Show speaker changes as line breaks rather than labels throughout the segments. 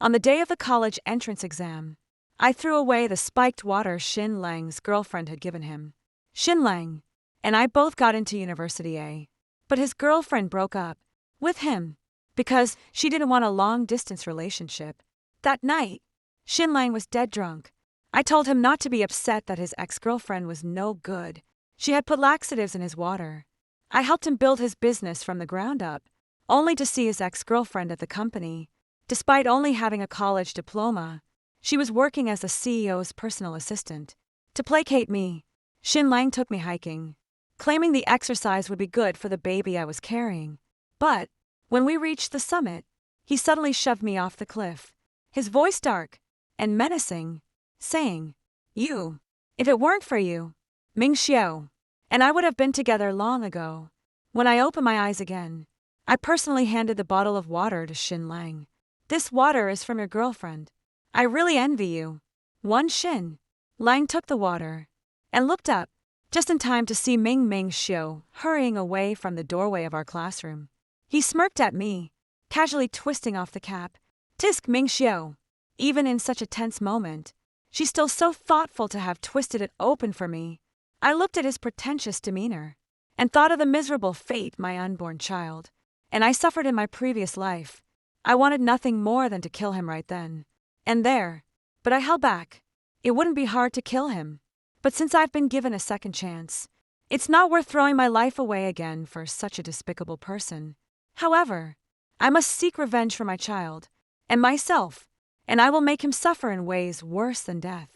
On the day of the college entrance exam, I threw away the spiked water Xin Lang's girlfriend had given him. Xin Lang and I both got into University A, but his girlfriend broke up with him because she didn't want a long-distance relationship. That night, Xin Lang was dead drunk. I told him not to be upset that his ex-girlfriend was no good. She had put laxatives in his water. I helped him build his business from the ground up, only to see his ex-girlfriend at the company. Despite only having a college diploma, she was working as the CEO's personal assistant. To placate me, Xin Lang took me hiking, claiming the exercise would be good for the baby I was carrying. But when we reached the summit, he suddenly shoved me off the cliff, his voice dark and menacing, saying, "You, if it weren't for you, Ming Xiao and I would have been together long ago." When I opened my eyes again, I personally handed the bottle of water to Xin Lang. "This water is from your girlfriend. I really envy you." Xin Lang took the water and looked up, just in time to see Ming Xiao hurrying away from the doorway of our classroom. He smirked at me, casually twisting off the cap. Tisk Ming Xiao. Even in such a tense moment, she's still so thoughtful to have twisted it open for me. I looked at his pretentious demeanor and thought of the miserable fate my unborn child and I suffered in my previous life. I wanted nothing more than to kill him right then and there, but I held back. It wouldn't be hard to kill him, but since I've been given a second chance, it's not worth throwing my life away again for such a despicable person. However, I must seek revenge for my child and myself, and I will make him suffer in ways worse than death.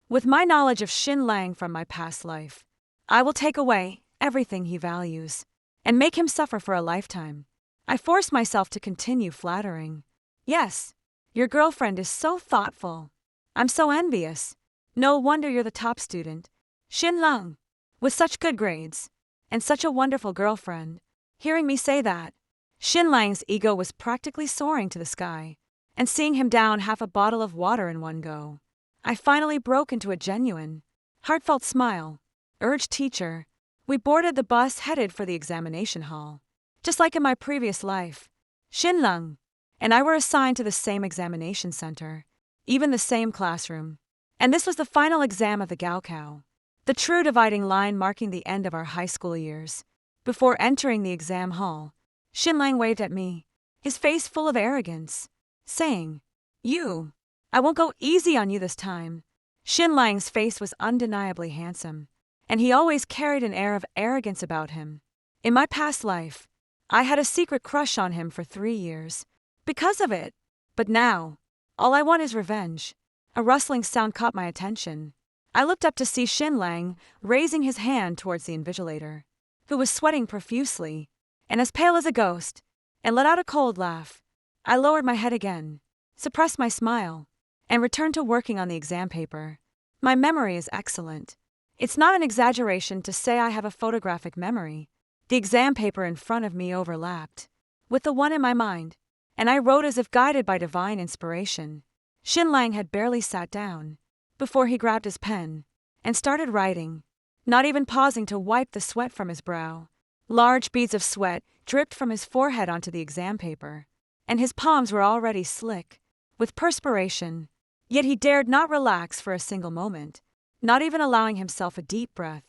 With my knowledge of Xin Lang from my past life, I will take away everything he values and make him suffer for a lifetime. I forced myself to continue flattering. "Yes, your girlfriend is so thoughtful. I'm so envious. No wonder you're the top student, Xin Lang, with such good grades and such a wonderful girlfriend." Hearing me say that, Xin Lang's ego was practically soaring to the sky, and seeing him down half a bottle of water in one go, I finally broke into a genuine, heartfelt smile. "Urged teacher." We boarded the bus headed for the examination hall. Just like in my previous life, Xin Lang and I were assigned to the same examination center, even the same classroom. And this was the final exam of the Gaokao, the true dividing line marking the end of our high school years. Before entering the exam hall, Xin Lang waved at me, his face full of arrogance, saying, "You, I won't go easy on you this time." Xin Lang's face was undeniably handsome, and he always carried an air of arrogance about him. In my past life, I had a secret crush on him for 3 years because of it. But now, all I want is revenge. A rustling sound caught my attention. I looked up to see Xin Lang raising his hand towards the invigilator, who was sweating profusely and as pale as a ghost, and let out a cold laugh. I lowered my head again, suppressed my smile, and returned to working on the exam paper. My memory is excellent. It's not an exaggeration to say I have a photographic memory. The exam paper in front of me overlapped with the one in my mind, and I wrote as if guided by divine inspiration. Xin Lang had barely sat down before he grabbed his pen and started writing, not even pausing to wipe the sweat from his brow. Large beads of sweat dripped from his forehead onto the exam paper, and his palms were already slick with perspiration. Yet he dared not relax for a single moment, not even allowing himself a deep breath,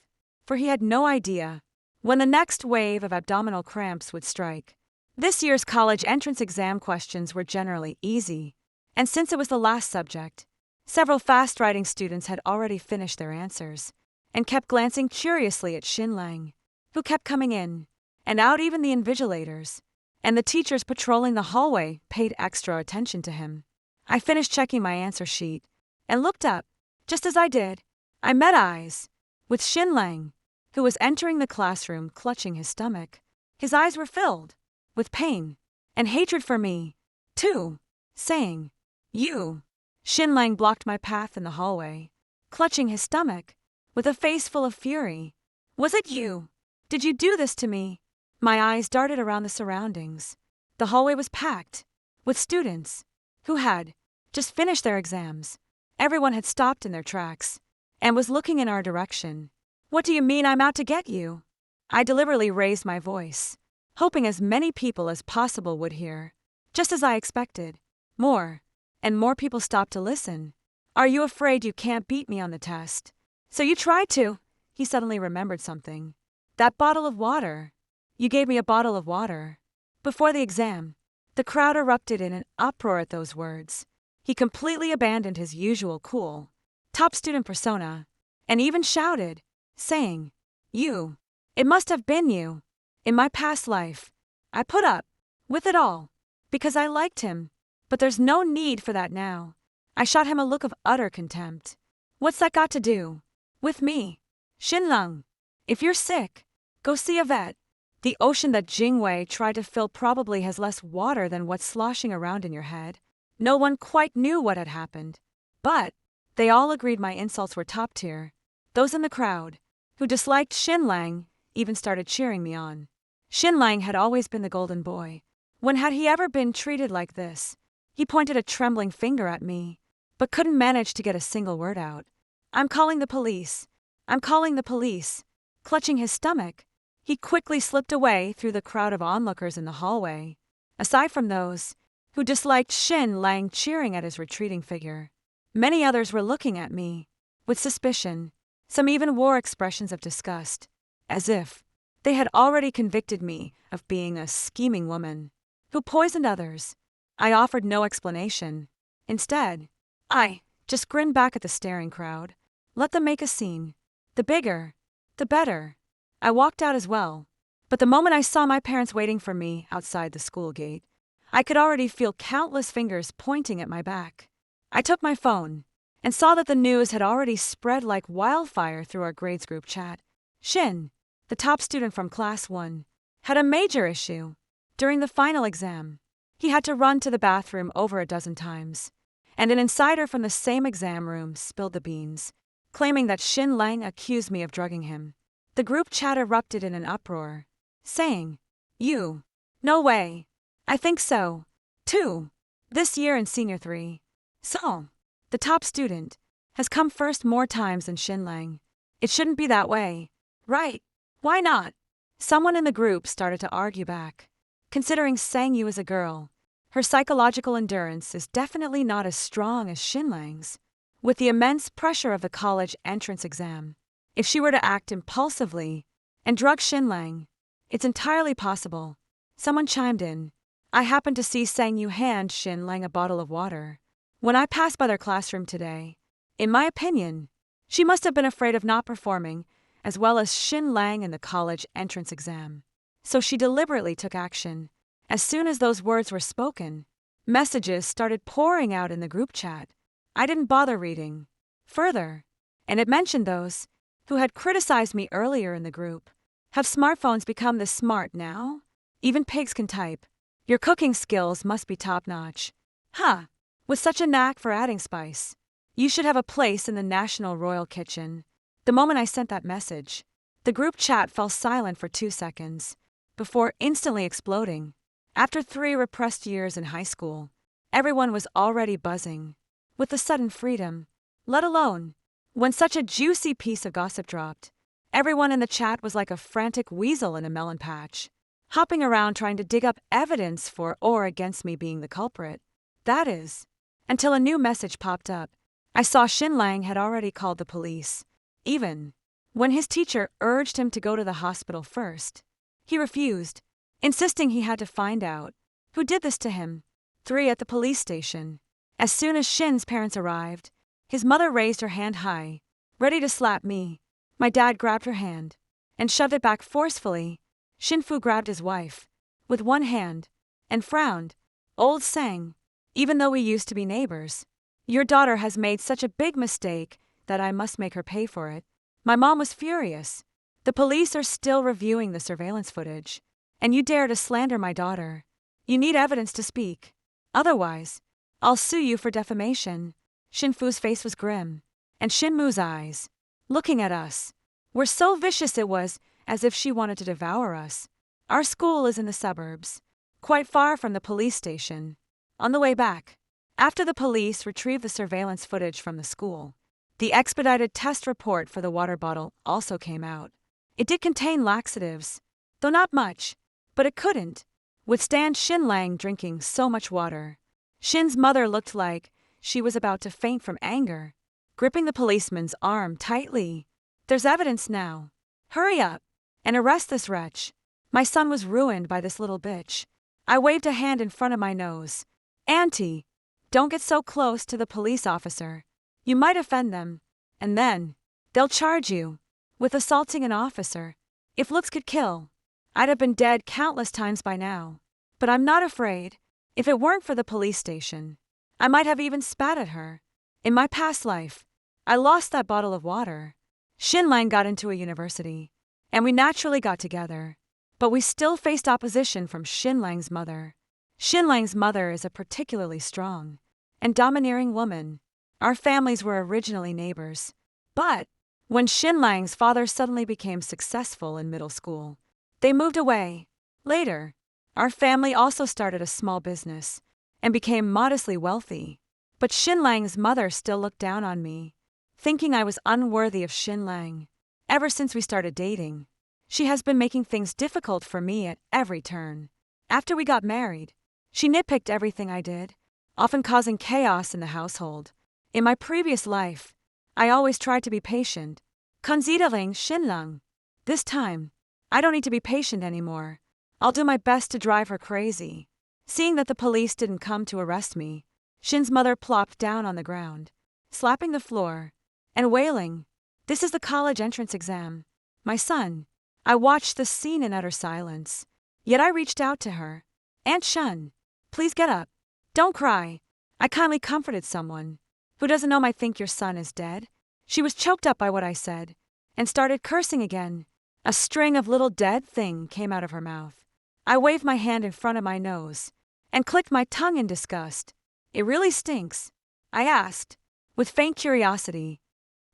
for he had no idea when the next wave of abdominal cramps would strike. This year's college entrance exam questions were generally easy, and since it was the last subject, several fast-writing students had already finished their answers and kept glancing curiously at Xin Lang, who kept coming in and out. Even the invigilators and the teachers patrolling the hallway paid extra attention to him. I finished checking my answer sheet and looked up. Just as I did, I met eyes with Xin Lang, who was entering the classroom clutching his stomach. His eyes were filled with pain and hatred for me, too, saying, "You." Xin Lang blocked my path in the hallway, clutching his stomach with a face full of fury. "Was it you? Did you do this to me?" My eyes darted around the surroundings. The hallway was packed with students who had just finished their exams. Everyone had stopped in their tracks and was looking in our direction. "What do you mean I'm out to get you?" I deliberately raised my voice, hoping as many people as possible would hear. Just as I expected, more and more people stopped to listen. Are you afraid you can't beat me on the test? So you tried to. He suddenly remembered something. That bottle of water. You gave me a bottle of water. Before the exam, the crowd erupted in an uproar at those words. He completely abandoned his usual cool, top student persona, and even shouted, saying, "You. It must have been you. In my past life, I put up with it all because I liked him, but there's no need for that now." I shot him a look of utter contempt. What's that got to do with me? Xinleng, if you're sick, go see a vet. The ocean that Jingwei tried to fill probably has less water than what's sloshing around in your head. No one quite knew what had happened, but they all agreed my insults were top tier. Those in the crowd, who disliked Xinleng, even started cheering me on. Xinleng had always been the golden boy. When had he ever been treated like this? He pointed a trembling finger at me, but couldn't manage to get a single word out. "I'm calling the police. I'm calling the police." Clutching his stomach, he quickly slipped away through the crowd of onlookers in the hallway. Aside from those who disliked Xinleng cheering at his retreating figure, many others were looking at me with suspicion. Some even wore expressions of disgust, as if they had already convicted me of being a scheming woman who poisoned others. I offered no explanation. Instead, I just grinned back at the staring crowd. Let them make a scene. The bigger, the better. I walked out as well, but the moment I saw my parents waiting for me outside the school gate, I could already feel countless fingers pointing at my back. I took my phone and saw that the news had already spread like wildfire through our grades group chat. Xin, the top student from Class 1, had a major issue. During the final exam, he had to run to the bathroom over a dozen times, and an insider from the same exam room spilled the beans, claiming that Xinleng accused me of drugging him. The group chat erupted in an uproar, saying, "You. No way. I think so, too. This year in Senior 3. So, the top student has come first more times than Xinleng. It shouldn't be that way, right? Why not?" Someone in the group started to argue back. Considering Sang Yu is a girl, her psychological endurance is definitely not as strong as Xinleng's. With the immense pressure of the college entrance exam, if she were to act impulsively and drug Xinleng, it's entirely possible. Someone chimed in. I happened to see Sang Yu hand Xinleng a bottle of water when I passed by their classroom today. In my opinion, she must have been afraid of not performing as well as Xinleng in the college entrance exam. So she deliberately took action. As soon as those words were spoken, messages started pouring out in the group chat. I didn't bother reading further, and it mentioned those who had criticized me earlier in the group. Have smartphones become this smart now? Even pigs can type. Your cooking skills must be top-notch. Huh, with such a knack for adding spice, you should have a place in the National Royal Kitchen. The moment I sent that message, the group chat fell silent for 2 seconds, before instantly exploding. After 3 repressed years in high school, everyone was already buzzing with the sudden freedom, let alone when such a juicy piece of gossip dropped. Everyone in the chat was like a frantic weasel in a melon patch, hopping around trying to dig up evidence for or against me being the culprit. That is, until a new message popped up. I saw Xinleng had already called the police, even when his teacher urged him to go to the hospital first. He refused, insisting he had to find out who did this to him. 3 at the police station. As soon as Xin's parents arrived, his mother raised her hand high, ready to slap me. My dad grabbed her hand and shoved it back forcefully. Xinfu grabbed his wife with one hand and frowned. Old Sang, even though we used to be neighbors, your daughter has made such a big mistake that I must make her pay for it. My mom was furious. The police are still reviewing the surveillance footage, and you dare to slander my daughter. You need evidence to speak. Otherwise, I'll sue you for defamation. Xinfu's face was grim, and Xinmu's eyes, looking at us, were so vicious it was as if she wanted to devour us. Our school is in the suburbs, quite far from the police station. On the way back, after the police retrieved the surveillance footage from the school, the expedited test report for the water bottle also came out. It did contain laxatives, though not much, but it couldn't withstand Xinleng drinking so much water. Shin's mother looked like she was about to faint from anger, gripping the policeman's arm tightly. There's evidence now. Hurry up and arrest this wretch. My son was ruined by this little bitch. I waved a hand in front of my nose. Auntie, don't get so close to the police officer. You might offend them, and then they'll charge you with assaulting an officer. If looks could kill, I'd have been dead countless times by now. But I'm not afraid. If it weren't for the police station, I might have even spat at her. In my past life, I lost that bottle of water. Shin Lang got into a university, and we naturally got together. But we still faced opposition from Shin Lang's mother. Shin Lang's mother is a particularly strong and domineering woman. Our families were originally neighbors. But when Shin Lang's father suddenly became successful in middle school, they moved away. Later, our family also started a small business and became modestly wealthy. But Shin Lang's mother still looked down on me, thinking I was unworthy of Shin Lang. Ever since we started dating, she has been making things difficult for me at every turn. After we got married, she nitpicked everything I did, often causing chaos in the household. In my previous life, I always tried to be patient, considering Shin Lang. This time, I don't need to be patient anymore. I'll do my best to drive her crazy. Seeing that the police didn't come to arrest me, Shin's mother plopped down on the ground, slapping the floor, and wailing, "This is the college entrance exam. My son." I watched the scene in utter silence. Yet I reached out to her. "Aunt Shun, please get up. Don't cry." I kindly comforted someone. "Who doesn't know might think your son is dead?" She was choked up by what I said, and started cursing again. A string of little dead thing came out of her mouth. I waved my hand in front of my nose, and clicked my tongue in disgust. "It really stinks?" I asked, with faint curiosity.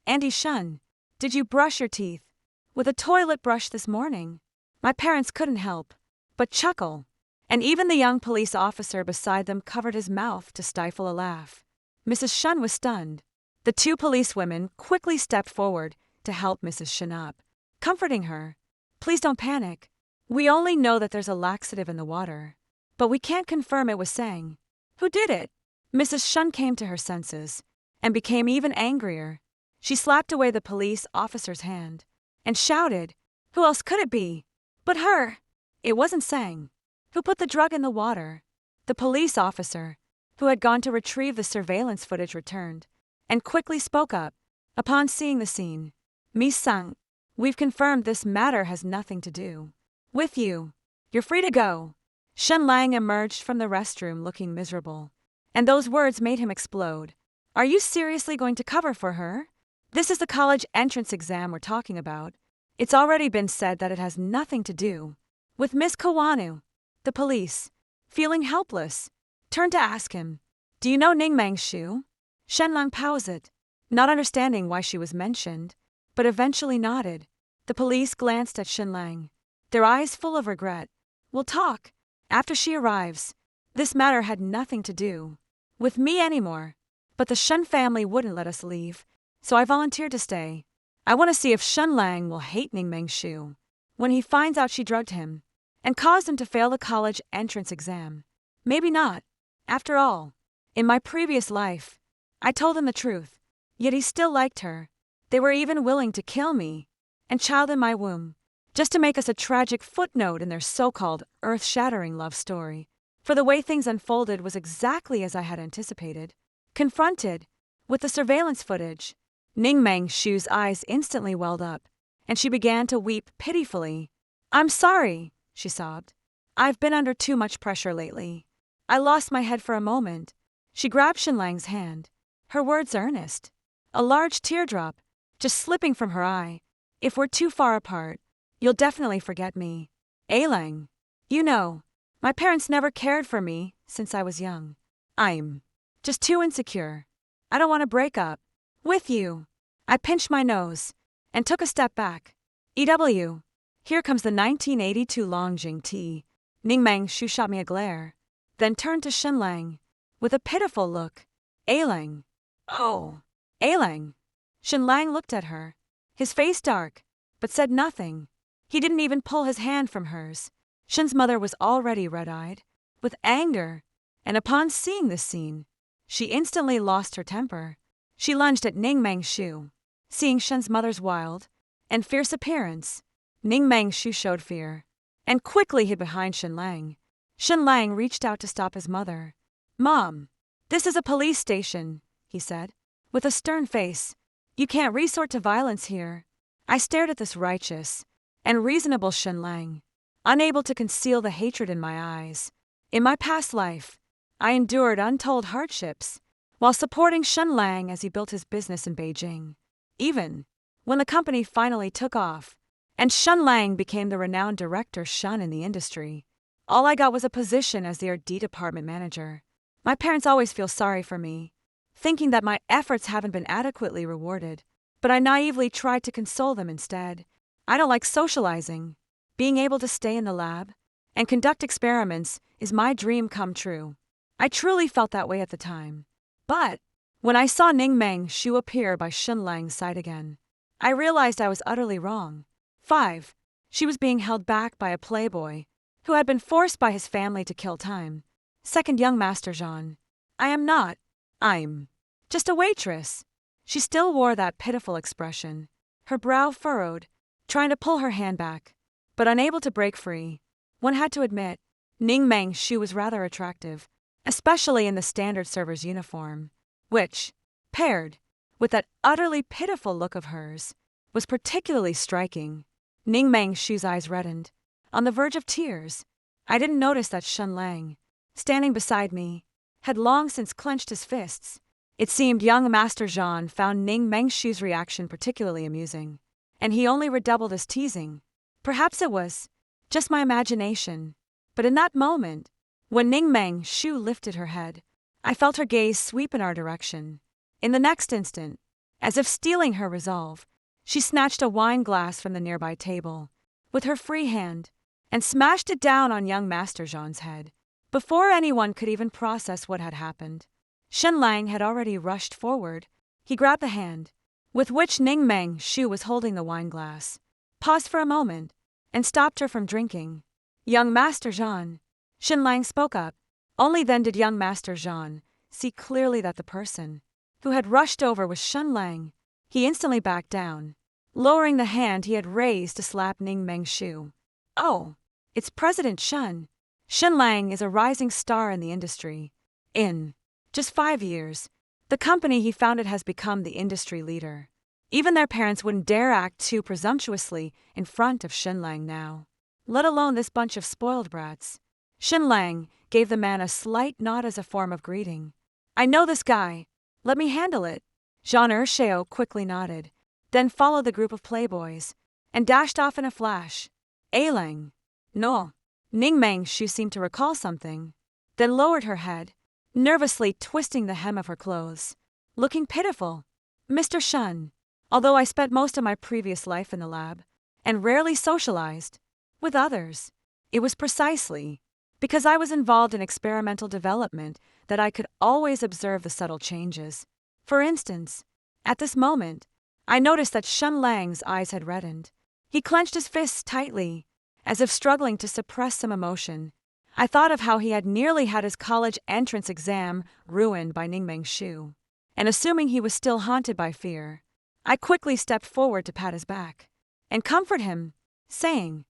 "Auntie Shun, did you brush your teeth with a toilet brush this morning?" My parents couldn't help but chuckle, and even the young police officer beside them covered his mouth to stifle a laugh. Mrs. Shun was stunned. The two policewomen quickly stepped forward to help Mrs. Shun up, comforting her. "Please don't panic. We only know that there's a laxative in the water, but we can't confirm it was Sang. Who did it?" Mrs. Shun came to her senses and became even angrier. She slapped away the police officer's hand and shouted, "Who else could it be but her? It wasn't Sang. Who put the drug in the water?" The police officer, who had gone to retrieve the surveillance footage, returned and quickly spoke up. Upon seeing the scene, "Miss Sang, we've confirmed this matter has nothing to do with you. You're free to go." Shen Lang emerged from the restroom looking miserable, and those words made him explode. "Are you seriously going to cover for her? This is the college entrance exam we're talking about. It's already been said that it has nothing to do with Miss Kawanu." The police, feeling helpless, turned to ask him, "Do you know Ning Meng Shu?" Shen Lang paused, not understanding why she was mentioned, but eventually nodded. The police glanced at Shen Lang, their eyes full of regret. "We'll talk after she arrives. This matter had nothing to do with me anymore, but the Shen family wouldn't let us leave, so I volunteered to stay. I want to see if Shen Lang will hate Ning Meng Shu when he finds out she drugged him and caused him to fail the college entrance exam. Maybe not. After all, in my previous life, I told him the truth, yet he still liked her. They were even willing to kill me and child in my womb, just to make us a tragic footnote in their so-called earth-shattering love story. For the way things unfolded was exactly as I had anticipated. Confronted with the surveillance footage, Ning Meng Shu's eyes instantly welled up, and she began to weep pitifully. "I'm sorry," she sobbed. "I've been under too much pressure lately. I lost my head for a moment." She grabbed Shen Lang's hand, her words earnest, a large teardrop just slipping from her eye. "If we're too far apart, you'll definitely forget me. Lang. You know, my parents never cared for me since I was young. I'm just too insecure. I don't want to break up with you." I pinched my nose and took a step back. Here comes the 1982 Longjing tea." Ning Meng Shu shot me a glare, then turned to Shen Lang with a pitiful look. "Lang. Oh, Lang." Shen Lang looked at her, his face dark, but said nothing. He didn't even pull his hand from hers. Shen's mother was already red-eyed with anger And upon seeing this scene, she instantly lost her temper. She lunged at Ning Mengshu. Seeing Shen's mother's wild and fierce appearance, Ning Mengshu showed fear and quickly hid behind Shen Lang. Shen Lang reached out to stop his mother. "Mom, this is a police station," he said, with a stern face. "You can't resort to violence here." I stared at this righteous and reasonable Shen Lang, unable to conceal the hatred in my eyes. In my past life, I endured untold hardships while supporting Shen Lang as he built his business in Beijing. Even when the company finally took off and Shen Lang became the renowned director Shun in the industry, all I got was a position as the R&D department manager. My parents always feel sorry for me, thinking that my efforts haven't been adequately rewarded, but I naively tried to console them instead. I don't like socializing. Being able to stay in the lab and conduct experiments is my dream come true. I truly felt that way at the time. But when I saw Ning Mengshu appear by Shen Lang's side again, I realized I was utterly wrong. 5. She was being held back by a playboy who had been forced by his family to kill time. Second young Master Jean. I'm just a waitress. She still wore that pitiful expression, her brow furrowed, trying to pull her hand back, but unable to break free. One had to admit, Ning Mengshu was rather attractive, especially in the standard server's uniform, which, paired with that utterly pitiful look of hers, was particularly striking. Ning Mengshu's eyes reddened, on the verge of tears. I didn't notice that Shen Lang, standing beside me, had long since clenched his fists. It seemed young Master Jean found Ning Mengshu's reaction particularly amusing, and he only redoubled his teasing. Perhaps it was just my imagination, but in that moment, when Ning Mengshu lifted her head, I felt her gaze sweep in our direction. In the next instant, as if stealing her resolve, she snatched a wine glass from the nearby table with her free hand and smashed it down on young Master Jean's head. Before anyone could even process what had happened, Shen Lang had already rushed forward. He grabbed the hand with which Ning Mengshu was holding the wine glass, paused for a moment, and stopped her from drinking. "Young Master Jean," Shen Lang spoke up. Only then did young Master Jean see clearly that the person who had rushed over was Shen Lang. He instantly backed down, lowering the hand he had raised to slap Ning Mengshu. "Oh, it's President Shen." Shen Lang is a rising star in the industry. In just 5 years, the company he founded has become the industry leader. Even their parents wouldn't dare act too presumptuously in front of Shen Lang now, let alone this bunch of spoiled brats. Shen Lang gave the man a slight nod as a form of greeting. "I know this guy. Let me handle it." Jean Ershao quickly nodded, then followed the group of playboys, and dashed off in a flash. "Ailang." "No." Ning Mengshu seemed to recall something, then lowered her head, nervously twisting the hem of her clothes, looking pitiful. "Mr. Shen, although I spent most of my previous life in the lab, and rarely socialized with others, it was precisely because I was involved in experimental development that I could always observe the subtle changes. For instance, at this moment, I noticed that Shen Lang's eyes had reddened. He clenched his fists tightly, as if struggling to suppress some emotion. I thought of how he had nearly had his college entrance exam ruined by Ning Mengshu, and assuming he was still haunted by fear, I quickly stepped forward to pat his back and comfort him, saying,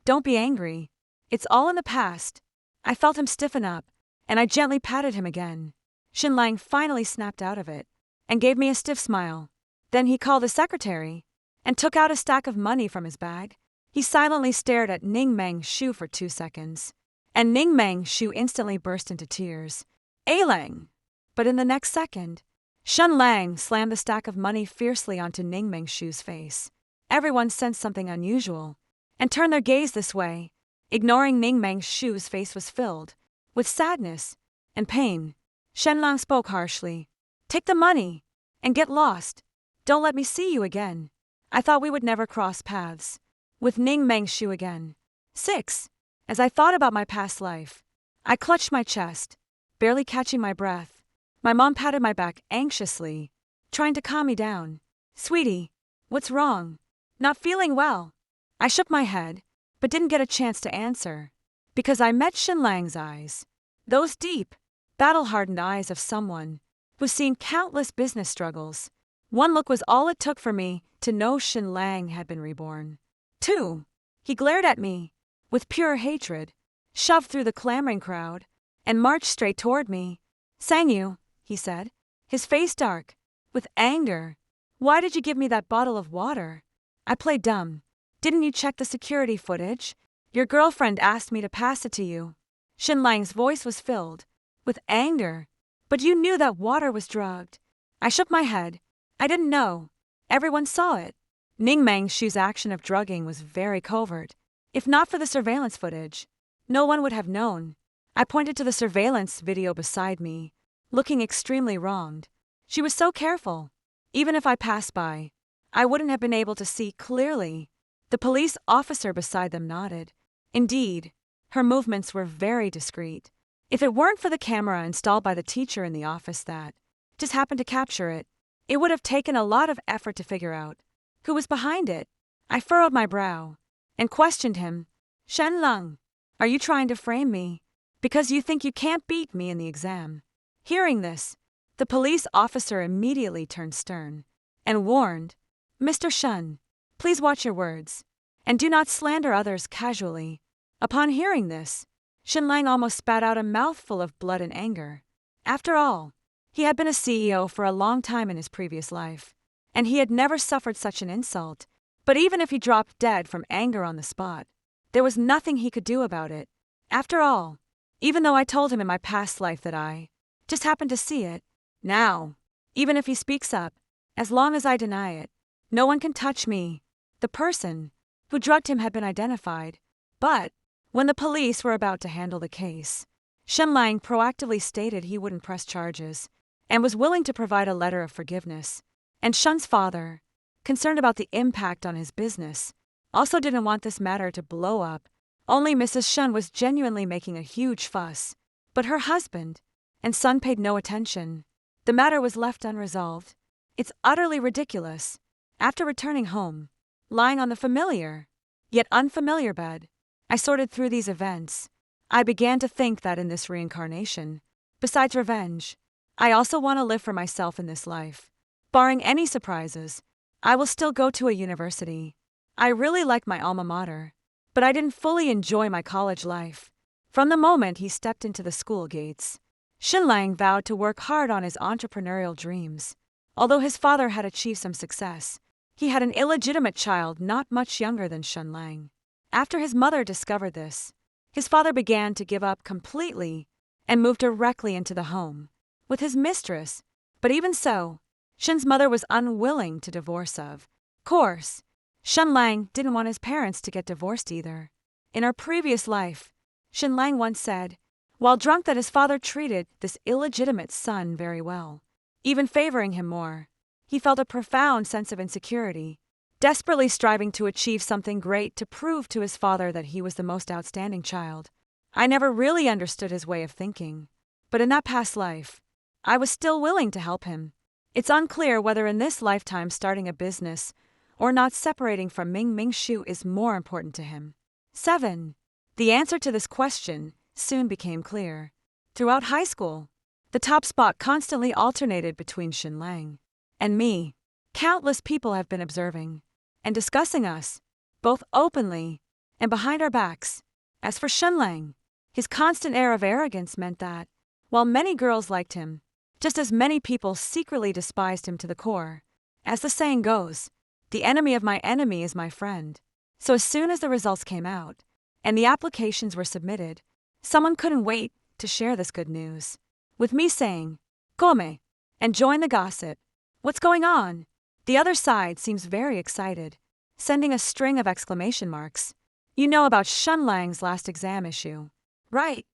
"Don't be angry. It's all in the past." I felt him stiffen up, and I gently patted him again. Shen Lang finally snapped out of it and gave me a stiff smile. Then he called his secretary and took out a stack of money from his bag. He silently stared at Ning Mengshu for 2 seconds, and Ning Mengshu instantly burst into tears. "Ailang!" But in the next second, Shen Lang slammed the stack of money fiercely onto Ning Mengshu's face. Everyone sensed something unusual and turned their gaze this way. Ignoring Ning Mengshu's face was filled with sadness and pain. Shen Lang spoke harshly. "Take the money and get lost. Don't let me see you again." I thought we would never cross paths with Ning Mengshu again. 6. As I thought about my past life, I clutched my chest, barely catching my breath. My mom patted my back anxiously, trying to calm me down. "Sweetie, what's wrong?" "Not feeling well." I shook my head, but didn't get a chance to answer, because I met Shen Lang's eyes. Those deep, battle-hardened eyes of someone who's seen countless business struggles. One look was all it took for me to know Shin Lang had been reborn. 2. He glared at me with pure hatred, shoved through the clamoring crowd, and marched straight toward me. "Sangyu," he said, his face dark with anger. "Why did you give me that bottle of water?" I played dumb. "Didn't you check the security footage? Your girlfriend asked me to pass it to you." Shin Lang's voice was filled with anger. "But you knew that water was drugged." I shook my head. "I didn't know. Everyone saw it." Ning Meng Shu's action of drugging was very covert. If not for the surveillance footage, no one would have known. I pointed to the surveillance video beside me, looking extremely wronged. She was so careful. Even if I passed by, I wouldn't have been able to see clearly. The police officer beside them nodded. Indeed, her movements were very discreet. If it weren't for the camera installed by the teacher in the office that just happened to capture it, it would have taken a lot of effort to figure out who was behind it. I furrowed my brow and questioned him. "Shen Lung, are you trying to frame me because you think you can't beat me in the exam?" Hearing this, the police officer immediately turned stern and warned, "Mr. Shun, please watch your words and do not slander others casually." Upon hearing this, Shin Lang almost spat out a mouthful of blood and anger. After all, he had been a CEO for a long time in his previous life, and he had never suffered such an insult. But even if he dropped dead from anger on the spot, there was nothing he could do about it. After all, even though I told him in my past life that I just happened to see it, now, even if he speaks up, as long as I deny it, no one can touch me. The person who drugged him had been identified, but when the police were about to handle the case, Shen Lang proactively stated he wouldn't press charges and was willing to provide a letter of forgiveness. And Shun's father, concerned about the impact on his business, also didn't want this matter to blow up. Only Mrs. Shun was genuinely making a huge fuss, but her husband and son paid no attention. The matter was left unresolved. It's utterly ridiculous. After returning home, lying on the familiar, yet unfamiliar bed, I sorted through these events. I began to think that in this reincarnation, besides revenge, I also want to live for myself in this life. Barring any surprises, I will still go to a university. I really like my alma mater, but I didn't fully enjoy my college life. From the moment he stepped into the school gates, Shin Lang vowed to work hard on his entrepreneurial dreams. Although his father had achieved some success, he had an illegitimate child not much younger than Shin Lang. After his mother discovered this, his father began to give up completely and moved directly into the home with his mistress. But even so, Shin's mother was unwilling to divorce of course. Shin Lang didn't want his parents to get divorced either. In our previous life, Shin Lang once said, while drunk, that his father treated this illegitimate son very well, even favoring him more. He felt a profound sense of insecurity, desperately striving to achieve something great to prove to his father that he was the most outstanding child. I never really understood his way of thinking, but in that past life, I was still willing to help him. It's unclear whether in this lifetime starting a business or not separating from Ming Shu is more important to him. 7. The answer to this question soon became clear. Throughout high school, the top spot constantly alternated between Shin Lang and me. Countless people have been observing and discussing us, both openly and behind our backs. As for Shin Lang, his constant air of arrogance meant that, while many girls liked him, just as many people secretly despised him to the core. As the saying goes, the enemy of my enemy is my friend. So as soon as the results came out and the applications were submitted, someone couldn't wait to share this good news with me, saying, "Come," and join the gossip. "What's going on?" The other side seems very excited, sending a string of exclamation marks. "You know about Shun Lang's last exam issue, right?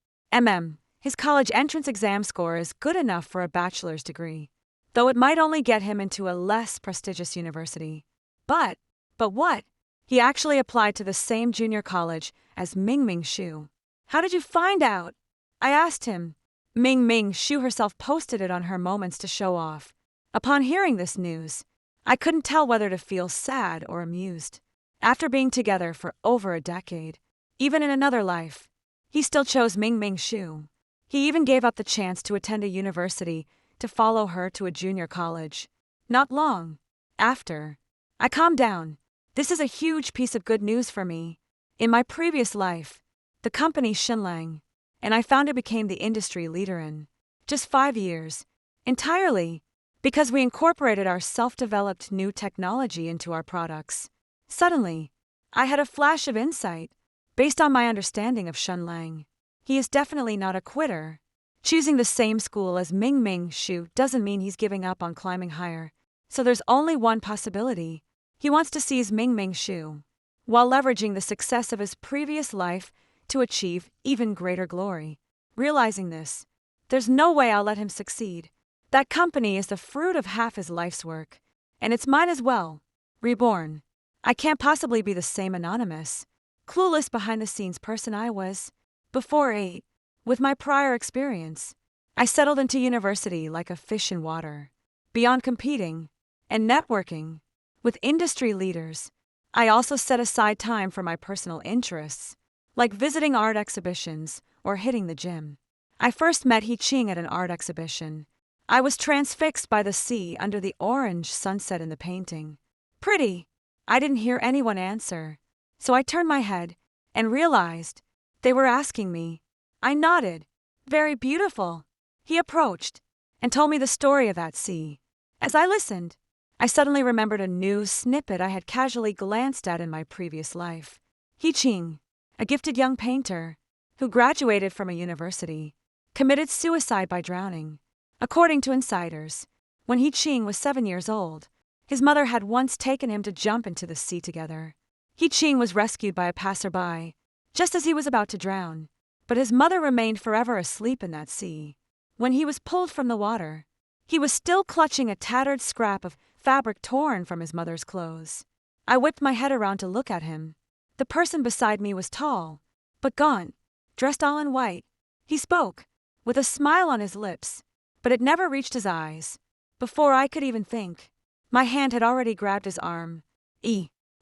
His college entrance exam score is good enough for a bachelor's degree, though it might only get him into a less prestigious university. But what? He actually applied to the same junior college as Ming Shu. How did you find out?" I asked him. Ming Shu herself posted it on her Moments to show off. Upon hearing this news, I couldn't tell whether to feel sad or amused. After being together for over a decade, even in another life, he still chose Ming Shu. He even gave up the chance to attend a university to follow her to a junior college. Not long after, I calmed down. This is a huge piece of good news for me. In my previous life, the company Xinlang, and I found became the industry leader in just 5 years, entirely because we incorporated our self-developed new technology into our products. Suddenly, I had a flash of insight based on my understanding of Xinlang. He is definitely not a quitter. Choosing the same school as Ming Shu doesn't mean he's giving up on climbing higher. So there's only one possibility. He wants to seize Ming Shu, while leveraging the success of his previous life to achieve even greater glory. Realizing this, there's no way I'll let him succeed. That company is the fruit of half his life's work, and it's mine as well. Reborn. I can't possibly be the same anonymous, clueless behind-the-scenes person I was before 8. With my prior experience, I settled into university like a fish in water. Beyond competing and networking with industry leaders, I also set aside time for my personal interests, like visiting art exhibitions or hitting the gym. I first met He Qing at an art exhibition. I was transfixed by the sea under the orange sunset in the painting. Pretty. I didn't hear anyone answer, so I turned my head and realized they were asking me. I nodded. Very beautiful. He approached and told me the story of that sea. As I listened, I suddenly remembered a news snippet I had casually glanced at in my previous life. He Qing, a gifted young painter who graduated from a university, committed suicide by drowning. According to insiders, when He Qing was 7 years old, his mother had once taken him to jump into the sea together. He Qing was rescued by a passerby just as he was about to drown, but his mother remained forever asleep in that sea. When he was pulled from the water, he was still clutching a tattered scrap of fabric torn from his mother's clothes. I whipped my head around to look at him. The person beside me was tall, but gaunt, dressed all in white. He spoke, with a smile on his lips, but it never reached his eyes. Before I could even think, my hand had already grabbed his arm.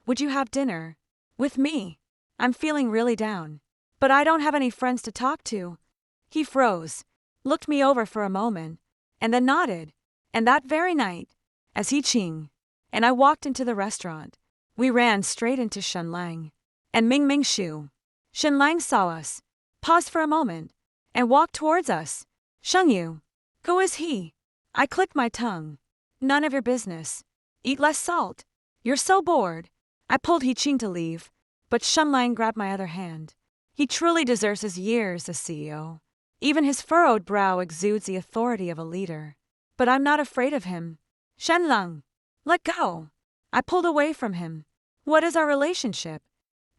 Would you have dinner with me? I'm feeling really down, but I don't have any friends to talk to. He froze, looked me over for a moment, and then nodded. And that very night, as He Qing and I walked into the restaurant, we ran straight into Xinlang and Ming Shu. Xinlang saw us, paused for a moment, and walked towards us. Shengyu, who is he? I clicked my tongue. None of your business. Eat less salt. You're so bored. I pulled He Qing to leave, but Xinlang grabbed my other hand. He truly deserves his years as CEO. Even his furrowed brow exudes the authority of a leader. But I'm not afraid of him. Xinlang, let go. I pulled away from him. What is our relationship?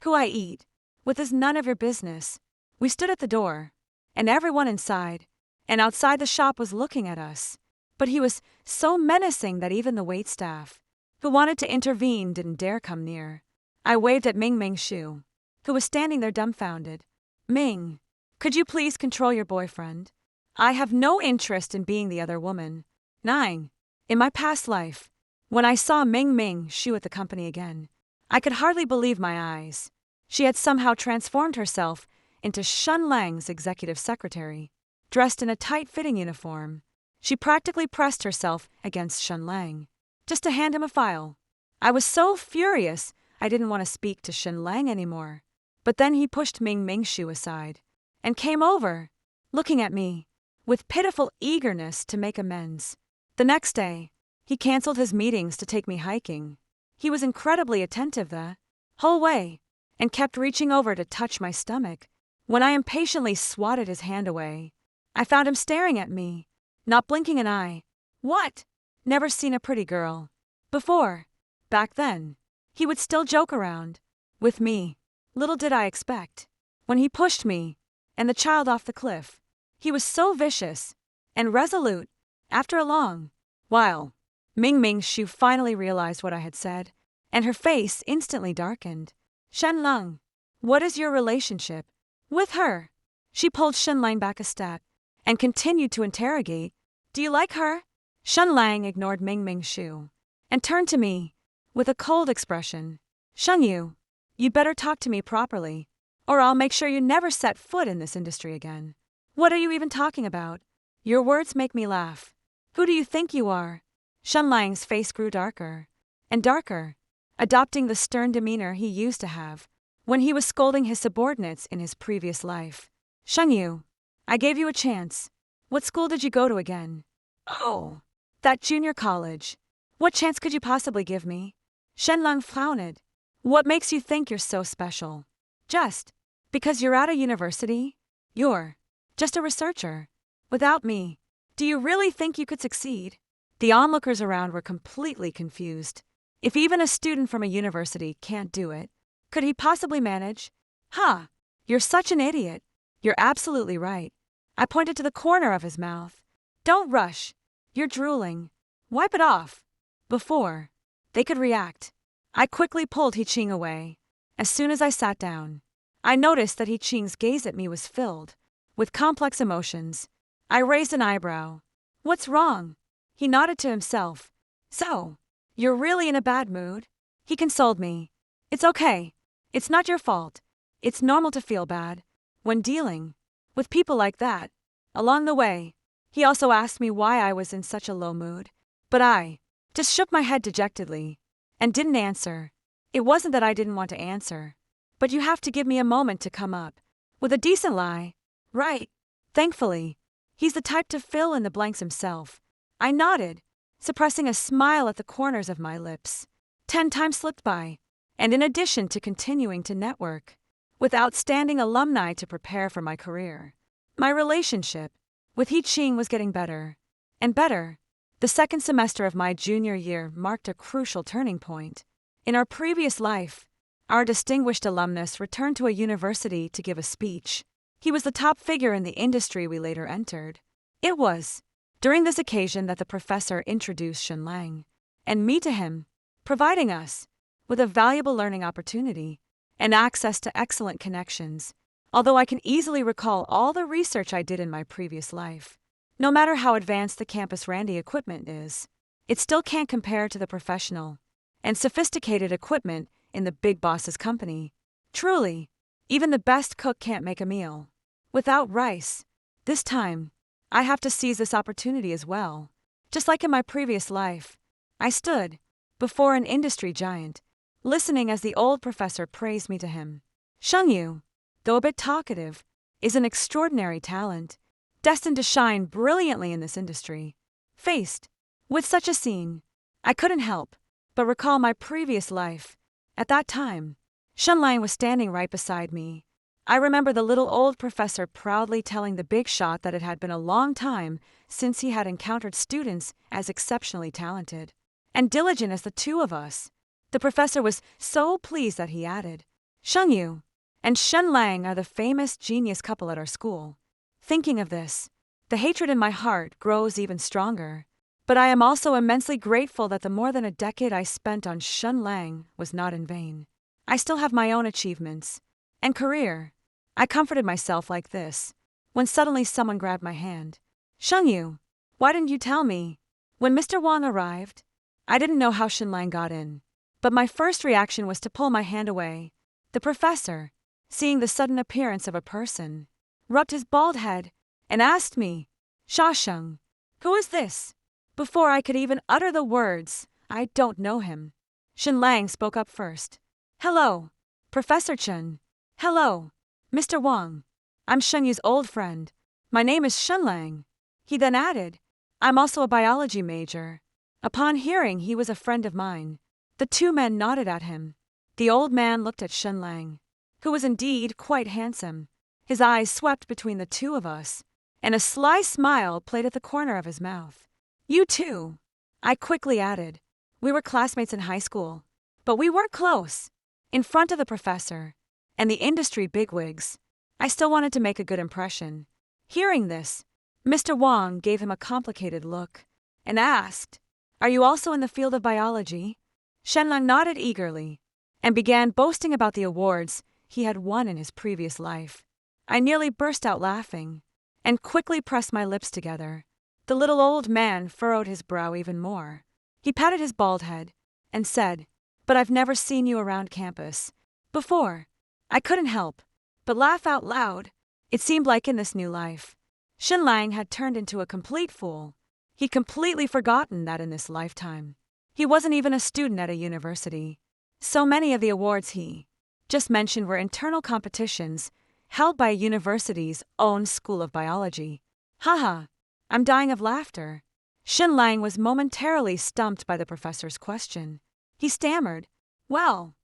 Who I eat with is none of your business. We stood at the door, and everyone inside and outside the shop was looking at us. But he was so menacing that even the waitstaff, who wanted to intervene, didn't dare come near. I waved at Ming Shu, who was standing there dumbfounded. Ming, could you please control your boyfriend? I have no interest in being the other woman. 9. In my past life, when I saw Ming Shu at the company again, I could hardly believe my eyes. She had somehow transformed herself into Xinlang's executive secretary. Dressed in a tight-fitting uniform, she practically pressed herself against Xinlang, just to hand him a file. I was so furious I didn't want to speak to Xinlang anymore. But then he pushed Ming Shu aside and came over, looking at me with pitiful eagerness to make amends. The next day, he canceled his meetings to take me hiking. He was incredibly attentive the whole way and kept reaching over to touch my stomach. When I impatiently swatted his hand away, I found him staring at me, not blinking an eye. What? Never seen a pretty girl before. Back then, he would still joke around with me. Little did I expect, when he pushed me and the child off the cliff, he was so vicious and resolute. After a long while, Ming Shu finally realized what I had said, and her face instantly darkened. Xinlang, what is your relationship with her? She pulled Xinlang back a step and continued to interrogate. Do you like her? Xinlang ignored Ming Shu and turned to me with a cold expression. Shengyu, you better talk to me properly, or I'll make sure you never set foot in this industry again. What are you even talking about? Your words make me laugh. Who do you think you are? Shenlang's face grew darker and darker, adopting the stern demeanor he used to have when he was scolding his subordinates in his previous life. Shengyu, I gave you a chance. What school did you go to again? Oh, that junior college. What chance could you possibly give me? Shenlang frowned. What makes you think you're so special? Just because you're at a university? You're just a researcher. Without me, do you really think you could succeed? The onlookers around were completely confused. If even a student from a university can't do it, could he possibly manage? Ha! You're such an idiot. You're absolutely right. I pointed to the corner of his mouth. Don't rush. You're drooling. Wipe it off. Before they could react, I quickly pulled He Qing away. As soon as I sat down, I noticed that He Qing's gaze at me was filled with complex emotions. I raised an eyebrow. What's wrong? He nodded to himself. So, you're really in a bad mood? He consoled me. It's okay. It's not your fault. It's normal to feel bad when dealing with people like that. Along the way, he also asked me why I was in such a low mood, but I just shook my head dejectedly and didn't answer. It wasn't that I didn't want to answer, but you have to give me a moment to come up with a decent lie, right? Thankfully, he's the type to fill in the blanks himself. I nodded, suppressing a smile at the corners of my lips. 10 times slipped by, and in addition to continuing to network with outstanding alumni to prepare for my career, my relationship with He Qing was getting better and better. The second semester of my junior year marked a crucial turning point. In our previous life, our distinguished alumnus returned to a university to give a speech. He was the top figure in the industry we later entered. It was during this occasion that the professor introduced Shenlang and me to him, providing us with a valuable learning opportunity and access to excellent connections. Although I can easily recall all the research I did in my previous life, no matter how advanced the campus Randy equipment is, it still can't compare to the professional and sophisticated equipment in the big boss's company. Truly, even the best cook can't make a meal without rice. This time, I have to seize this opportunity as well. Just like in my previous life, I stood before an industry giant, listening as the old professor praised me to him. Shengyu, though a bit talkative, is an extraordinary talent, destined to shine brilliantly in this industry. Faced with such a scene, I couldn't help but recall my previous life. At that time, Shenlang was standing right beside me. I remember the little old professor proudly telling the big shot that it had been a long time since he had encountered students as exceptionally talented and diligent as the two of us. The professor was so pleased that he added, Shengyu and Shenlang are the famous genius couple at our school. Thinking of this, the hatred in my heart grows even stronger. But I am also immensely grateful that the more than a decade I spent on Shenlang was not in vain. I still have my own achievements and career. I comforted myself like this when suddenly someone grabbed my hand. Shengyu, why didn't you tell me? When Mr. Wang arrived, I didn't know how Shenlang got in, but my first reaction was to pull my hand away. The professor, seeing the sudden appearance of a person, rubbed his bald head and asked me, Shasheng, who is this? Before I could even utter the words, I don't know him. Shenlang spoke up first. Hello, Professor Chen. Hello, Mr. Wang. I'm Shengyu's old friend. My name is Shenlang. He then added, I'm also a biology major. Upon hearing he was a friend of mine, the two men nodded at him. The old man looked at Shenlang, who was indeed quite handsome. His eyes swept between the two of us, and a sly smile played at the corner of his mouth. You too, I quickly added. We were classmates in high school, but we weren't close. In front of the professor and the industry bigwigs, I still wanted to make a good impression. Hearing this, Mr. Wang gave him a complicated look and asked, Are you also in the field of biology? Shenlang nodded eagerly and began boasting about the awards he had won in his previous life. I nearly burst out laughing and quickly pressed my lips together. The little old man furrowed his brow even more. He patted his bald head and said, But I've never seen you around campus before. I couldn't help but laugh out loud. It seemed like in this new life, Shin Lang had turned into a complete fool. He'd completely forgotten that in this lifetime, he wasn't even a student at a university. So many of the awards he just mentioned were internal competitions held by a university's own school of biology. Haha, I'm dying of laughter. Shin Lang was momentarily stumped by the professor's question. He stammered, "Well,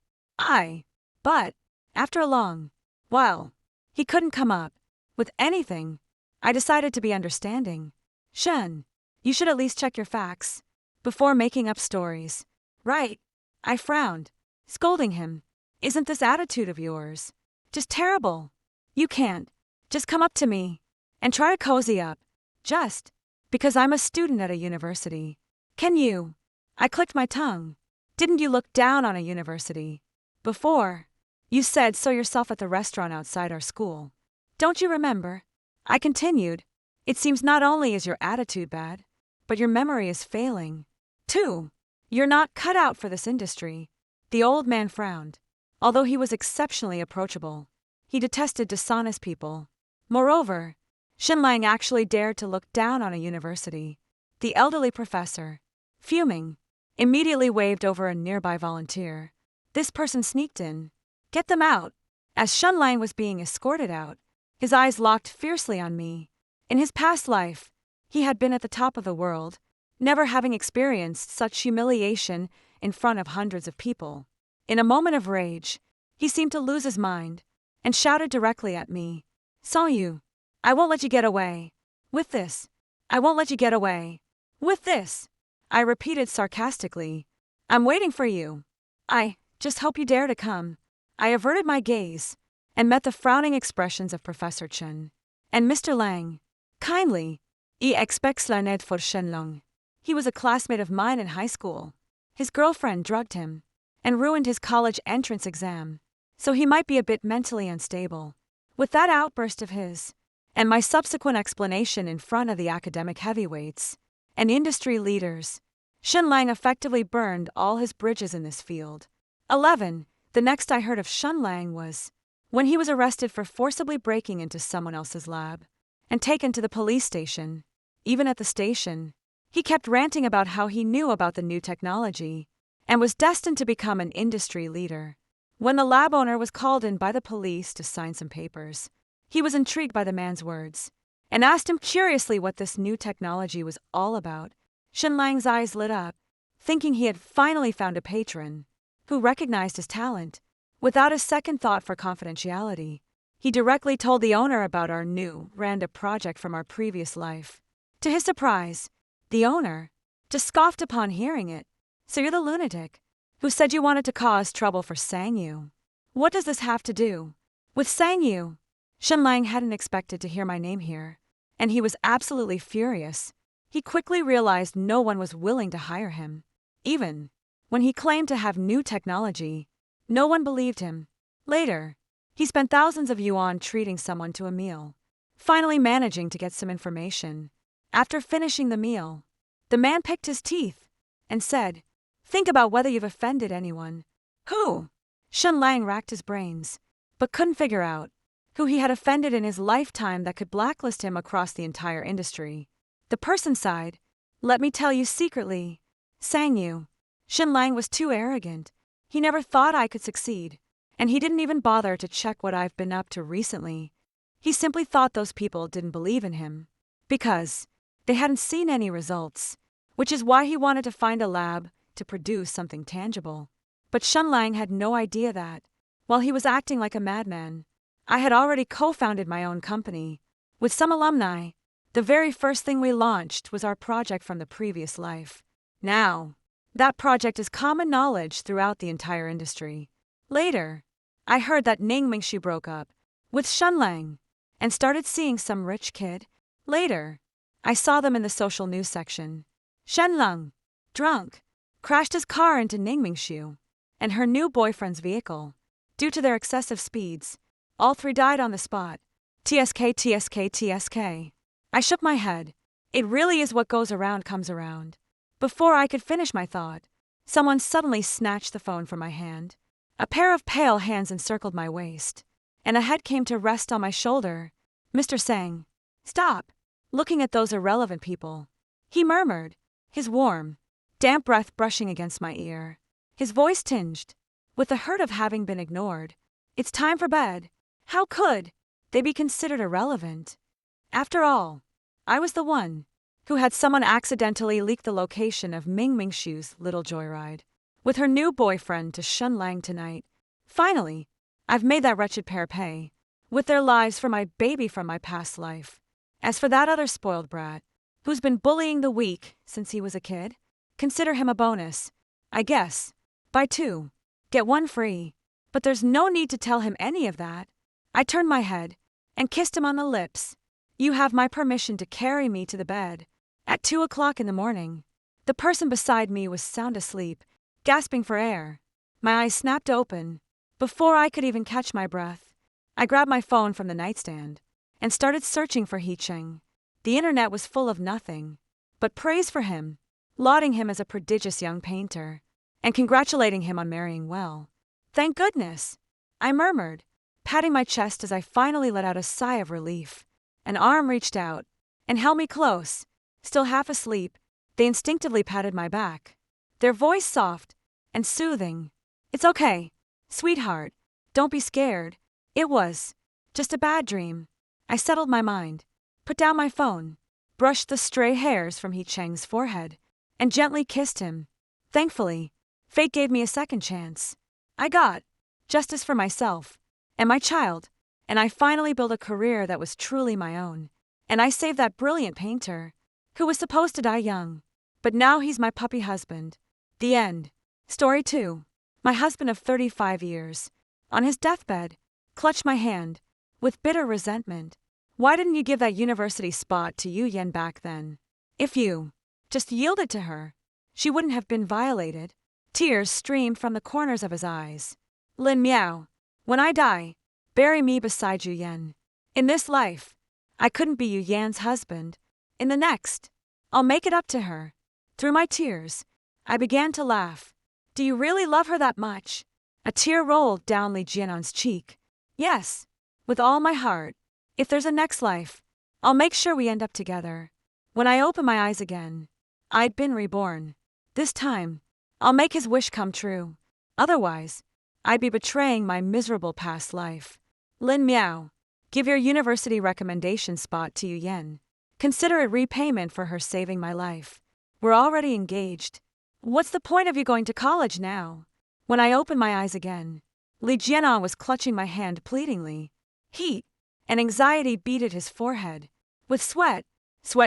but, after a long while, he couldn't come up with anything. I decided to be understanding. Shen, you should at least check your facts before making up stories." "Right." I frowned, scolding him. "Isn't this attitude of yours just terrible? You can't just come up to me and try to cozy up just because I'm a student at a university. Can you?" I clicked my tongue. "Didn't you look down on a university before? You said so yourself at the restaurant outside our school. Don't you remember?" I continued. "It seems not only is your attitude bad, but your memory is failing, too. You're not cut out for this industry." The old man frowned. Although he was exceptionally approachable, he detested dishonest people. Moreover, Shin Lang actually dared to look down on a university. The elderly professor, fuming, immediately waved over a nearby volunteer. This person sneaked in. "Get them out." As Shin Lang was being escorted out, his eyes locked fiercely on me. In his past life, he had been at the top of the world, never having experienced such humiliation in front of hundreds of people. In a moment of rage, he seemed to lose his mind and shouted directly at me, "Song Yu, I won't let you get away with this. I won't let you get away with this." I repeated sarcastically, "I'm waiting for you. I just hope you dare to come." I averted my gaze and met the frowning expressions of Professor Chen and Mr. Lang. "Kindly, expects la ned for Shen Long. He was a classmate of mine in high school. His girlfriend drugged him and ruined his college entrance exam, so he might be a bit mentally unstable." With that outburst of his, and my subsequent explanation in front of the academic heavyweights and industry leaders, Shin Lang effectively burned all his bridges in this field. 11. The next I heard of Shin Lang was when he was arrested for forcibly breaking into someone else's lab and taken to the police station. Even at the station, he kept ranting about how he knew about the new technology and was destined to become an industry leader. When the lab owner was called in by the police to sign some papers, he was intrigued by the man's words and asked him curiously what this new technology was all about. Shin Lang's eyes lit up, thinking he had finally found a patron who recognized his talent. Without a second thought for confidentiality, he directly told the owner about our new random project from our previous life. To his surprise, the owner just scoffed upon hearing it. "So you're the lunatic who said you wanted to cause trouble for Sang Yu. What does this have to do with Sang Yu?" Shin Lang hadn't expected to hear my name here, and he was absolutely furious. He quickly realized no one was willing to hire him. Even when he claimed to have new technology, no one believed him. Later, he spent thousands of yuan treating someone to a meal, finally managing to get some information. After finishing the meal, the man picked his teeth and said, "Think about whether you've offended anyone." Who? Shin Lang racked his brains, but couldn't figure out who he had offended in his lifetime that could blacklist him across the entire industry. The person sighed. "Let me tell you secretly, Sang Yu, Shin Lang was too arrogant. He never thought I could succeed, and he didn't even bother to check what I've been up to recently. He simply thought those people didn't believe in him because they hadn't seen any results, which is why he wanted to find a lab to produce something tangible." But Shin Lang had no idea that, while he was acting like a madman, I had already co-founded my own company with some alumni. The very first thing we launched was our project from the previous life. Now, that project is common knowledge throughout the entire industry. Later, I heard that Ning Mingxu broke up with Shin Lang and started seeing some rich kid. Later, I saw them in the social news section. Shen Lang, drunk, crashed his car into Ning Mingxu and her new boyfriend's vehicle. Due to their excessive speeds, all three died on the spot. TSK, TSK, TSK. I shook my head. It really is what goes around comes around. Before I could finish my thought, someone suddenly snatched the phone from my hand. A pair of pale hands encircled my waist, and a head came to rest on my shoulder. "Mr. Sang, stop." looking at those irrelevant people. He murmured, his warm, damp breath brushing against my ear, his voice tinged with the hurt of having been ignored. It's time for bed. How could they be considered irrelevant? After all, I was the one who had someone accidentally leak the location of Ming Mingshu's little joyride with her new boyfriend to Shunlang tonight. Finally, I've made that wretched pair pay with their lives for my baby from my past life. As for that other spoiled brat, who's been bullying the weak since he was a kid, consider him a bonus, I guess. Buy two, get one free. But there's no need to tell him any of that. I turned my head and kissed him on the lips. You have my permission to carry me to the bed. At 2 o'clock in the morning, the person beside me was sound asleep, gasping for air. My eyes snapped open. Before I could even catch my breath, I grabbed my phone from the nightstand and started searching for He Cheng. The internet was full of nothing but praise for him, lauding him as a prodigious young painter, and congratulating him on marrying well. Thank goodness, I murmured, patting my chest as I finally let out a sigh of relief. An arm reached out and held me close. Still half asleep, they instinctively patted my back, their voice soft and soothing. It's okay, sweetheart, don't be scared. It was just a bad dream. I settled my mind, put down my phone, brushed the stray hairs from He Cheng's forehead, and gently kissed him. Thankfully, fate gave me a second chance. I got justice for myself and my child, and I finally built a career that was truly my own. And I saved that brilliant painter, who was supposed to die young. But now he's my puppy husband. The end. Story 2. My husband of 35 years, on his deathbed, clutched my hand with bitter resentment. Why didn't you give that university spot to Yu Yan back then? If you just yielded to her, she wouldn't have been violated. Tears streamed from the corners of his eyes. Lin Miao, when I die, bury me beside Yu Yan. In this life, I couldn't be Yu Yan's husband. In the next, I'll make it up to her. Through my tears, I began to laugh. Do you really love her that much? A tear rolled down Li Jianan's cheek. Yes, with all my heart. If there's a next life, I'll make sure we end up together. When I opened my eyes again, I'd been reborn. This time, I'll make his wish come true. Otherwise, I'd be betraying my miserable past life. Lin Miao, give your university recommendation spot to Yu Yan. Consider it repayment for her saving my life. We're already engaged. What's the point of you going to college now? When I opened my eyes again, Li Jianan was clutching my hand pleadingly. Heat and anxiety beat at his forehead. With sweat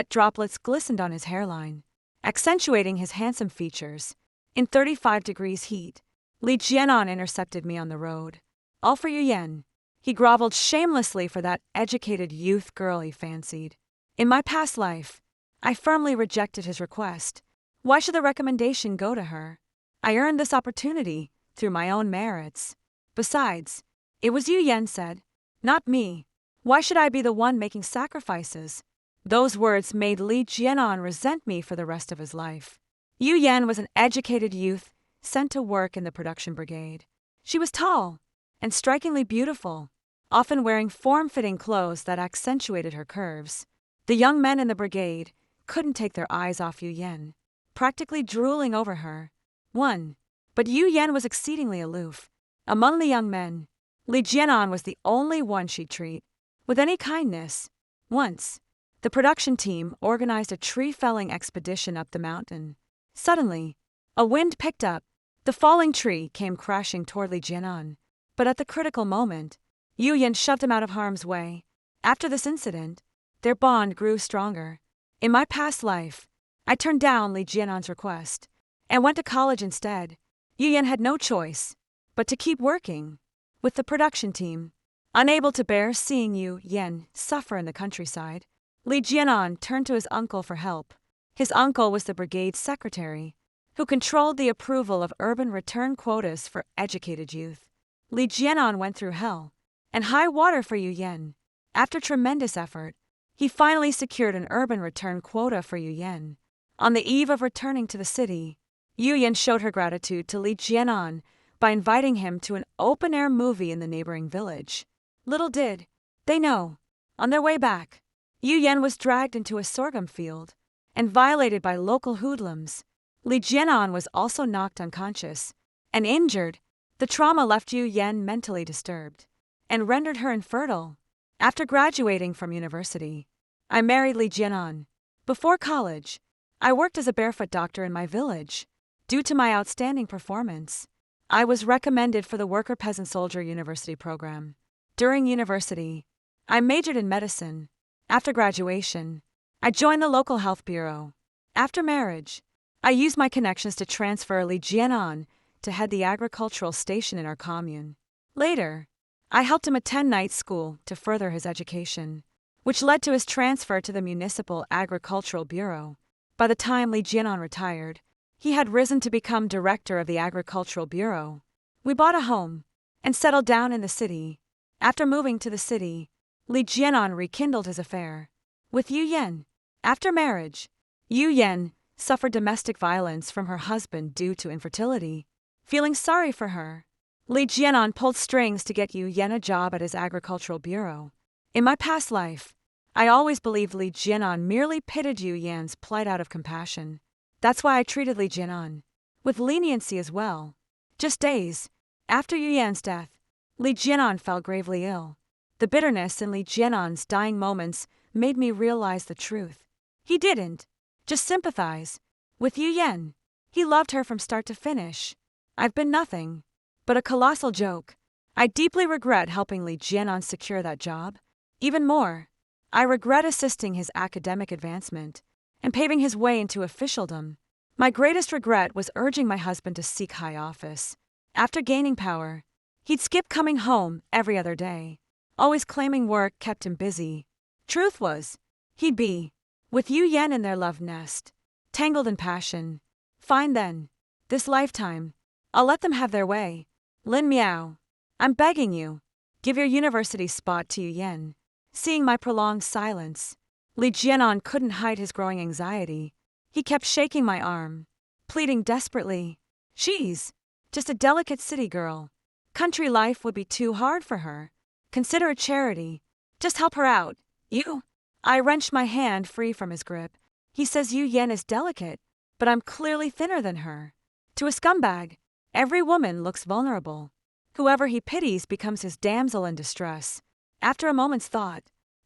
droplets glistened on his hairline, accentuating his handsome features. In 35 degrees heat, Li Jianan intercepted me on the road. All for Yu Yan. He groveled shamelessly for that educated youth girl he fancied. In my past life, I firmly rejected his request. Why should the recommendation go to her? I earned this opportunity through my own merits. Besides, it was Yu Yan said, not me. Why should I be the one making sacrifices? Those words made Li Jianan resent me for the rest of his life. Yu Yan was an educated youth sent to work in the production brigade. She was tall and strikingly beautiful, often wearing form-fitting clothes that accentuated her curves. The young men in the brigade couldn't take their eyes off Yu Yan, practically drooling over her. But Yu Yan was exceedingly aloof. Among the young men, Li Jianan was the only one she'd treat with any kindness. Once, the production team organized a tree-felling expedition up the mountain. Suddenly, a wind picked up. The falling tree came crashing toward Li Jianan. But at the critical moment, Yu Yan shoved him out of harm's way. After this incident, their bond grew stronger. In my past life, I turned down Li Jianan's request and went to college instead. Yu Yan had no choice but to keep working with the production team. Unable to bear seeing Yu Yan suffer in the countryside, Li Jianan turned to his uncle for help. His uncle was the brigade's secretary, who controlled the approval of urban return quotas for educated youth. Li Jianan went through hell and high water for Yu Yan. After tremendous effort, he finally secured an urban return quota for Yu Yan. On the eve of returning to the city, Yu Yan showed her gratitude to Li Jianan by inviting him to an open-air movie in the neighboring village. Little did they know, on their way back, Yu Yan was dragged into a sorghum field and violated by local hoodlums. Li Jianan was also knocked unconscious and injured. The trauma left Yu Yan mentally disturbed and rendered her infertile. After graduating from university, I married Li Jianan. Before college, I worked as a barefoot doctor in my village. Due to my outstanding performance, I was recommended for the Worker Peasant Soldier University program. During university, I majored in medicine. After graduation, I joined the local health bureau. After marriage, I used my connections to transfer Li Jianan to head the agricultural station in our commune. Later, I helped him attend night school to further his education, which led to his transfer to the Municipal Agricultural Bureau. By the time Li Jianan retired, he had risen to become director of the Agricultural Bureau. We bought a home and settled down in the city. After moving to the city, Li Jianan rekindled his affair with Yu Yan. After marriage, Yu Yan suffered domestic violence from her husband due to infertility. Feeling sorry for her, Li Jianan pulled strings to get Yu Yan a job at his agricultural bureau. In my past life, I always believed Li Jianan merely pitted Yu Yan's plight out of compassion. That's why I treated Li Jianan with leniency as well. Just days after Yu Yan's death, Li Jianan fell gravely ill. The bitterness in Li Jianan's dying moments made me realize the truth. He didn't just sympathize with Yu Yan. He loved her from start to finish. I've been nothing but a colossal joke. I deeply regret helping Li Jianan secure that job. Even more, I regret assisting his academic advancement and paving his way into officialdom. My greatest regret was urging my husband to seek high office. After gaining power, he'd skip coming home every other day, always claiming work kept him busy. Truth was, he'd be with Yu Yan in their love nest, tangled in passion. Fine then. This lifetime, I'll let them have their way. Lin Miao, I'm begging you, give your university spot to Yu Yan. Seeing my prolonged silence, Li Jianan couldn't hide his growing anxiety. He kept shaking my arm, pleading desperately. She's just a delicate city girl. Country life would be too hard for her. Consider a charity. Just help her out. You? I wrenched my hand free from his grip. He says Yu Yan is delicate, but I'm clearly thinner than her. To a scumbag, every woman looks vulnerable. Whoever he pities becomes his damsel in distress. After a moment's thought,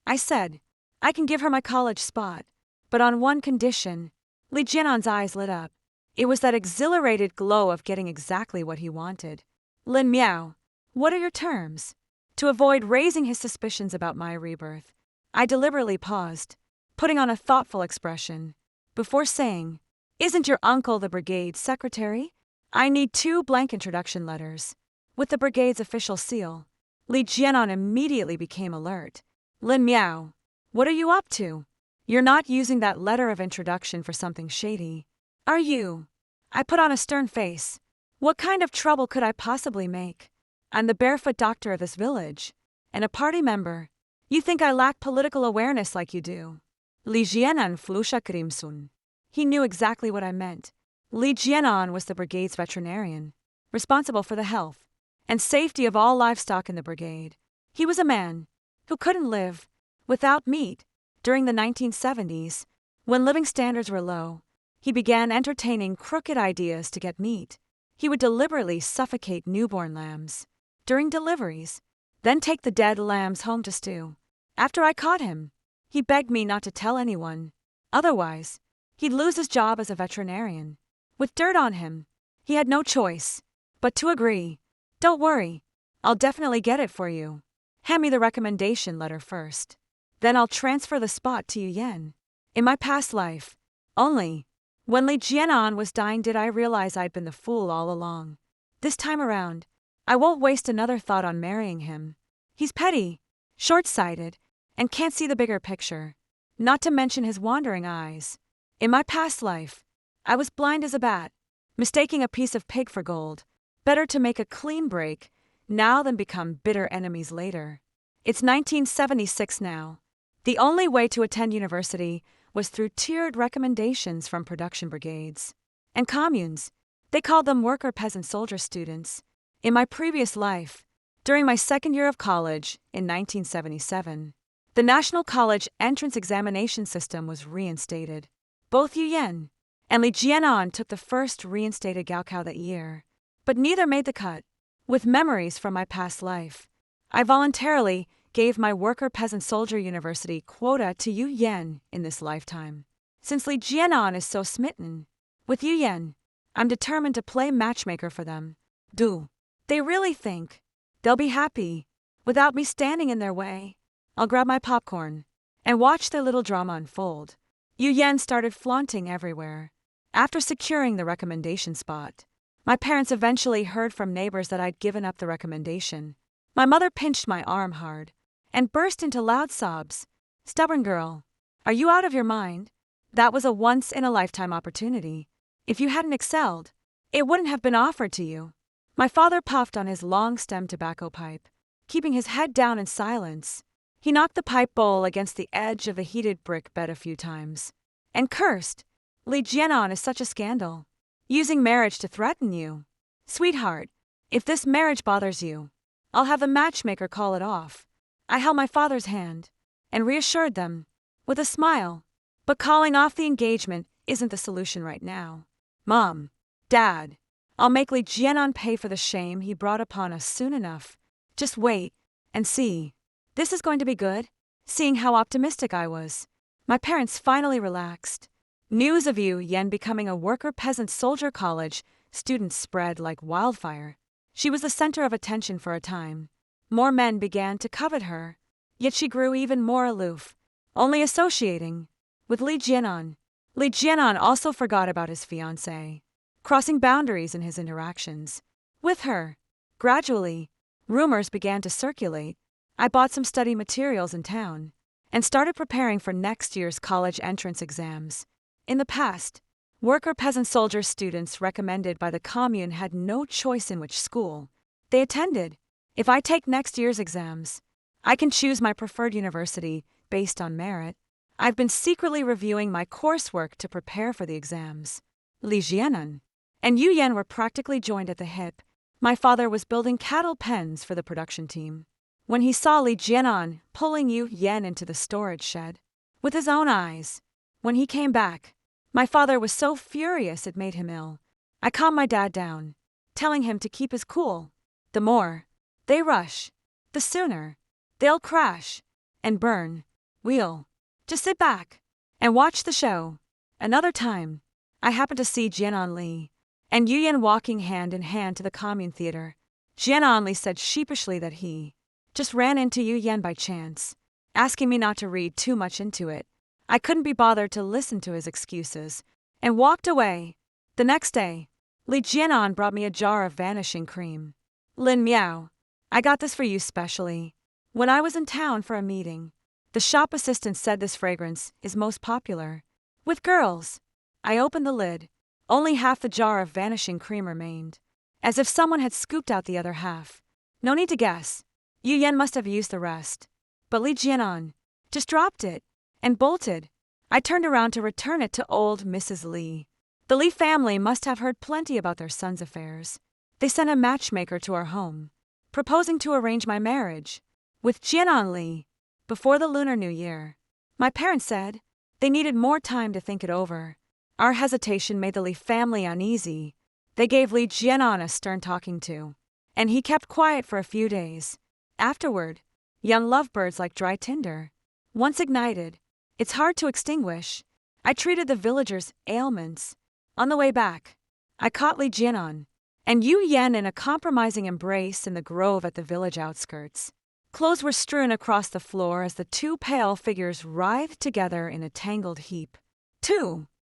I said, I can give her my college spot, but on one condition. Li Jianan's eyes lit up. It was that exhilarated glow of getting exactly what he wanted. Lin Miao, what are your terms? To avoid raising his suspicions about my rebirth, I deliberately paused, putting on a thoughtful expression, before saying, Isn't your uncle the brigade secretary? I need 2 blank introduction letters. With the brigade's official seal, Li Jianan immediately became alert. Lin Miao, what are you up to? You're not using that letter of introduction for something shady, are you? I put on a stern face. What kind of trouble could I possibly make? I'm the barefoot doctor of this village, and a party member. You think I lack political awareness like you do? Li Jianan flusha crimson. He knew exactly what I meant. Li Jianan was the brigade's veterinarian, responsible for the health and safety of all livestock in the brigade. He was a man who couldn't live without meat. During the 1970s, when living standards were low, he began entertaining crooked ideas to get meat. He would deliberately suffocate newborn lambs during deliveries, then take the dead lambs home to stew. After I caught him, he begged me not to tell anyone. Otherwise, he'd lose his job as a veterinarian. With dirt on him, he had no choice but to agree. Don't worry, I'll definitely get it for you. Hand me the recommendation letter first. Then I'll transfer the spot to Yu Yan. In my past life, only when Li Jianan was dying did I realize I'd been the fool all along. This time around, I won't waste another thought on marrying him. He's petty, short-sighted, and can't see the bigger picture, not to mention his wandering eyes. In my past life, I was blind as a bat, mistaking a piece of pig for gold. Better to make a clean break now than become bitter enemies later. It's 1976 now. The only way to attend university was through tiered recommendations from production brigades and communes. They called them worker peasant soldier students. In my previous life, during my second year of college in 1977, The national college entrance examination system was reinstated. Both Yu Yan and Li Jianan took the first reinstated Gaokao that year, but neither made the cut. With memories from my past life, I voluntarily gave my worker peasant soldier university quota to Yu Yan in this lifetime. Since Li Jianan is so smitten with Yu Yan, I'm determined to play matchmaker for them. Do they really think they'll be happy without me standing in their way? I'll grab my popcorn and watch their little drama unfold. Yu Yan started flaunting everywhere. After securing the recommendation spot, my parents eventually heard from neighbors that I'd given up the recommendation. My mother pinched my arm hard and burst into loud sobs. Stubborn girl, are you out of your mind? That was a once-in-a-lifetime opportunity. If you hadn't excelled, it wouldn't have been offered to you. My father puffed on his long-stemmed tobacco pipe, keeping his head down in silence. He knocked the pipe bowl against the edge of the heated brick bed a few times, and cursed. Li Jianan is such a scandal. Using marriage to threaten you. Sweetheart, if this marriage bothers you, I'll have the matchmaker call it off. I held my father's hand and reassured them with a smile. But calling off the engagement isn't the solution right now. Mom, Dad, I'll make Li Jianan pay for the shame he brought upon us soon enough. Just wait and see. This is going to be good. Seeing how optimistic I was, my parents finally relaxed. News of Yu Yan becoming a worker peasant soldier college student spread like wildfire. She was the center of attention for a time. More men began to covet her, yet she grew even more aloof, only associating with Li Jianan. Li Jianan also forgot about his fiancée, crossing boundaries in his interactions with her. Gradually, rumors began to circulate. I bought some study materials in town and started preparing for next year's college entrance exams. In the past, worker peasant soldier students recommended by the commune had no choice in which school they attended. If I take next year's exams, I can choose my preferred university based on merit. I've been secretly reviewing my coursework to prepare for the exams. Li Jianan and Yu Yan were practically joined at the hip. My father was building cattle pens for the production team when he saw Li Jianan pulling Yu Yan into the storage shed with his own eyes. When he came back, my father was so furious it made him ill. I calmed my dad down, telling him to keep his cool. The more they rush, the sooner they'll crash and burn. We'll just sit back and watch the show. Another time, I happened to see Jianan Li and Yu Yan walking hand in hand to the commune theater. Jianan Li said sheepishly that he just ran into Yu Yan by chance, asking me not to read too much into it. I couldn't be bothered to listen to his excuses and walked away. The next day, Li Jianan brought me a jar of vanishing cream. Lin Miao, I got this for you specially. When I was in town for a meeting, the shop assistant said this fragrance is most popular with girls. I opened the lid. Only half the jar of vanishing cream remained, as if someone had scooped out the other half. No need to guess. Yu Yan must have used the rest. But Li Jianan just dropped it and bolted. I turned around to return it to old Mrs. Li. The Li family must have heard plenty about their son's affairs. They sent a matchmaker to our home, proposing to arrange my marriage with Jianan Li before the Lunar New Year. My parents said they needed more time to think it over. Our hesitation made the Li family uneasy. They gave Li Jianan a stern talking to, and he kept quiet for a few days. Afterward, young lovebirds like dry tinder. Once ignited, it's hard to extinguish. I treated the villagers' ailments. On the way back, I caught Li Jianan and Yu Yan in a compromising embrace in the grove at the village outskirts. Clothes were strewn across the floor as the two pale figures writhed together in a tangled heap.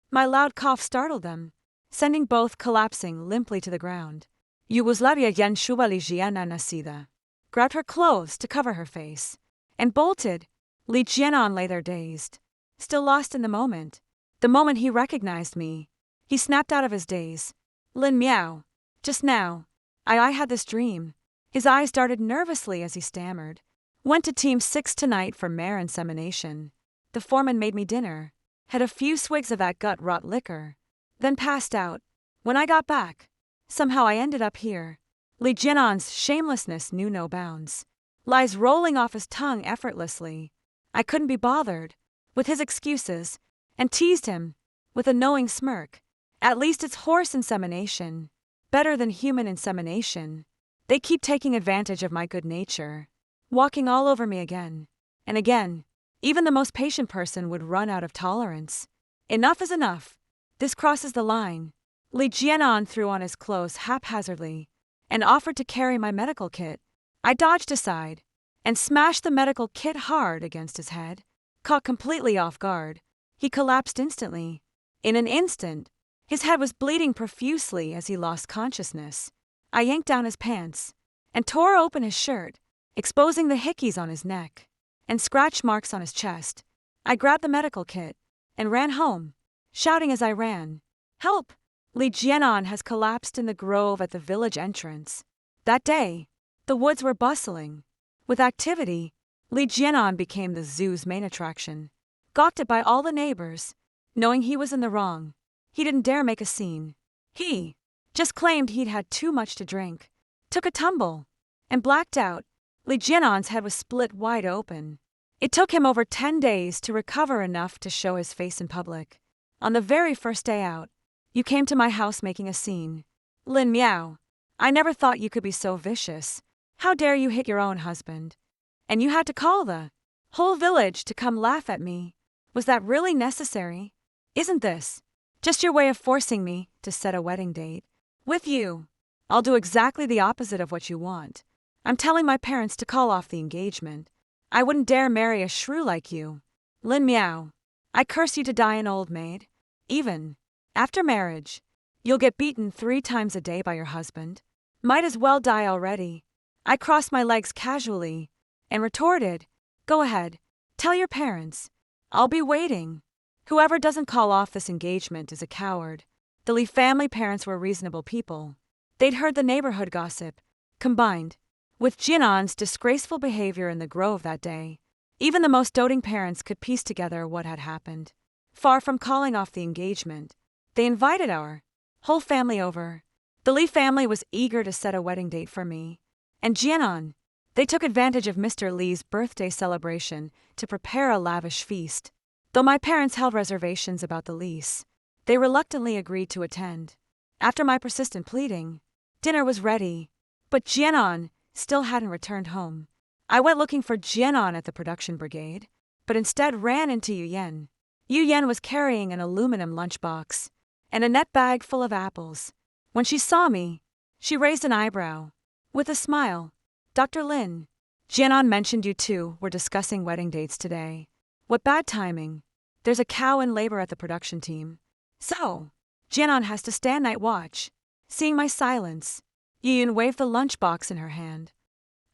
My loud cough startled them, sending both collapsing limply to the ground. Yugoslavia Yan Shuba Li Jianan Nacida grabbed her clothes to cover her face and bolted. Li Jianan lay there dazed, still lost in the moment. The moment he recognized me, he snapped out of his daze. Lin Miao, just now, I had this dream. His eyes darted nervously as he stammered. Went to Team 6 tonight for mare insemination. The foreman made me dinner, had a few swigs of that gut-rot liquor, then passed out. When I got back, somehow I ended up here. Li Jianan's shamelessness knew no bounds. Lies rolling off his tongue effortlessly. I couldn't be bothered with his excuses and teased him with a knowing smirk. At least it's horse insemination. Better than human insemination. They keep taking advantage of my good nature, walking all over me again and again. Even the most patient person would run out of tolerance. Enough is enough. This crosses the line. Li Jianan threw on his clothes haphazardly and offered to carry my medical kit. I dodged aside and smashed the medical kit hard against his head. Caught completely off guard, he collapsed instantly. In an instant, his head was bleeding profusely as he lost consciousness. I yanked down his pants and tore open his shirt, exposing the hickeys on his neck and scratch marks on his chest. I grabbed the medical kit and ran home, shouting as I ran, "Help! Li Jianan has collapsed in the grove at the village entrance." That day, the woods were bustling with activity. Li Jianan became the zoo's main attraction. Gawked at by all the neighbors, knowing he was in the wrong. He didn't dare make a scene. He just claimed he'd had too much to drink, took a tumble, and blacked out. Li Jianan's head was split wide open. It took him over 10 days to recover enough to show his face in public. On the very first day out, you came to my house making a scene. Lin Miao, I never thought you could be so vicious. How dare you hit your own husband? And you had to call the whole village to come laugh at me. Was that really necessary? Isn't this just your way of forcing me to set a wedding date with you? I'll do exactly the opposite of what you want. I'm telling my parents to call off the engagement. I wouldn't dare marry a shrew like you. Lin Miao, I curse you to die an old maid. Even after marriage, you'll get beaten 3 times a day by your husband. Might as well die already. I crossed my legs casually and retorted, "Go ahead, tell your parents. I'll be waiting." Whoever doesn't call off this engagement is a coward. The Li family parents were reasonable people. They'd heard the neighborhood gossip, combined with Jianan's disgraceful behavior in the grove that day. Even the most doting parents could piece together what had happened. Far from calling off the engagement, they invited our whole family over. The Li family was eager to set a wedding date for me and Jianan. They took advantage of Mr. Li's birthday celebration to prepare a lavish feast. Though my parents held reservations about the lease, they reluctantly agreed to attend. After my persistent pleading, dinner was ready, but Jianan still hadn't returned home. I went looking for Jianan at the production brigade, but instead ran into Yu Yan. Yu Yan was carrying an aluminum lunchbox and a net bag full of apples. When she saw me, she raised an eyebrow. With a smile, "Dr. Lin, Jianan mentioned you two were discussing wedding dates today. What bad timing. There's a cow in labor at the production team. So, Jianan has to stand night watch." Seeing my silence, Yu Yan waved the lunchbox in her hand.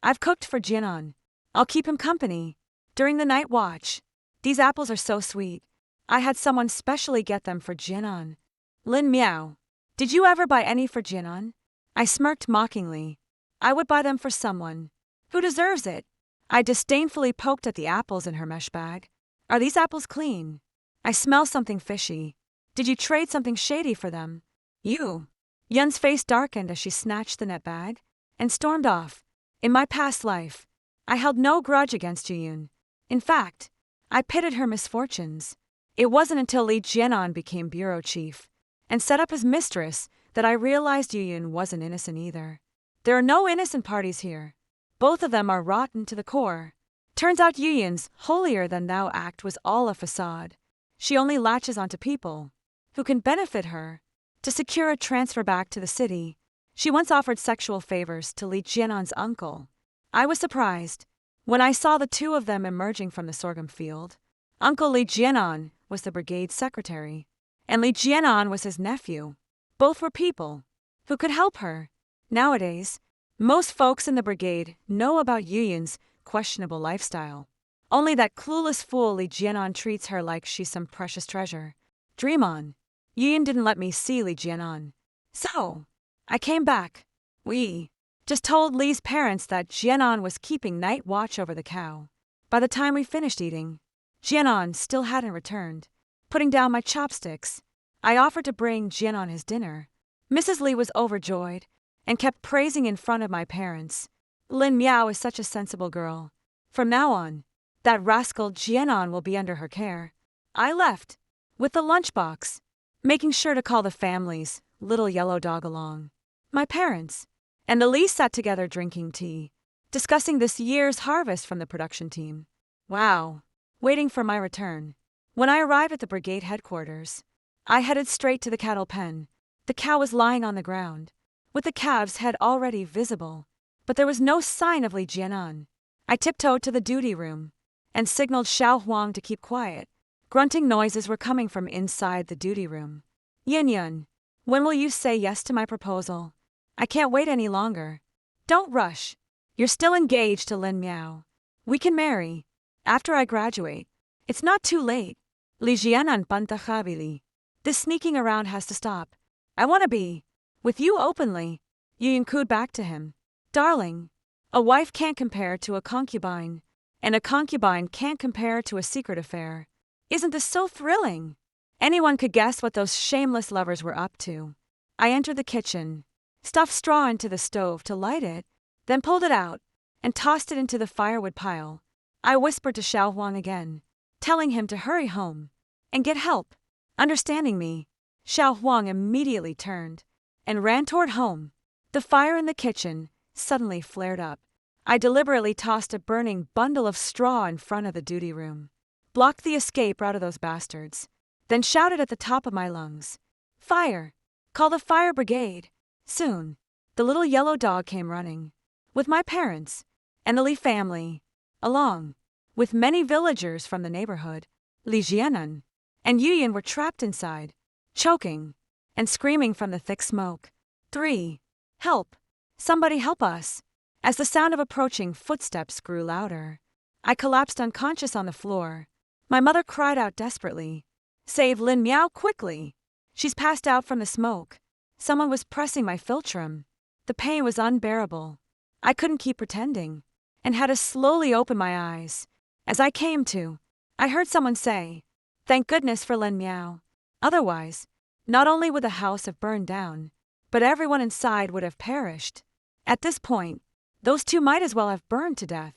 "I've cooked for Jianan. I'll keep him company during the night watch. These apples are so sweet. I had someone specially get them for Jianan." "Lin Miao, did you ever buy any for Jianan?" I smirked mockingly. "I would buy them for someone who deserves it." I disdainfully poked at the apples in her mesh bag. "Are these apples clean? I smell something fishy. Did you trade something shady for them?" "You." Yun's face darkened as she snatched the net bag and stormed off. In my past life, I held no grudge against Yu Yun. In fact, I pitied her misfortunes. It wasn't until Li Jianan became bureau chief and set up his mistress that I realized Yu Yun wasn't innocent either. There are no innocent parties here. Both of them are rotten to the core. Turns out Yu Yun's holier-than-thou act was all a facade. She only latches onto people who can benefit her to secure a transfer back to the city. She once offered sexual favors to Li Jianan's uncle. I was surprised when I saw the two of them emerging from the sorghum field. Uncle Li Jianan was the brigade secretary, and Li Jianan was his nephew. Both were people who could help her. Nowadays, most folks in the brigade know about Yu Yun's questionable lifestyle. Only that clueless fool Li Jianan treats her like she's some precious treasure. Dream on. Yu Yun didn't let me see Li Jianan. So, I came back. We just told Li's parents that Jianan was keeping night watch over the cow. By the time we finished eating, Jianan still hadn't returned. Putting down my chopsticks, I offered to bring Jianan his dinner. Mrs. Li was overjoyed and kept praising in front of my parents. "Lin Miao is such a sensible girl. From now on, That rascal Jianan will be under her care. I left, with the lunchbox, making sure to call the family's little yellow dog along. My parents and Elise sat together drinking tea, discussing this year's harvest from the production team. Wow. Waiting for my return. When I arrived at the brigade headquarters, I headed straight to the cattle pen. The cow was lying on the ground, with the calf's head already visible, but there was no sign of Li Jianan. I tiptoed to the duty room and signaled Xiao Huang to keep quiet. Grunting noises were coming from inside the duty room. Yin Yun, when will you say yes to my proposal? I can't wait any longer. Don't rush. You're still engaged to Lin Miao. We can marry after I graduate. It's not too late. Li Jianan Bantahabili. This sneaking around has to stop. I want to be with you openly. Yu cooed back to him. Darling, a wife can't compare to a concubine, and a concubine can't compare to a secret affair. Isn't this so thrilling? Anyone could guess what those shameless lovers were up to. I entered the kitchen, stuffed straw into the stove to light it, then pulled it out and tossed it into the firewood pile. I whispered to Xiao Huang again, telling him to hurry home and get help. Understanding me, Xiao Huang immediately turned and ran toward home. The fire in the kitchen suddenly flared up. I deliberately tossed a burning bundle of straw in front of the duty room, blocked the escape route of those bastards, then shouted at the top of my lungs, "Fire! Call the fire brigade!" Soon, the little yellow dog came running, with my parents and the Li family, along with many villagers from the neighborhood. Li Jianan and Yuyan were trapped inside, choking and screaming from the thick smoke. 3. Help! Somebody help us! As the sound of approaching footsteps grew louder, I collapsed unconscious on the floor. My mother cried out desperately, "Save Lin Miao quickly! She's passed out from the smoke." Someone was pressing my philtrum. The pain was unbearable. I couldn't keep pretending, and had to slowly open my eyes. As I came to, I heard someone say, "Thank goodness for Lin Miao. Otherwise, not only would the house have burned down, but everyone inside would have perished." At this point, those two might as well have burned to death.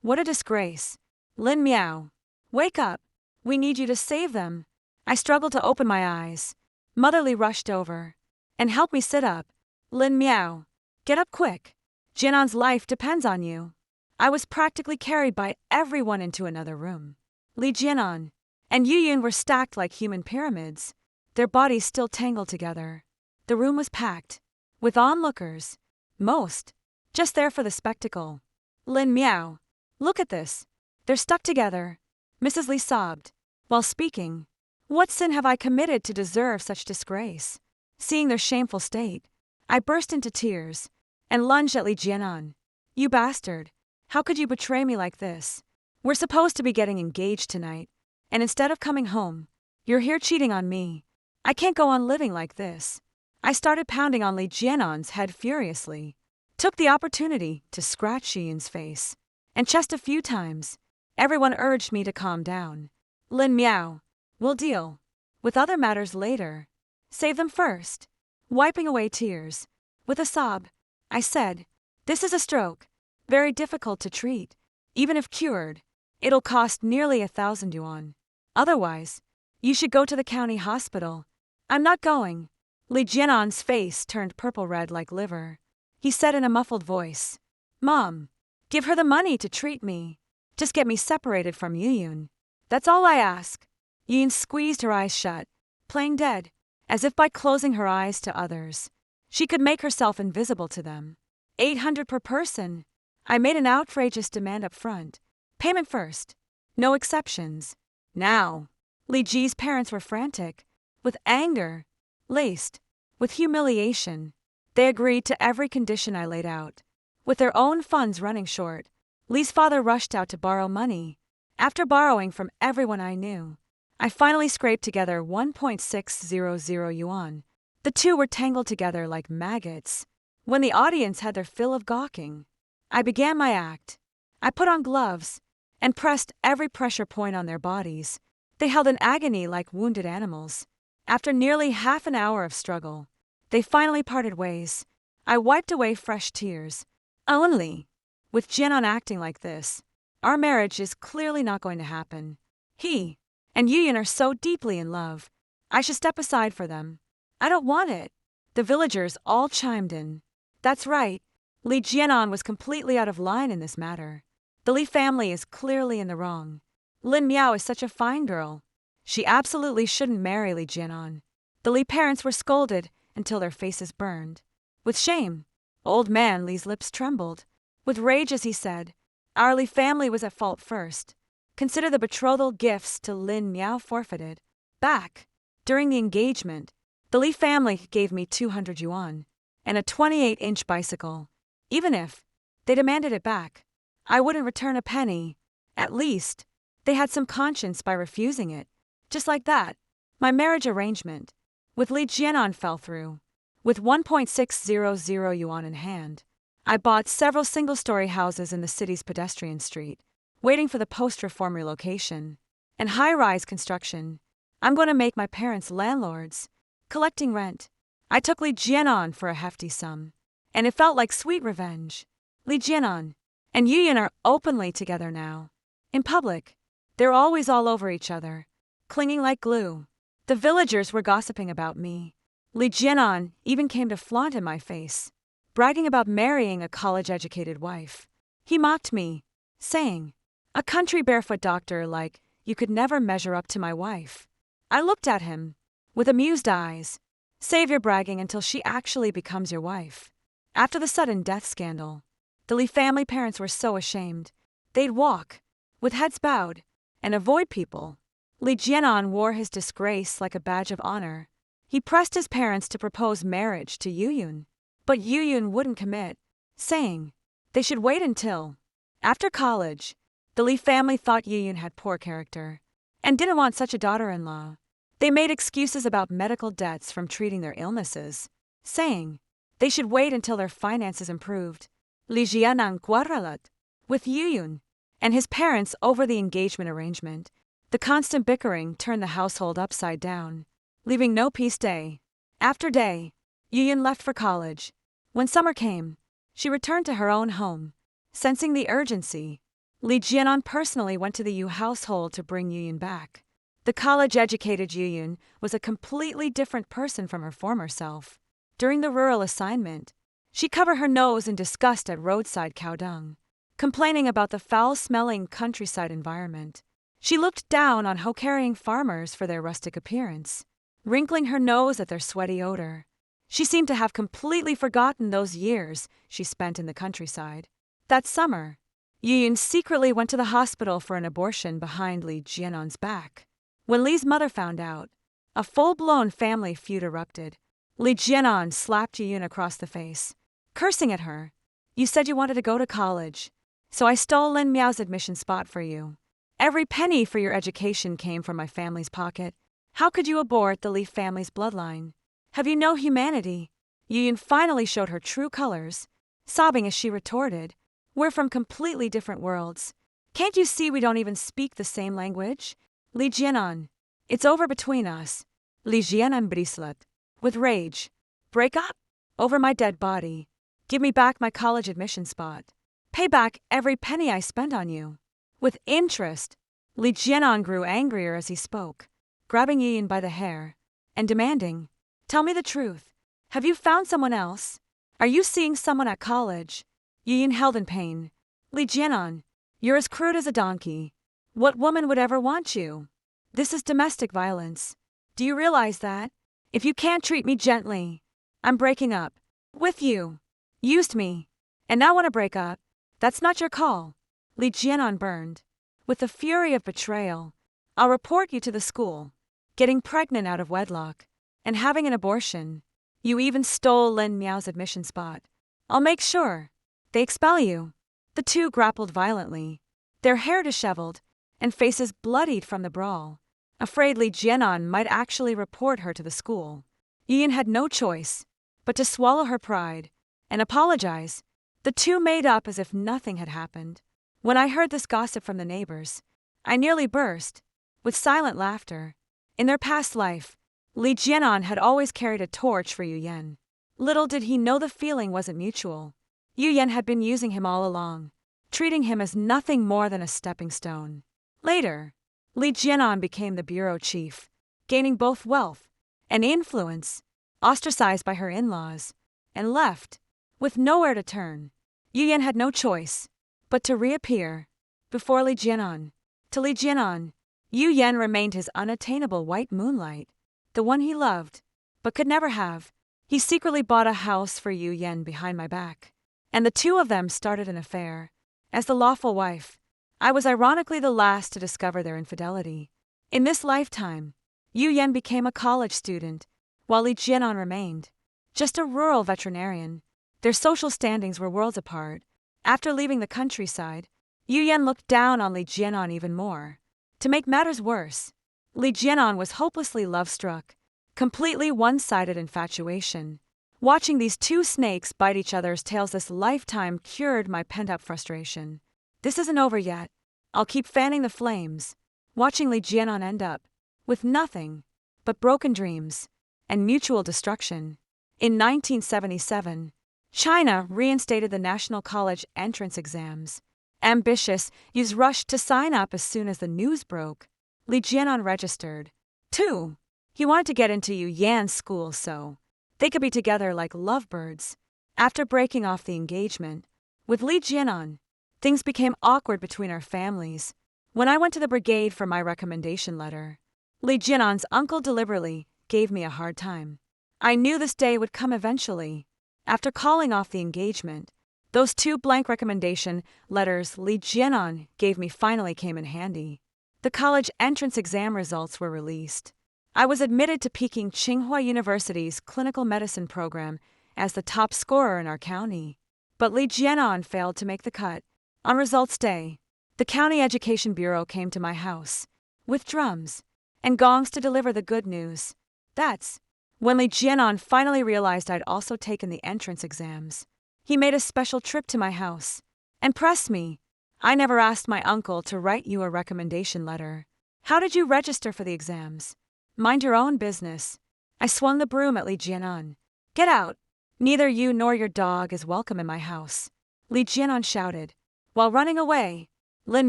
What a disgrace. Lin Miao, wake up. We need you to save them. I struggled to open my eyes. Motherly rushed over and helped me sit up. Lin Miao, get up quick. Jianan's life depends on you. I was practically carried by everyone into another room. Li Jianan and Yu Yun were stacked like human pyramids, their bodies still tangled together. The room was packed with onlookers, most just there for the spectacle. Lin Miao, look at this. They're stuck together. Mrs. Li sobbed while speaking. What sin have I committed to deserve such disgrace? Seeing their shameful state, I burst into tears and lunged at Li Jianan. You bastard! How could you betray me like this? We're supposed to be getting engaged tonight, and instead of coming home, you're here cheating on me. I can't go on living like this. I started pounding on Li Jianan's head furiously, took the opportunity to scratch Xiyin's face and chest a few times. Everyone urged me to calm down. Lin Miao, we'll deal with other matters later. Save them first. Wiping away tears, with a sob, I said, "This is a stroke, very difficult to treat. Even if cured, it'll cost nearly 1,000 yuan. Otherwise, you should go to the county hospital." "I'm not going." Li Jianan's face turned purple-red like liver. He said in a muffled voice, "Mom, give her the money to treat me. Just get me separated from Yuyun. That's all I ask." Yuyun squeezed her eyes shut, playing dead, as if by closing her eyes to others, she could make herself invisible to them. 800 per person. I made an outrageous demand up front. Payment first. No exceptions. Now. Li Ji's parents were frantic, with anger, laced with humiliation. They agreed to every condition I laid out. With their own funds running short, Li's father rushed out to borrow money. After borrowing from everyone I knew, I finally scraped together 1.600 yuan. The two were tangled together like maggots. When the audience had their fill of gawking, I began my act. I put on gloves and pressed every pressure point on their bodies. They held in agony like wounded animals. After nearly half an hour of struggle, they finally parted ways. I wiped away fresh tears. Only, with Jianan acting like this, Our marriage is clearly not going to happen. He and Yuyan are so deeply in love. I should step aside for them. I don't want it. The villagers all chimed in. That's right. Li Jianan was completely out of line in this matter. The Li family is clearly in the wrong. Lin Miao is such a fine girl. She absolutely shouldn't marry Li Jianan. The Li parents were scolded until their faces burned. With shame, old man Li's lips trembled. With rage as he said, our Li family was at fault first. Consider the betrothal gifts to Lin Miao forfeited. Back, during the engagement, the Li family gave me 200 yuan and a 28-inch bicycle. Even if they demanded it back, I wouldn't return a penny. At least, they had some conscience by refusing it. Just like that, my marriage arrangement with Li Jianan fell through. With 1.600 yuan in hand, I bought several single-story houses in the city's pedestrian street, waiting for the post-reform relocation and high-rise construction. I'm going to make my parents landlords, collecting rent. I took Li Jianan for a hefty sum, and it felt like sweet revenge. Li Jianan and Yuyan are openly together now. In public, they're always all over each other, clinging like glue. The villagers were gossiping about me. Li Jianan even came to flaunt in my face, bragging about marrying a college-educated wife. He mocked me, saying, "A country barefoot doctor like you could never measure up to my wife." I looked at him with amused eyes. Save your bragging until she actually becomes your wife. After the sudden death scandal, the Li family parents were so ashamed. They'd walk, with heads bowed, and avoid people. Li Jianan wore his disgrace like a badge of honor. He pressed his parents to propose marriage to Yuyun, but Yuyun wouldn't commit, saying they should wait until after college. The Li family thought Yuyun had poor character and didn't want such a daughter-in-law. They made excuses about medical debts from treating their illnesses, saying they should wait until their finances improved. Li Jianan quarrelet with Yuyun and his parents over the engagement arrangement. The constant bickering turned the household upside down, leaving no peace day after day. Yuyun left for college. When summer came, she returned to her own home. Sensing the urgency, Li Jianan personally went to the Yu household to bring Yuyun back. The college-educated Yuyun was a completely different person from her former self. During the rural assignment, she covered her nose in disgust at roadside cow dung, complaining about the foul-smelling countryside environment. She looked down on hoe-carrying farmers for their rustic appearance, wrinkling her nose at their sweaty odor. She seemed to have completely forgotten those years she spent in the countryside. That summer, Yuyun secretly went to the hospital for an abortion behind Li Jianan's back. When Li's mother found out, a full-blown family feud erupted. Li Jianan slapped Yuyun across the face, cursing at her. "You said you wanted to go to college, so I stole Lin Miao's admission spot for you. Every penny for your education came from my family's pocket. How could you abort the Li family's bloodline? Have you no humanity?" Yuyun finally showed her true colors, sobbing as she retorted, "We're from completely different worlds. Can't you see we don't even speak the same language? Li Jianan, it's over between us." Li Jianan bristled with rage. "Break up? Over my dead body. Give me back my college admission spot. Pay back every penny I spent on you." With interest, Li Jianan grew angrier as he spoke, grabbing Yuyun by the hair and demanding, "Tell me the truth. Have you found someone else? Are you seeing someone at college?" Yuyun held in pain. "Li Jianan, you're as crude as a donkey. What woman would ever want you? This is domestic violence. Do you realize that? If you can't treat me gently, I'm breaking up with you. Used me, and now want to break up? That's not your call." Li Jianan burned. With the fury of betrayal, "I'll report you to the school. Getting pregnant out of wedlock and having an abortion. You even stole Lin Miao's admission spot. I'll make sure they expel you." The two grappled violently, their hair disheveled and faces bloodied from the brawl. Afraid Li Jianan might actually report her to the school, Yuyun had no choice but to swallow her pride and apologize. The two made up as if nothing had happened. When I heard this gossip from the neighbors, I nearly burst with silent laughter. In their past life, Li Jianan had always carried a torch for Yuyan. Little did he know the feeling wasn't mutual. Yuyan had been using him all along, treating him as nothing more than a stepping stone. Later, Li Jianan became the bureau chief, gaining both wealth and influence, ostracized by her in-laws, and left with nowhere to turn. Yu Yan had no choice but to reappear before Li Jianan. To Li Jianan, Yu Yan remained his unattainable white moonlight, the one he loved but could never have. He secretly bought a house for Yu Yan behind my back, and the two of them started an affair. As the lawful wife, I was ironically the last to discover their infidelity. In this lifetime, Yu Yan became a college student, while Li Jianan remained just a rural veterinarian. Their social standings were worlds apart. After leaving the countryside, Yu Yan looked down on Li Jianan even more. To make matters worse, Li Jianan was hopelessly love-struck, completely one-sided infatuation. Watching these two snakes bite each other's tails this lifetime cured my pent-up frustration. This isn't over yet. I'll keep fanning the flames, watching Li Jianan end up with nothing but broken dreams and mutual destruction. In 1977, China reinstated the national college entrance exams. Ambitious youths rushed to sign up as soon as the news broke. Li Jianan registered, too. He wanted to get into Yu Yan's school so they could be together like lovebirds. After breaking off the engagement with Li Jianan, things became awkward between our families. When I went to the brigade for my recommendation letter, Li Jianan's uncle deliberately gave me a hard time. I knew this day would come eventually. After calling off the engagement, those two blank recommendation letters Li Jianan gave me finally came in handy. The college entrance exam results were released. I was admitted to Peking Tsinghua University's clinical medicine program as the top scorer in our county. But Li Jianan failed to make the cut. On results day, the county education bureau came to my house with drums and gongs to deliver the good news. That's when Li Jianan finally realized I'd also taken the entrance exams. He made a special trip to my house and pressed me. I never asked my uncle to write you a recommendation letter. How did you register for the exams? Mind your own business. I swung the broom at Li Jianan. Get out. Neither you nor your dog is welcome in my house, Li Jianan shouted. While running away, Lin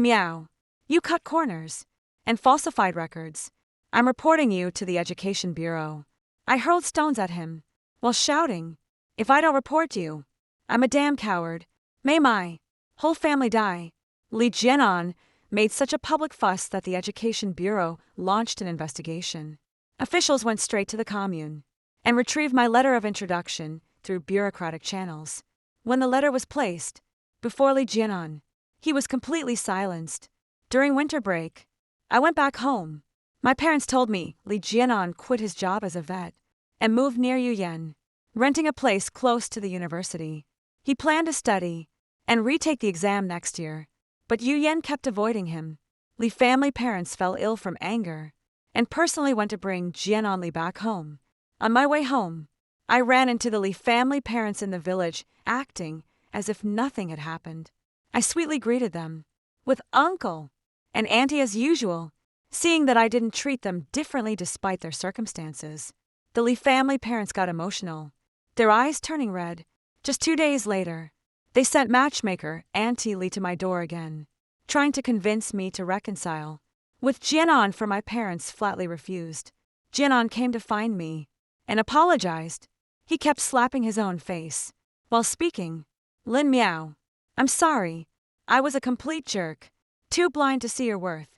Miao, you cut corners and falsified records. I'm reporting you to the Education Bureau. I hurled stones at him while shouting, if I don't report you, I'm a damn coward. May my whole family die. Li Jianan made such a public fuss that the Education Bureau launched an investigation. Officials went straight to the commune and retrieved my letter of introduction through bureaucratic channels. When the letter was placed before Li Jianan, he was completely silenced. During winter break, I went back home. My parents told me Li Jianan quit his job as a vet and moved near Yu Yan, renting a place close to the university. He planned to study and retake the exam next year, but Yu Yan kept avoiding him. Li family parents fell ill from anger and personally went to bring Jianan Li back home. On my way home, I ran into the Li family parents in the village, acting as if nothing had happened. I sweetly greeted them with uncle and auntie as usual, seeing that I didn't treat them differently despite their circumstances. The Li family parents got emotional, their eyes turning red. Just 2 days later, they sent matchmaker Auntie Li to my door again, trying to convince me to reconcile with Jianan, for my parents flatly refused. Jianan came to find me and apologized. He kept slapping his own face while speaking. Lin Miao, I'm sorry. I was a complete jerk, too blind to see your worth.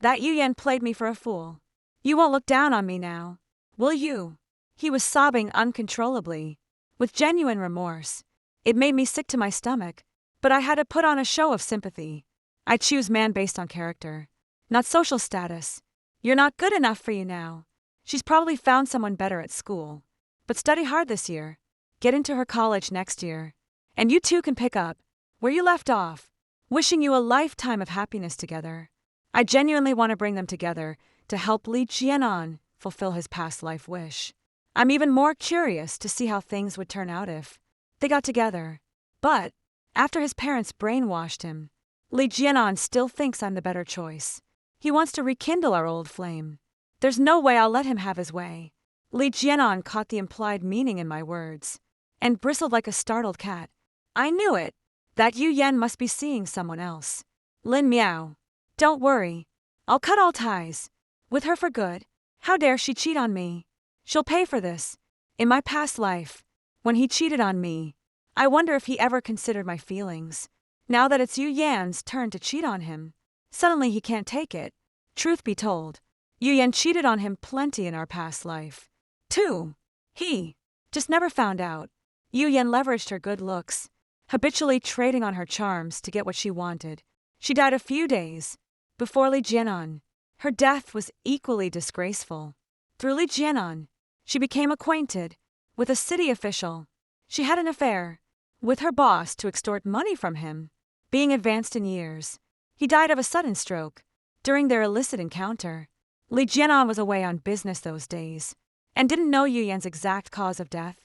That Yu Yan played me for a fool. You won't look down on me now, will you? He was sobbing uncontrollably, with genuine remorse. It made me sick to my stomach, but I had to put on a show of sympathy. I choose man based on character, not social status. You're not good enough for you now. She's probably found someone better at school. But study hard this year. Get into her college next year. And you two can pick up where you left off. Wishing you a lifetime of happiness together. I genuinely want to bring them together to help Li Jianan fulfill his past life wish. I'm even more curious to see how things would turn out if they got together. But after his parents brainwashed him, Li Jianan still thinks I'm the better choice. He wants to rekindle our old flame. There's no way I'll let him have his way. Li Jianan caught the implied meaning in my words and bristled like a startled cat. I knew it. That Yu Yan must be seeing someone else. Lin Miao. Don't worry. I'll cut all ties with her for good. How dare she cheat on me? She'll pay for this. In my past life, when he cheated on me, I wonder if he ever considered my feelings. Now that it's Yu Yan's turn to cheat on him, suddenly he can't take it. Truth be told, Yu Yan cheated on him plenty in our past life. 2. He just never found out. Yu Yan leveraged her good looks, habitually trading on her charms to get what she wanted. She died a few days before Li Jianan. Her death was equally disgraceful. Through Li Jianan, she became acquainted with a city official. She had an affair with her boss to extort money from him. Being advanced in years, he died of a sudden stroke during their illicit encounter. Li Jianan was away on business those days and didn't know Yu Yan's exact cause of death.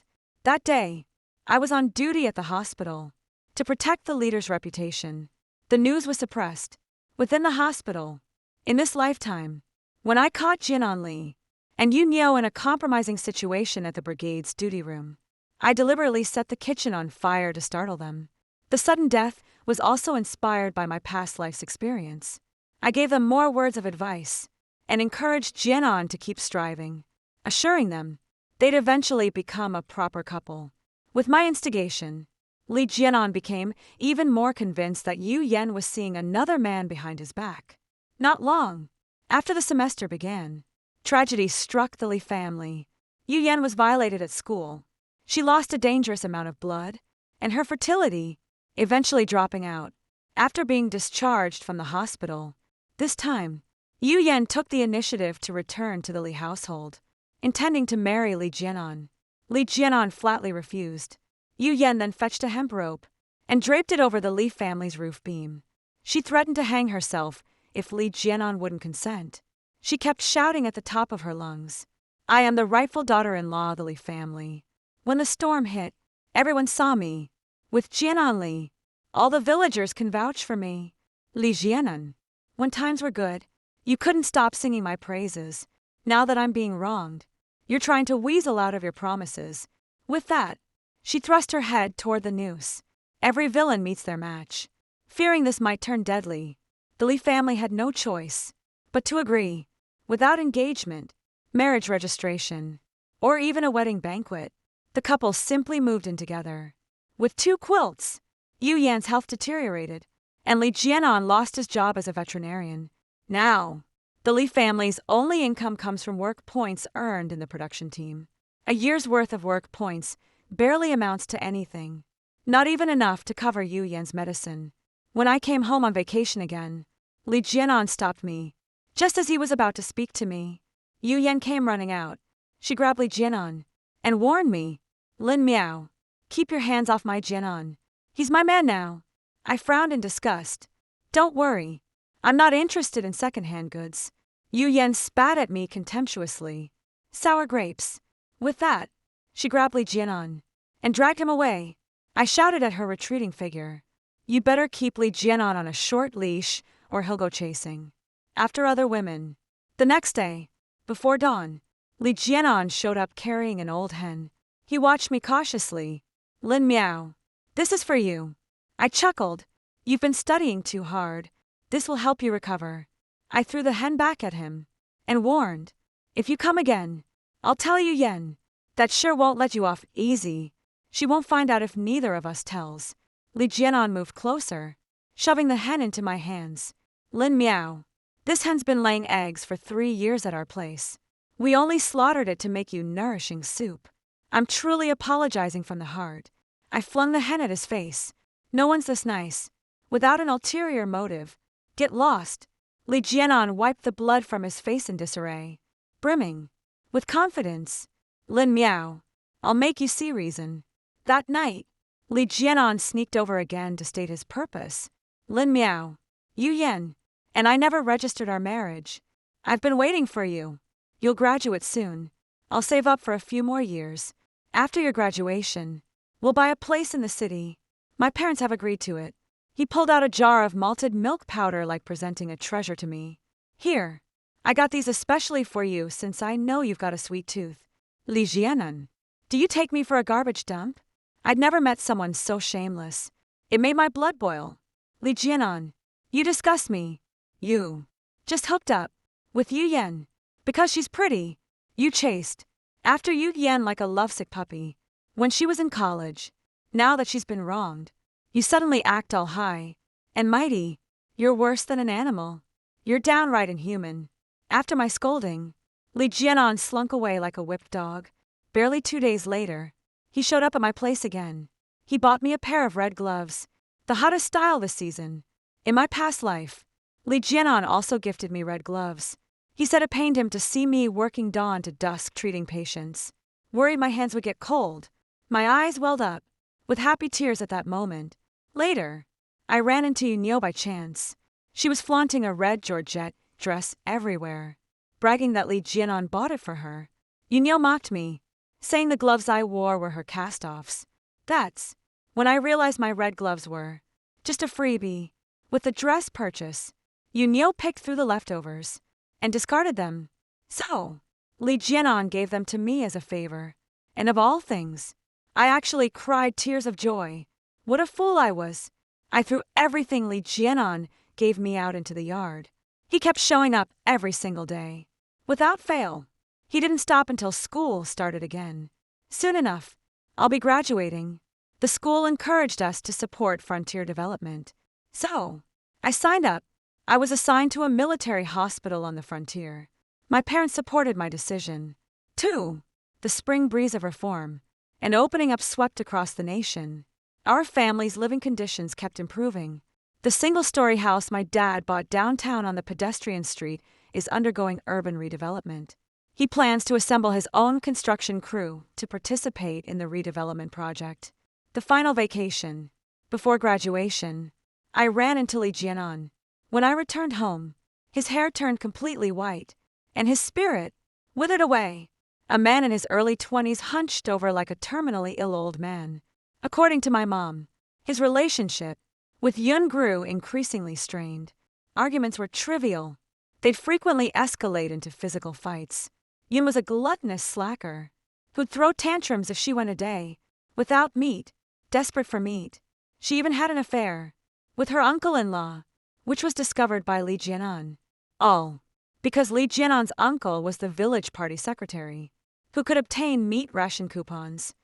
That day, I was on duty at the hospital to protect the leader's reputation. The news was suppressed within the hospital. In this lifetime, when I caught Jianan Li and Yu Niu in a compromising situation at the brigade's duty room, I deliberately set the kitchen on fire to startle them. The sudden death was also inspired by my past life's experience. I gave them more words of advice and encouraged Jianan to keep striving, assuring them they'd eventually become a proper couple. With my instigation, Li Jianan became even more convinced that Yu Yan was seeing another man behind his back. Not long after the semester began, tragedy struck the Li family. Yu Yan was violated at school. She lost a dangerous amount of blood, and her fertility eventually dropping out. After being discharged from the hospital, this time, Yu Yan took the initiative to return to the Li household, intending to marry Li Jianan. Li Jianan flatly refused. Yu Yan then fetched a hemp rope and draped it over the Li family's roof beam. She threatened to hang herself if Li Jianan wouldn't consent. She kept shouting at the top of her lungs, "I am the rightful daughter-in-law of the Li family." When the storm hit, everyone saw me with Jianan Li. All the villagers can vouch for me. Li Jianan. When times were good, you couldn't stop singing my praises. Now that I'm being wronged, you're trying to weasel out of your promises. With that, she thrust her head toward the noose. Every villain meets their match. Fearing this might turn deadly, the Li family had no choice but to agree, without engagement, marriage registration, or even a wedding banquet. The couple simply moved in together. With 2 quilts, Yu Yan's health deteriorated, and Li Jianan lost his job as a veterinarian. Now, the Li family's only income comes from work points earned in the production team. A year's worth of work points barely amounts to anything, not even enough to cover Yu Yan's medicine. When I came home on vacation again, Li Jianan stopped me. Just as he was about to speak to me, Yu Yan came running out. She grabbed Li Jianan and warned me, "Lin Miao, keep your hands off my Jianan. He's my man now." I frowned in disgust. "Don't worry, I'm not interested in second-hand goods." Yu Yan spat at me contemptuously. "Sour grapes." With that, she grabbed Li Jianan and dragged him away. I shouted at her retreating figure, "You better keep Li Jianan on a short leash or he'll go chasing after other women." The next day, before dawn, Li Jianan showed up carrying an old hen. He watched me cautiously. "Lin Miao, this is for you." I chuckled. "You've been studying too hard. This will help you recover." I threw the hen back at him and warned, "If you come again, I'll tell Yu Yan. That sure won't let you off easy. She won't find out if neither of us tells." Li Jianan moved closer, shoving the hen into my hands. "Lin Miao, this hen's been laying eggs for 3 years at our place. We only slaughtered it to make you nourishing soup. I'm truly apologizing from the heart." I flung the hen at his face. "No one's this nice, without an ulterior motive. Get lost." Li Jianan wiped the blood from his face in disarray, brimming with confidence. "Lin Miao, I'll make you see reason." That night, Li Jianan sneaked over again to state his purpose. "Lin Miao, Yu Yan and I never registered our marriage. I've been waiting for you. You'll graduate soon. I'll save up for a few more years. After your graduation, we'll buy a place in the city. My parents have agreed to it." He pulled out a jar of malted milk powder like presenting a treasure to me. "Here, I got these especially for you since I know you've got a sweet tooth." Li Jianan, do you take me for a garbage dump? I'd never met someone so shameless. It made my blood boil. Li Jianan, you disgust me. You just hooked up with Yu Yan. Because she's pretty, you chased after Yu Yan like a lovesick puppy. When she was in college, now that she's been wronged, you suddenly act all high and mighty. You're worse than an animal. You're downright inhuman. After my scolding, Li Jianan slunk away like a whipped dog. Barely 2 days later, he showed up at my place again. He bought me a pair of red gloves, the hottest style this season. In my past life, Li Jianan also gifted me red gloves. He said it pained him to see me working dawn to dusk treating patients. Worried my hands would get cold. My eyes welled up with happy tears at that moment. Later, I ran into Yunyo by chance. She was flaunting a red georgette dress everywhere, bragging that Li Jianan bought it for her. Yunyo mocked me, saying the gloves I wore were her cast-offs. That's when I realized my red gloves were just a freebie. With the dress purchase, Yunyo picked through the leftovers and discarded them. So, Li Jianan gave them to me as a favor. And of all things, I actually cried tears of joy. What a fool I was. I threw everything Li Jianan gave me out into the yard. He kept showing up every single day. Without fail. He didn't stop until school started again. Soon enough, I'll be graduating. The school encouraged us to support frontier development. So, I signed up. I was assigned to a military hospital on the frontier. My parents supported my decision. 2. The spring breeze of reform and opening up swept across the nation. Our family's living conditions kept improving. The single-story house my dad bought downtown on the pedestrian street is undergoing urban redevelopment. He plans to assemble his own construction crew to participate in the redevelopment project. The final vacation, before graduation, I ran into Li Jianan. When I returned home, his hair turned completely white, and his spirit withered away. A man in his early 20s hunched over like a terminally ill old man. According to my mom, his relationship with Yun grew increasingly strained. Arguments were trivial. They'd frequently escalate into physical fights. Yun was a gluttonous slacker who'd throw tantrums if she went a day without meat, desperate for meat. She even had an affair with her uncle-in-law, which was discovered by Li Jianan. All because Li Jianan's uncle was the village party secretary, who could obtain meat ration coupons.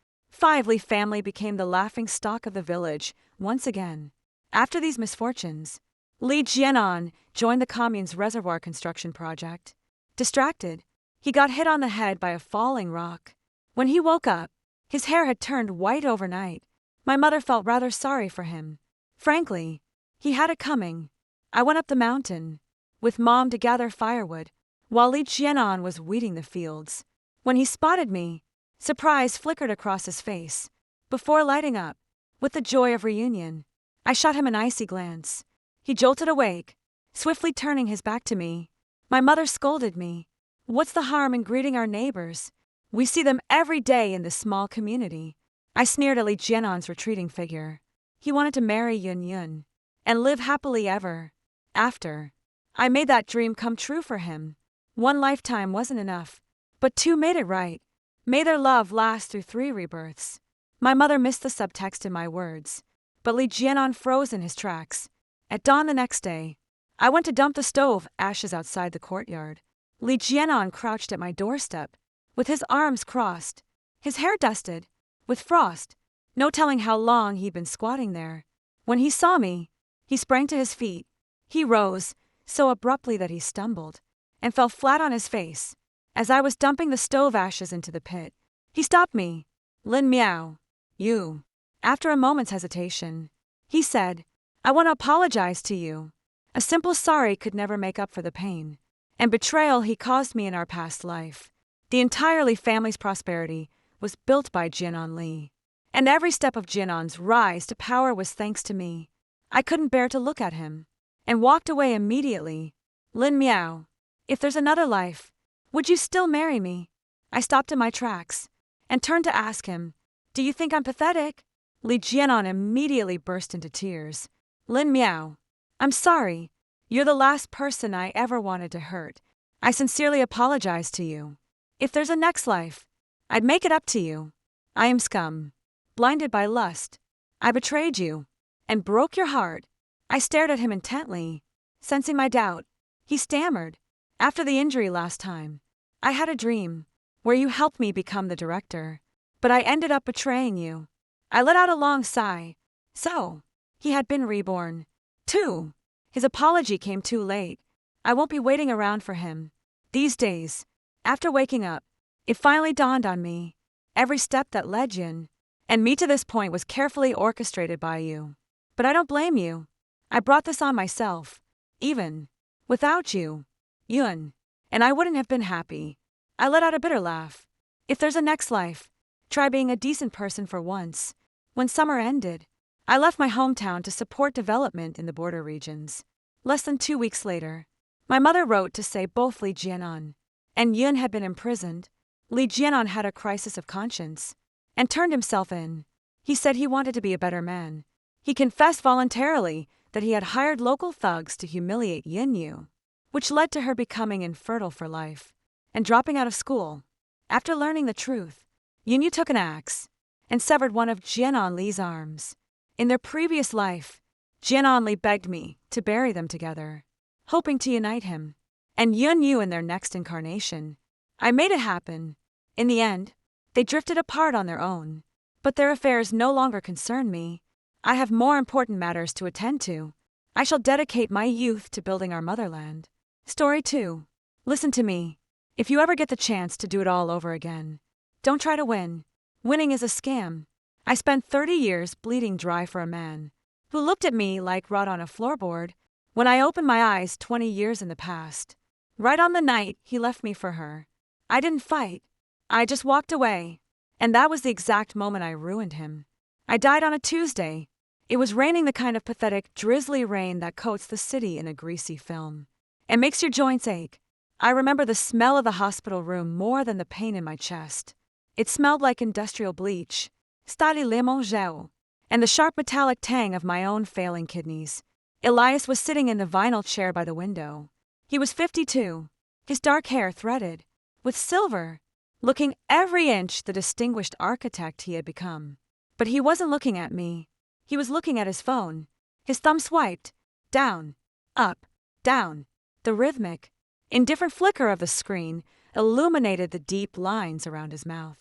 Li family became the laughing stock of the village once again. After these misfortunes, Li Jianan joined the commune's reservoir construction project. Distracted, he got hit on the head by a falling rock. When he woke up, his hair had turned white overnight. My mother felt rather sorry for him. Frankly, he had it coming. I went up the mountain with Mom to gather firewood, while Li Jianan was weeding the fields. When he spotted me, surprise flickered across his face. Before lighting up with the joy of reunion, I shot him an icy glance. He jolted awake, swiftly turning his back to me. My mother scolded me. What's the harm in greeting our neighbors? We see them every day in this small community. I sneered at Li Jianan's retreating figure. He wanted to marry Yun Yun and live happily ever after. I made that dream come true for him. 1 lifetime wasn't enough, but 2 made it right. May their love last through 3 rebirths. My mother missed the subtext in my words, but Li Jianan froze in his tracks. At dawn the next day, I went to dump the stove ashes outside the courtyard. Li Jianan crouched at my doorstep, with his arms crossed, his hair dusted with frost. No telling how long he'd been squatting there. When he saw me, he sprang to his feet. He rose, so abruptly that he stumbled, and fell flat on his face. As I was dumping the stove ashes into the pit, he stopped me. Lin Miao, you. After a moment's hesitation, he said, I want to apologize to you. A simple sorry could never make up for the pain and betrayal he caused me in our past life. The entire Li family's prosperity was built by Jianan Li, and every step of Jianan's rise to power was thanks to me. I couldn't bear to look at him, and walked away immediately. Lin Miao, if there's another life, would you still marry me? I stopped in my tracks and turned to ask him, do you think I'm pathetic? Li Jianan immediately burst into tears. Lin Miao, I'm sorry. You're the last person I ever wanted to hurt. I sincerely apologize to you. If there's a next life, I'd make it up to you. I am scum, blinded by lust. I betrayed you, And broke your heart. I stared at him intently, sensing my doubt. He stammered. After the injury last time, I had a dream where you helped me become the director, but I ended up betraying you. I let out a long sigh. So, he had been reborn, too. His apology came too late. I won't be waiting around for him. These days, after waking up, it finally dawned on me. Every step that led Yin and me to this point was carefully orchestrated by you. But I don't blame you. I brought this on myself. Even without you, Yun, and I wouldn't have been happy. I let out a bitter laugh. If there's a next life, try being a decent person for once. When summer ended, I left my hometown to support development in the border regions. Less than 2 weeks later, my mother wrote to say both Li Jianan and Yun had been imprisoned. Li Jianan had a crisis of conscience and turned himself in. He said he wanted to be a better man. He confessed voluntarily that he had hired local thugs to humiliate Yin Yu, which led to her becoming infertile for life and dropping out of school. After learning the truth, Yin Yu took an axe and severed one of Jianan Li's arms. In their previous life, Jianan Li begged me to bury them together, hoping to unite him and Yun Yu in their next incarnation. I made it happen. In the end, they drifted apart on their own, but their affairs no longer concern me. I have more important matters to attend to. I shall dedicate my youth to building our motherland. Story 2. Listen to me. If you ever get the chance to do it all over again, don't try to win. Winning is a scam. I spent 30 years bleeding dry for a man who looked at me like rot on a floorboard when I opened my eyes 20 years in the past. Right on the night he left me for her. I didn't fight. I just walked away. And that was the exact moment I ruined him. I died on a Tuesday. It was raining, the kind of pathetic, drizzly rain that coats the city in a greasy film. It makes your joints ache. I remember the smell of the hospital room more than the pain in my chest. It smelled like industrial bleach, stali lemon gel, and the sharp metallic tang of my own failing kidneys. Elias was sitting in the vinyl chair by the window. He was 52, his dark hair threaded with silver, looking every inch the distinguished architect he had become. But he wasn't looking at me. He was looking at his phone. His thumb swiped, down, up, down. The rhythmic, indifferent flicker of the screen illuminated the deep lines around his mouth.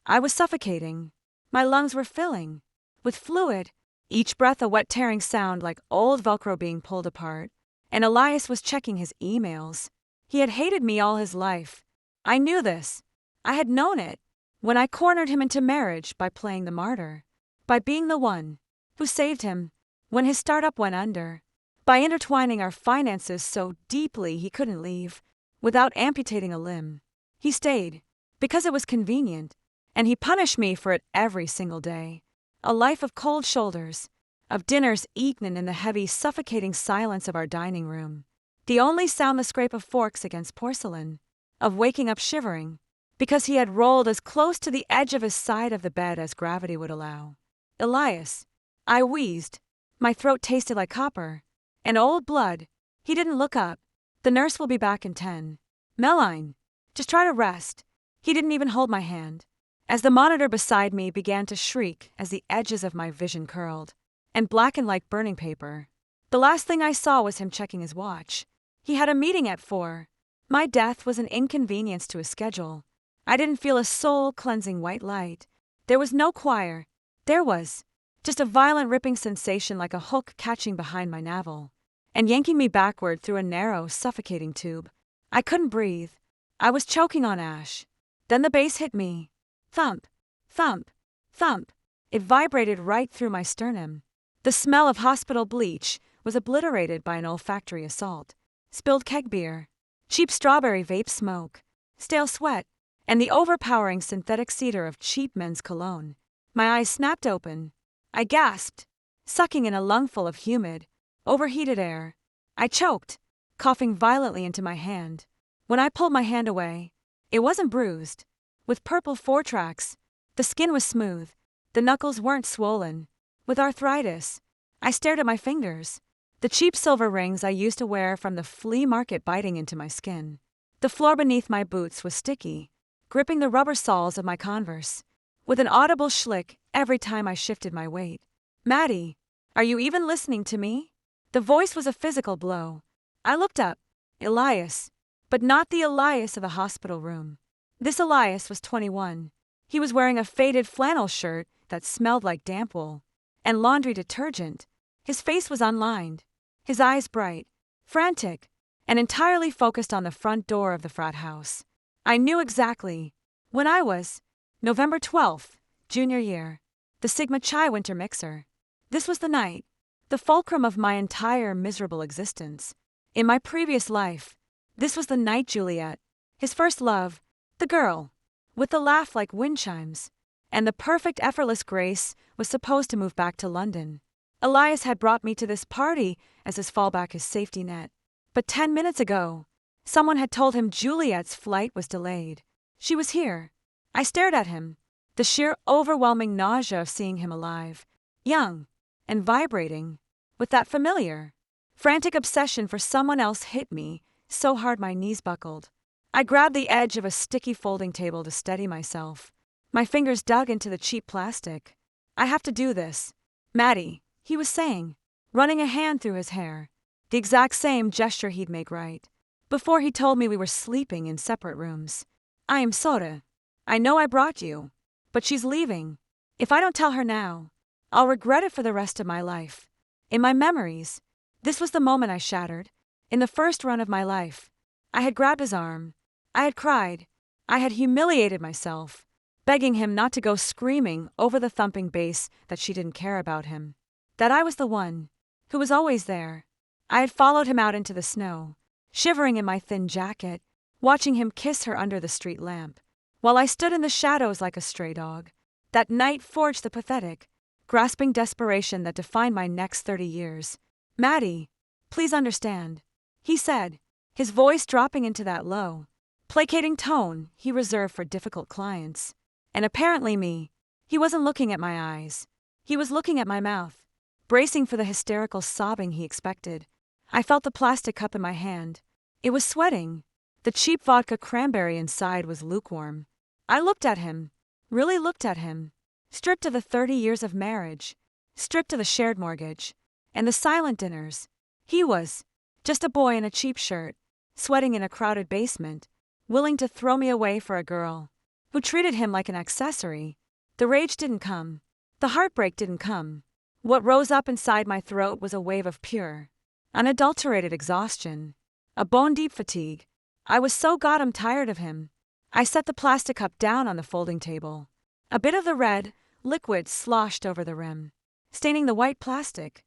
I was suffocating. My lungs were filling with fluid, each breath a wet tearing sound like old Velcro being pulled apart. And Elias was checking his emails. He had hated me all his life. I knew this. I had known it when I cornered him into marriage by playing the martyr, by being the one who saved him when his startup went under, by intertwining our finances so deeply he couldn't leave without amputating a limb. He stayed because it was convenient, and he punished me for it every single day. A life of cold shoulders, of dinners eaten in the heavy, suffocating silence of our dining room, the only sound the scrape of forks against porcelain, of waking up shivering because he had rolled as close to the edge of his side of the bed as gravity would allow. Elias, I wheezed. My throat tasted like copper and old blood. He didn't look up. The nurse will be back in 10. Meline, just try to rest. He didn't even hold my hand. As the monitor beside me began to shriek as the edges of my vision curled and blackened like burning paper. The last thing I saw was him checking his watch. He had a meeting at 4. My death was an inconvenience to his schedule. I didn't feel a soul-cleansing white light. There was no choir. There was just a violent ripping sensation like a hook catching behind my navel and yanking me backward through a narrow, suffocating tube. I couldn't breathe. I was choking on ash. Then the bass hit me. Thump, thump, thump. It vibrated right through my sternum. The smell of hospital bleach was obliterated by an olfactory assault. Spilled keg beer, cheap strawberry vape smoke, stale sweat, and the overpowering synthetic cedar of cheap men's cologne. My eyes snapped open. I gasped, sucking in a lungful of humid, overheated air. I choked, coughing violently into my hand. When I pulled my hand away, it wasn't bruised. With purple 4-tracks, the skin was smooth. The knuckles weren't swollen. With arthritis, I stared at my fingers, the cheap silver rings I used to wear from the flea market biting into my skin. The floor beneath my boots was sticky, gripping the rubber soles of my Converse, with an audible schlick every time I shifted my weight. Maddie, Are you even listening to me? The voice was a physical blow. I looked up. Elias. But not the Elias of the hospital room. This Elias was 21. He was wearing a faded flannel shirt that smelled like damp wool and laundry detergent. His face was unlined, his eyes bright, frantic, and entirely focused on the front door of the frat house. I knew exactly. When I was November 12th, junior year, the Sigma Chi winter mixer. This was the night, the fulcrum of my entire miserable existence. In my previous life, this was the night Juliet, his first love, the girl, with the laugh like wind chimes, and the perfect effortless grace, was supposed to move back to London. Elias had brought me to this party as his fallback, his safety net. But 10 minutes ago, someone had told him Juliet's flight was delayed. She was here. I stared at him, the sheer overwhelming nausea of seeing him alive, young, and vibrating, with that familiar, frantic obsession for someone else hit me so hard my knees buckled. I grabbed the edge of a sticky folding table to steady myself. My fingers dug into the cheap plastic. I have to do this. Maddie, he was saying, running a hand through his hair. The exact same gesture he'd make right before he told me we were sleeping in separate rooms. I am sorry. I know I brought you, but she's leaving. If I don't tell her now, I'll regret it for the rest of my life. In my memories, this was the moment I shattered. In the first run of my life, I had grabbed his arm. I had cried. I had humiliated myself, begging him not to go screaming over the thumping bass that she didn't care about him. That I was the one who was always there. I had followed him out into the snow, shivering in my thin jacket, watching him kiss her under the street lamp, while I stood in the shadows like a stray dog. That night forged the pathetic, grasping desperation that defined my next 30 years. Maddie, please understand, he said, his voice dropping into that low, placating tone he reserved for difficult clients. And apparently me. He wasn't looking at my eyes. He was looking at my mouth, bracing for the hysterical sobbing he expected. I felt the plastic cup in my hand. It was sweating. The cheap vodka cranberry inside was lukewarm. I looked at him, really looked at him, stripped of the 30 years of marriage, stripped of the shared mortgage, and the silent dinners. He was just a boy in a cheap shirt, sweating in a crowded basement, willing to throw me away for a girl who treated him like an accessory. The rage didn't come. The heartbreak didn't come. What rose up inside my throat was a wave of pure, unadulterated exhaustion, a bone-deep fatigue. I was so goddamn tired of him. I set the plastic cup down on the folding table. A bit of the red liquid sloshed over the rim, staining the white plastic.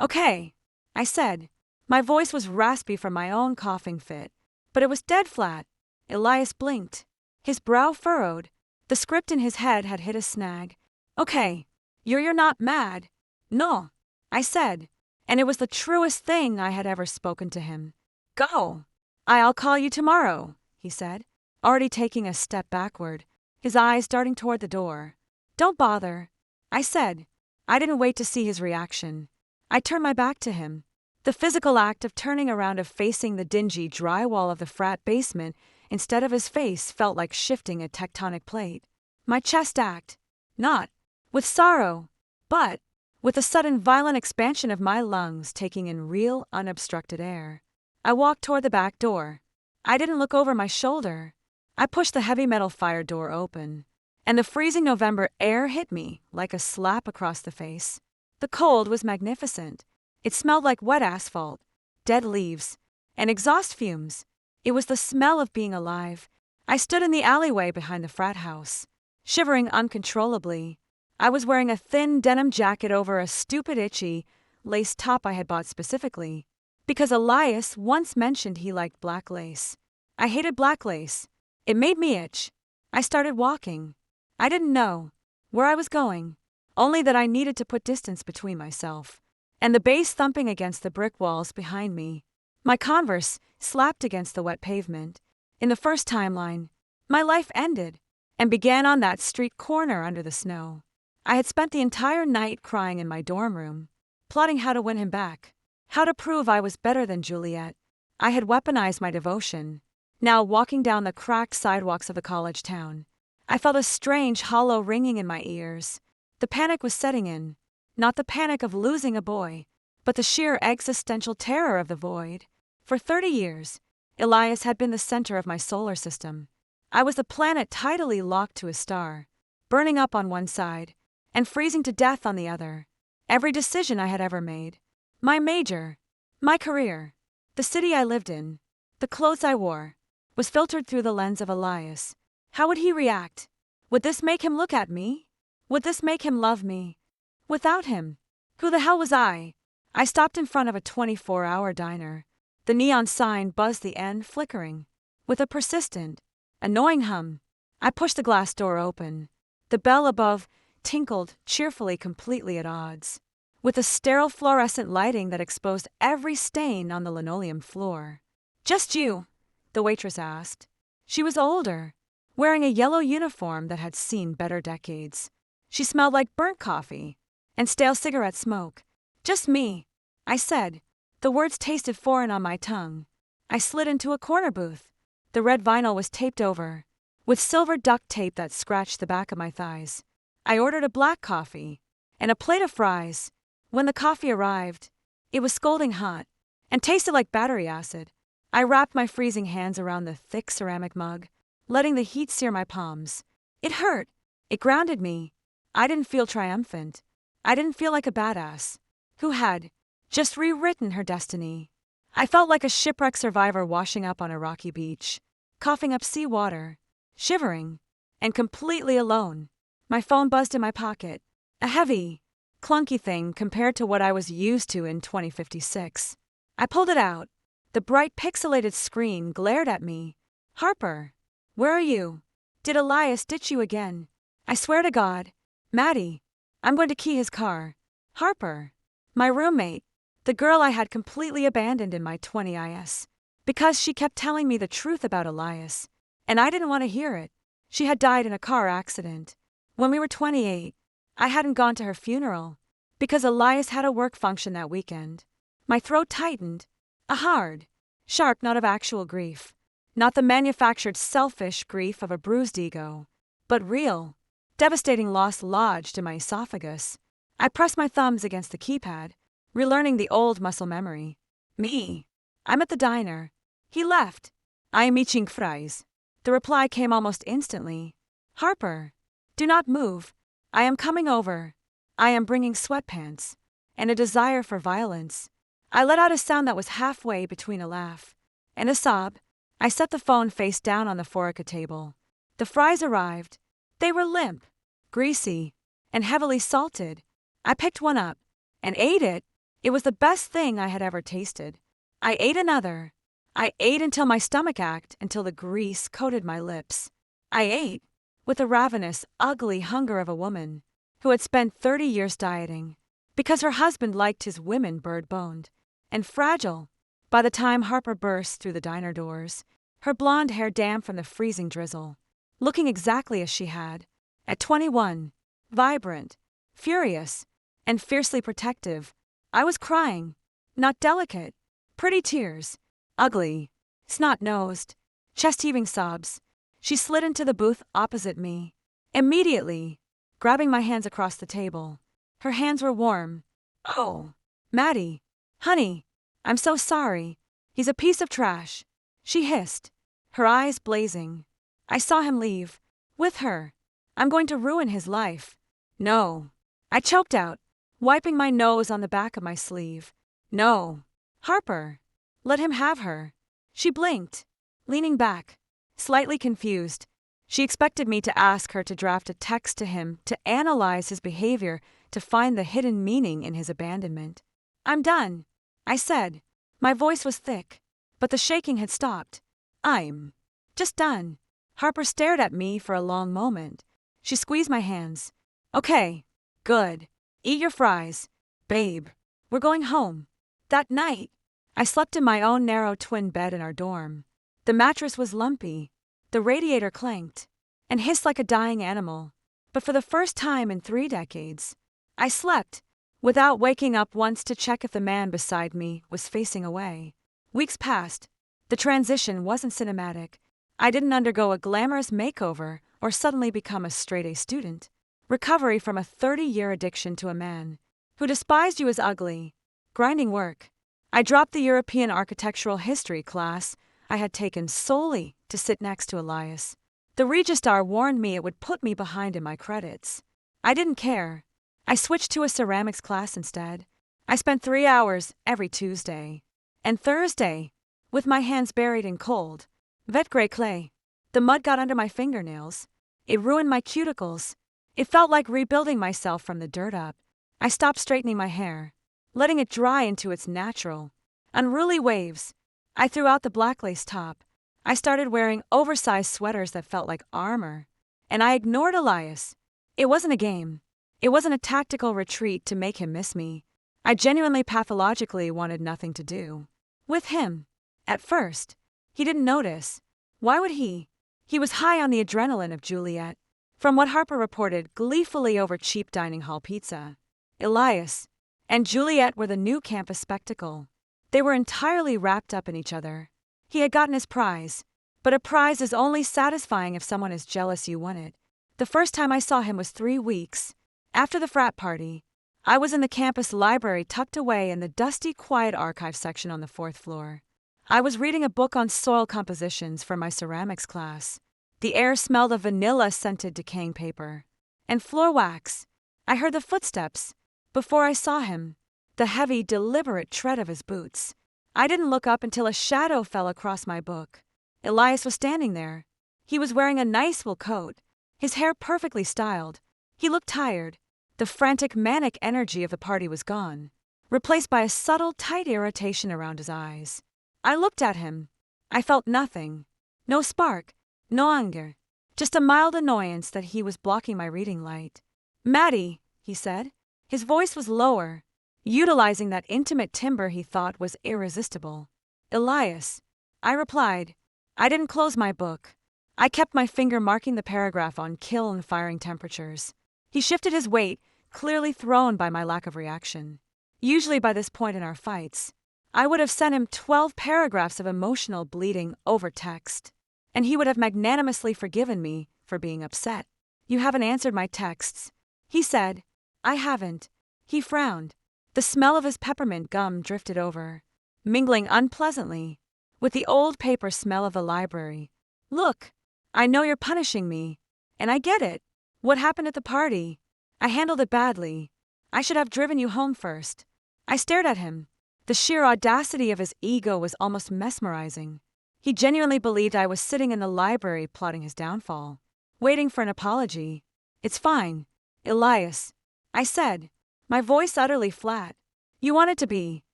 Okay, I said. My voice was raspy from my own coughing fit, but it was dead flat. Elias blinked, his brow furrowed. The script in his head had hit a snag. Okay, you're not mad. No, I said, and it was the truest thing I had ever spoken to him. Go. I'll call you tomorrow, he said, already taking a step backward, his eyes darting toward the door. Don't bother, I said. I didn't wait to see his reaction. I turned my back to him. The physical act of turning around and facing the dingy drywall of the frat basement instead of his face felt like shifting a tectonic plate. My chest ached, not with sorrow, but with a sudden violent expansion of my lungs taking in real, unobstructed air. I walked toward the back door. I didn't look over my shoulder. I pushed the heavy metal fire door open, and the freezing November air hit me like a slap across the face. The cold was magnificent. It smelled like wet asphalt, dead leaves, and exhaust fumes. It was the smell of being alive. I stood in the alleyway behind the frat house, shivering uncontrollably. I was wearing a thin denim jacket over a stupid itchy lace top I had bought specifically because Elias once mentioned he liked black lace. I hated black lace. It made me itch. I started walking. I didn't know where I was going, only that I needed to put distance between myself and the bass thumping against the brick walls behind me. My Converse slapped against the wet pavement. In the first timeline, my life ended and began on that street corner under the snow. I had spent the entire night crying in my dorm room, plotting how to win him back, how to prove I was better than Juliet. I had weaponized my devotion. Now walking down the cracked sidewalks of the college town, I felt a strange hollow ringing in my ears. The panic was setting in. Not the panic of losing a boy, but the sheer existential terror of the void. For 30 years, Elias had been the center of my solar system. I was a planet tidally locked to a star, burning up on one side and freezing to death on the other. Every decision I had ever made, my major, my career, the city I lived in, the clothes I wore, was filtered through the lens of Elias. How would he react? Would this make him look at me? Would this make him love me? Without him, who the hell was I? I stopped in front of a 24-hour diner. The neon sign buzzed, the end flickering. With a persistent, annoying hum, I pushed the glass door open. The bell above tinkled cheerfully, completely at odds with the sterile fluorescent lighting that exposed every stain on the linoleum floor. "Just you?" the waitress asked. She was older, wearing a yellow uniform that had seen better decades. She smelled like burnt coffee and stale cigarette smoke. "Just me," I said. The words tasted foreign on my tongue. I slid into a corner booth. The red vinyl was taped over, with silver duct tape that scratched the back of my thighs. I ordered a black coffee and a plate of fries. When the coffee arrived, it was scalding hot and tasted like battery acid. I wrapped my freezing hands around the thick ceramic mug, letting the heat sear my palms. It hurt. It grounded me. I didn't feel triumphant. I didn't feel like a badass who had just rewritten her destiny. I felt like a shipwreck survivor washing up on a rocky beach, coughing up seawater, shivering, and completely alone. My phone buzzed in my pocket, a heavy, clunky thing compared to what I was used to in 2056. I pulled it out. The bright pixelated screen glared at me. "Harper, where are you? Did Elias ditch you again?" "I swear to God, Maddie, I'm going to key his car." Harper, my roommate, the girl I had completely abandoned in my 20s, because she kept telling me the truth about Elias, and I didn't want to hear it. She had died in a car accident. When we were 28, I hadn't gone to her funeral, because Elias had a work function that weekend. My throat tightened, a hard, sharp note of actual grief. Not the manufactured selfish grief of a bruised ego, but real, devastating loss lodged in my esophagus. I pressed my thumbs against the keypad, relearning the old muscle memory. "Me. I'm at the diner." "He left. I am eating fries." The reply came almost instantly. "Harper, do not move. I am coming over." I am bringing sweatpants and a desire for violence. I let out a sound that was halfway between a laugh and a sob. I set the phone face down on the Forica table. The fries arrived. They were limp, greasy, and heavily salted. I picked one up and ate it. It was the best thing I had ever tasted. I ate another. I ate until my stomach ached, until the grease coated my lips. I ate with the ravenous, ugly hunger of a woman who had spent 30 years dieting because her husband liked his women bird-boned and fragile. By the time Harper burst through the diner doors, her blonde hair damp from the freezing drizzle, looking exactly as she had at 21, vibrant, furious, and fiercely protective. I was crying, not delicate, pretty tears, ugly, snot-nosed, chest-heaving sobs. She slid into the booth opposite me, immediately, grabbing my hands across the table. Her hands were warm. "Oh, Maddie, honey, I'm so sorry. He's a piece of trash," she hissed, her eyes blazing. "I saw him leave. With her. I'm going to ruin his life." "No," I choked out, wiping my nose on the back of my sleeve. "No. Harper, let him have her." She blinked, leaning back, slightly confused. She expected me to ask her to draft a text to him to analyze his behavior, to find the hidden meaning in his abandonment. "I'm done," I said. My voice was thick, but the shaking had stopped. "I'm just done." Harper stared at me for a long moment. She squeezed my hands. "Okay, good. Eat your fries. Babe, we're going home." That night, I slept in my own narrow twin bed in our dorm. The mattress was lumpy. The radiator clanked and hissed like a dying animal. But for the first time in 3 decades, I slept without waking up once to check if the man beside me was facing away. Weeks passed. The transition wasn't cinematic. I didn't undergo a glamorous makeover or suddenly become a straight-A student. Recovery from a 30-year addiction to a man who despised you as ugly. Grinding work. I dropped the European architectural history class I had taken solely to sit next to Elias. The registrar warned me it would put me behind in my credits. I didn't care. I switched to a ceramics class instead. I spent 3 hours every Tuesday and Thursday with my hands buried in cold, wet gray clay. The mud got under my fingernails. It ruined my cuticles. It felt like rebuilding myself from the dirt up. I stopped straightening my hair, letting it dry into its natural, unruly waves. I threw out the black lace top. I started wearing oversized sweaters that felt like armor. And I ignored Elias. It wasn't a game. It wasn't a tactical retreat to make him miss me. I genuinely pathologically wanted nothing to do with him. At first, he didn't notice. Why would he? He was high on the adrenaline of Juliet, from what Harper reported gleefully over cheap dining hall pizza. Elias and Juliet were the new campus spectacle. They were entirely wrapped up in each other. He had gotten his prize, but a prize is only satisfying if someone is jealous you won it. The first time I saw him was 3 weeks after the frat party. I was in the campus library tucked away in the dusty, quiet archive section on the 4th floor. I was reading a book on soil compositions for my ceramics class. The air smelled of vanilla-scented decaying paper and floor wax. I heard the footsteps before I saw him, the heavy, deliberate tread of his boots. I didn't look up until a shadow fell across my book. Elias was standing there. He was wearing a nice wool coat, his hair perfectly styled. He looked tired. The frantic, manic energy of the party was gone, replaced by a subtle, tight irritation around his eyes. I looked at him. I felt nothing. No spark, no anger. Just a mild annoyance that he was blocking my reading light. "Maddie," he said. His voice was lower, utilizing that intimate timbre he thought was irresistible. "Elias," I replied. I didn't close my book. I kept my finger marking the paragraph on kiln firing temperatures. He shifted his weight, clearly thrown by my lack of reaction. Usually by this point in our fights, I would have sent him 12 paragraphs of emotional bleeding over text, and he would have magnanimously forgiven me for being upset. "You haven't answered my texts," he said. "I haven't." He frowned. The smell of his peppermint gum drifted over, mingling unpleasantly with the old paper smell of the library. "Look, I know you're punishing me, and I get it. What happened at the party? I handled it badly. I should have driven you home first." I stared at him. The sheer audacity of his ego was almost mesmerizing. He genuinely believed I was sitting in the library plotting his downfall, waiting for an apology. "It's fine, Elias," I said, my voice utterly flat. "You want it to be.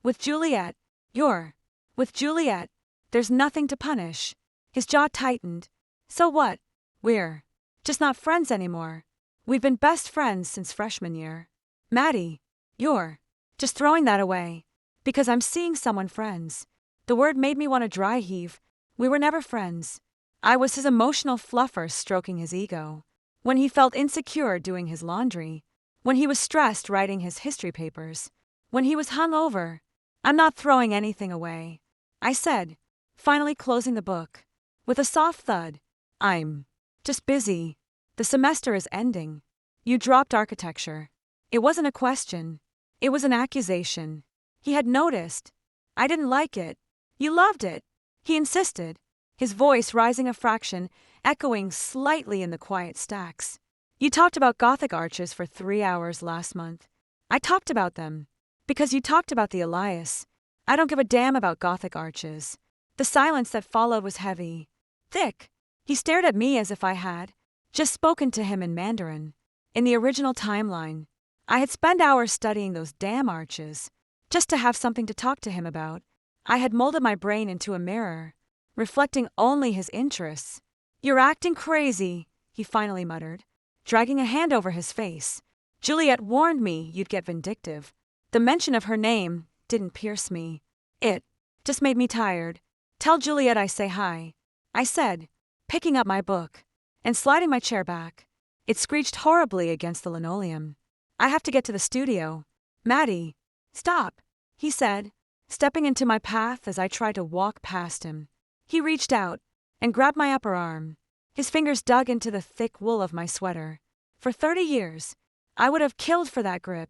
With Juliet. You're with Juliet. There's nothing to punish." His jaw tightened. "So what? We're just not friends anymore. We've been best friends since freshman year." "Maddie, you're just throwing that away because I'm seeing someone friends." The word made me want to dry heave. We were never friends. I was his emotional fluffer stroking his ego. When he felt insecure doing his laundry. When he was stressed writing his history papers. When he was hungover. "I'm not throwing anything away," I said, finally closing the book. With a soft thud. "I'm just busy. The semester is ending. You dropped architecture." It wasn't a question. It was an accusation. He had noticed. I didn't like it. "You loved it," he insisted, his voice rising a fraction, echoing slightly in the quiet stacks. "You talked about Gothic arches for 3 hours last month." "I talked about them because you talked about the Elias. I don't give a damn about Gothic arches." The silence that followed was heavy, thick. He stared at me as if I had just spoken to him in Mandarin. In the original timeline, I had spent hours studying those damn arches, just to have something to talk to him about. I had molded my brain into a mirror, reflecting only his interests. "You're acting crazy," he finally muttered, dragging a hand over his face. "Juliet warned me you'd get vindictive." The mention of her name didn't pierce me. It just made me tired. "Tell Juliet I say hi," I said, picking up my book and sliding my chair back. It screeched horribly against the linoleum. "I have to get to the studio." "Maddie, stop," he said, stepping into my path as I tried to walk past him. He reached out and grabbed my upper arm. His fingers dug into the thick wool of my sweater. For 30 years, I would have killed for that grip.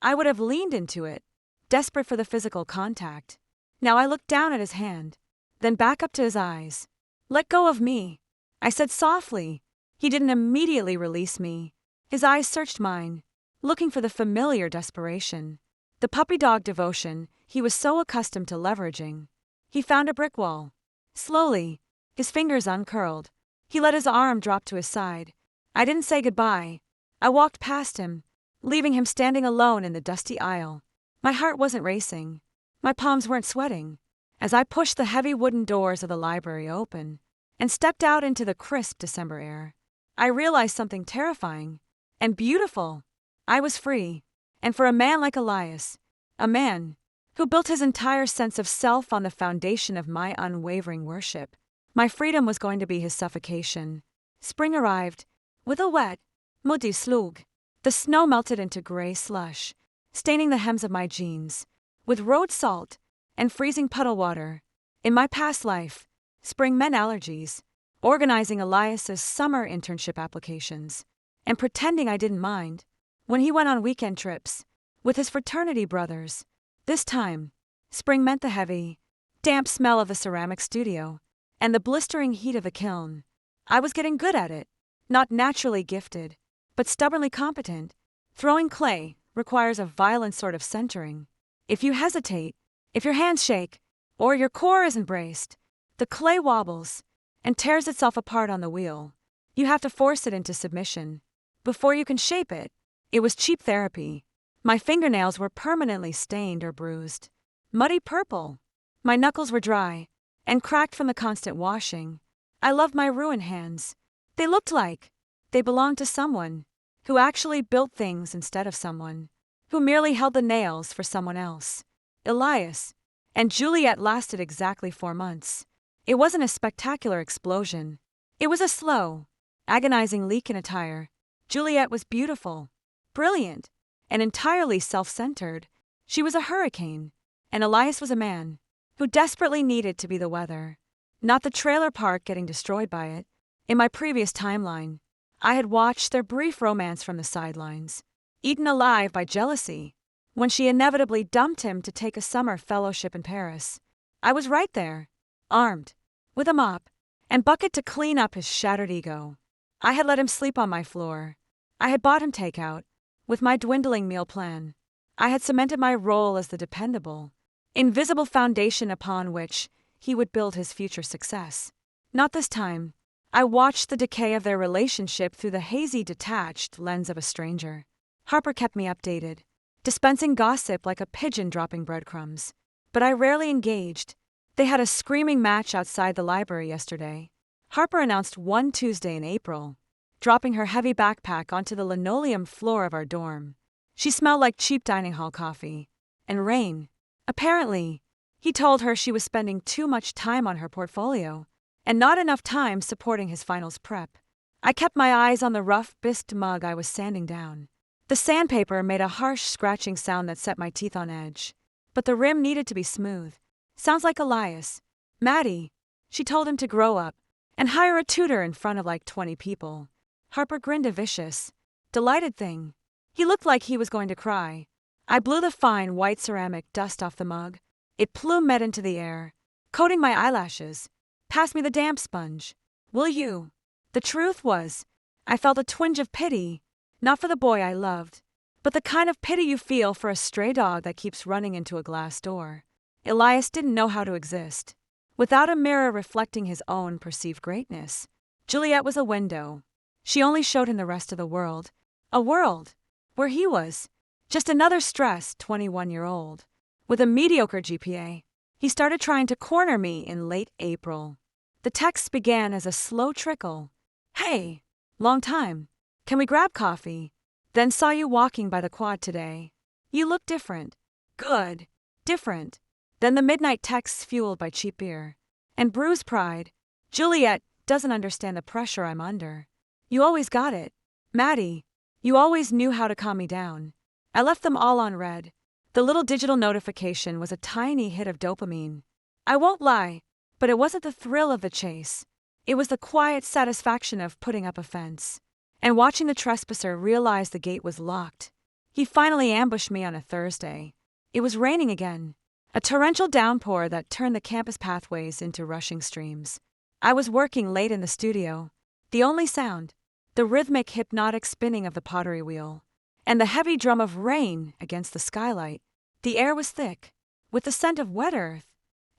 I would have leaned into it, desperate for the physical contact. Now I looked down at his hand, then back up to his eyes. "Let go of me," I said softly. He didn't immediately release me. His eyes searched mine, looking for the familiar desperation, the puppy dog devotion he was so accustomed to leveraging. He found a brick wall. Slowly, his fingers uncurled, he let his arm drop to his side. I didn't say goodbye. I walked past him, leaving him standing alone in the dusty aisle. My heart wasn't racing. My palms weren't sweating. As I pushed the heavy wooden doors of the library open and stepped out into the crisp December air, I realized something terrifying and beautiful. I was free, and for a man like Elias, a man who built his entire sense of self on the foundation of my unwavering worship, my freedom was going to be his suffocation. Spring arrived, with a wet, muddy slug. The snow melted into gray slush, staining the hems of my jeans with road salt and freezing puddle water. In my past life, spring meant allergies, organizing Elias's summer internship applications, and pretending I didn't mind when he went on weekend trips with his fraternity brothers. This time, spring meant the heavy, damp smell of the ceramic studio and the blistering heat of the kiln. I was getting good at it, not naturally gifted, but stubbornly competent. Throwing clay requires a violent sort of centering. If you hesitate, if your hands shake, or your core isn't braced, the clay wobbles and tears itself apart on the wheel. You have to force it into submission before you can shape it. It was cheap therapy. My fingernails were permanently stained or bruised, muddy purple. My knuckles were dry and cracked from the constant washing. I loved my ruined hands. They looked like they belonged to someone who actually built things instead of someone who merely held the nails for someone else. Elias and Juliet lasted exactly 4 months. It wasn't a spectacular explosion. It was a slow, agonizing leak in a tire. Juliet was beautiful, brilliant, and entirely self-centered. She was a hurricane, and Elias was a man who desperately needed to be the weather, not the trailer park getting destroyed by it. In my previous timeline, I had watched their brief romance from the sidelines, eaten alive by jealousy, when she inevitably dumped him to take a summer fellowship in Paris. I was right there, armed, with a mop and bucket to clean up his shattered ego. I had let him sleep on my floor. I had bought him takeout, with my dwindling meal plan. I had cemented my role as the dependable, invisible foundation upon which he would build his future success. Not this time. I watched the decay of their relationship through the hazy, detached lens of a stranger. Harper kept me updated, dispensing gossip like a pigeon dropping breadcrumbs. But I rarely engaged. They had a screaming match outside the library yesterday. Harper announced one Tuesday in April, dropping her heavy backpack onto the linoleum floor of our dorm. She smelled like cheap dining hall coffee and rain. Apparently, he told her she was spending too much time on her portfolio and not enough time supporting his finals prep. I kept my eyes on the rough bisque mug I was sanding down. The sandpaper made a harsh scratching sound that set my teeth on edge, but the rim needed to be smooth. Sounds like Elias. Maddie. She told him to grow up and hire a tutor in front of like 20 people. Harper grinned a vicious, delighted thing. He looked like he was going to cry. I blew the fine white ceramic dust off the mug. It plumed into the air, coating my eyelashes. Pass me the damp sponge, will you? The truth was, I felt a twinge of pity, not for the boy I loved, but the kind of pity you feel for a stray dog that keeps running into a glass door. Elias didn't know how to exist without a mirror reflecting his own perceived greatness. Juliet was a window. She only showed him the rest of the world, a world where he was just another stressed 21-year-old with a mediocre GPA. He started trying to corner me in late April. The texts began as a slow trickle. Hey, long time. Can we grab coffee? Then saw you walking by the quad today. You look different. Good. Different. Then the midnight texts fueled by cheap beer and bruised pride. Juliet doesn't understand the pressure I'm under. You always got it. Maddie, you always knew how to calm me down. I left them all on red. The little digital notification was a tiny hit of dopamine. I won't lie, but it wasn't the thrill of the chase. It was the quiet satisfaction of putting up a fence and watching the trespasser realize the gate was locked. He finally ambushed me on a Thursday. It was raining again, a torrential downpour that turned the campus pathways into rushing streams. I was working late in the studio. The only sound, the rhythmic, hypnotic spinning of the pottery wheel, and the heavy drum of rain against the skylight. The air was thick, with the scent of wet earth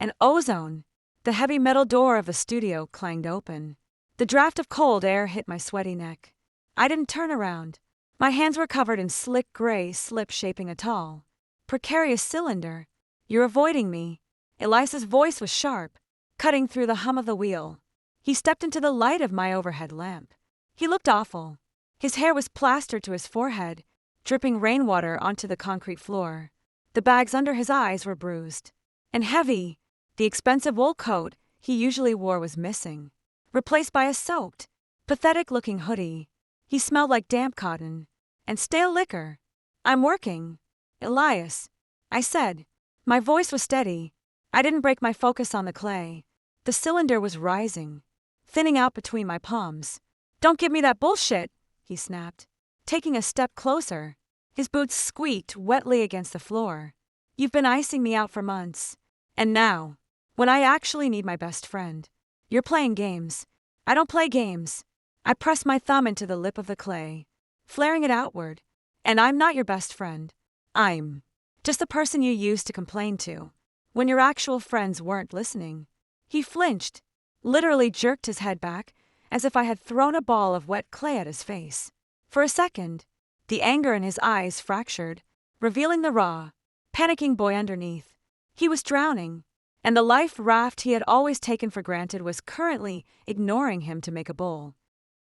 and ozone. The heavy metal door of the studio clanged open. The draft of cold air hit my sweaty neck. I didn't turn around. My hands were covered in slick gray slip shaping a tall, precarious cylinder. "You're avoiding me." Elias's voice was sharp, cutting through the hum of the wheel. He stepped into the light of my overhead lamp. He looked awful. His hair was plastered to his forehead, dripping rainwater onto the concrete floor. The bags under his eyes were bruised and heavy. The expensive wool coat he usually wore was missing, replaced by a soaked, pathetic-looking hoodie. He smelled like damp cotton and stale liquor. "I'm working, Elias," I said. My voice was steady. I didn't break my focus on the clay. The cylinder was rising, thinning out between my palms. "Don't give me that bullshit," he snapped, taking a step closer. His boots squeaked wetly against the floor. "You've been icing me out for months. And now, when I actually need my best friend, you're playing games." "I don't play games." I pressed my thumb into the lip of the clay, flaring it outward. "And I'm not your best friend. I'm just the person you used to complain to when your actual friends weren't listening." He flinched, literally jerked his head back, as if I had thrown a ball of wet clay at his face. For a second, the anger in his eyes fractured, revealing the raw, panicking boy underneath. He was drowning, and the life raft he had always taken for granted was currently ignoring him to make a bull.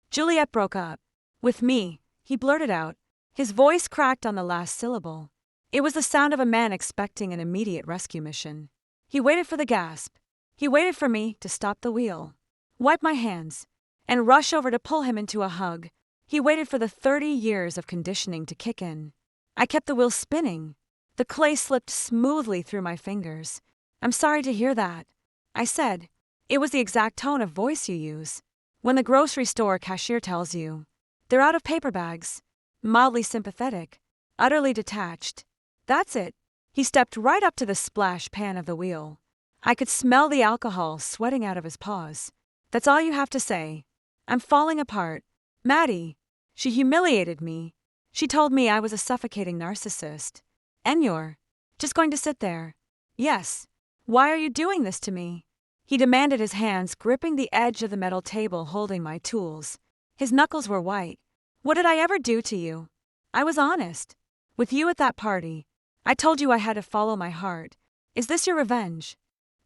"Juliet broke up with me," he blurted out. His voice cracked on the last syllable. It was the sound of a man expecting an immediate rescue mission. He waited for the gasp. He waited for me to stop the wheel, wipe my hands, and rush over to pull him into a hug. He waited for the 30 years of conditioning to kick in. I kept the wheel spinning. The clay slipped smoothly through my fingers. "I'm sorry to hear that," I said. It was the exact tone of voice you use when the grocery store cashier tells you they're out of paper bags. Mildly sympathetic, utterly detached. "That's it." He stepped right up to the splash pan of the wheel. I could smell the alcohol sweating out of his paws. "That's all you have to say. I'm falling apart. Maddie." She humiliated me. She told me I was a suffocating narcissist. "And you're just going to sit there?" "Yes." "Why are you doing this to me?" He demanded, his hands gripping the edge of the metal table holding my tools. His knuckles were white. "What did I ever do to you?" I was honest. "With you at that party, I told you I had to follow my heart. Is this your revenge?"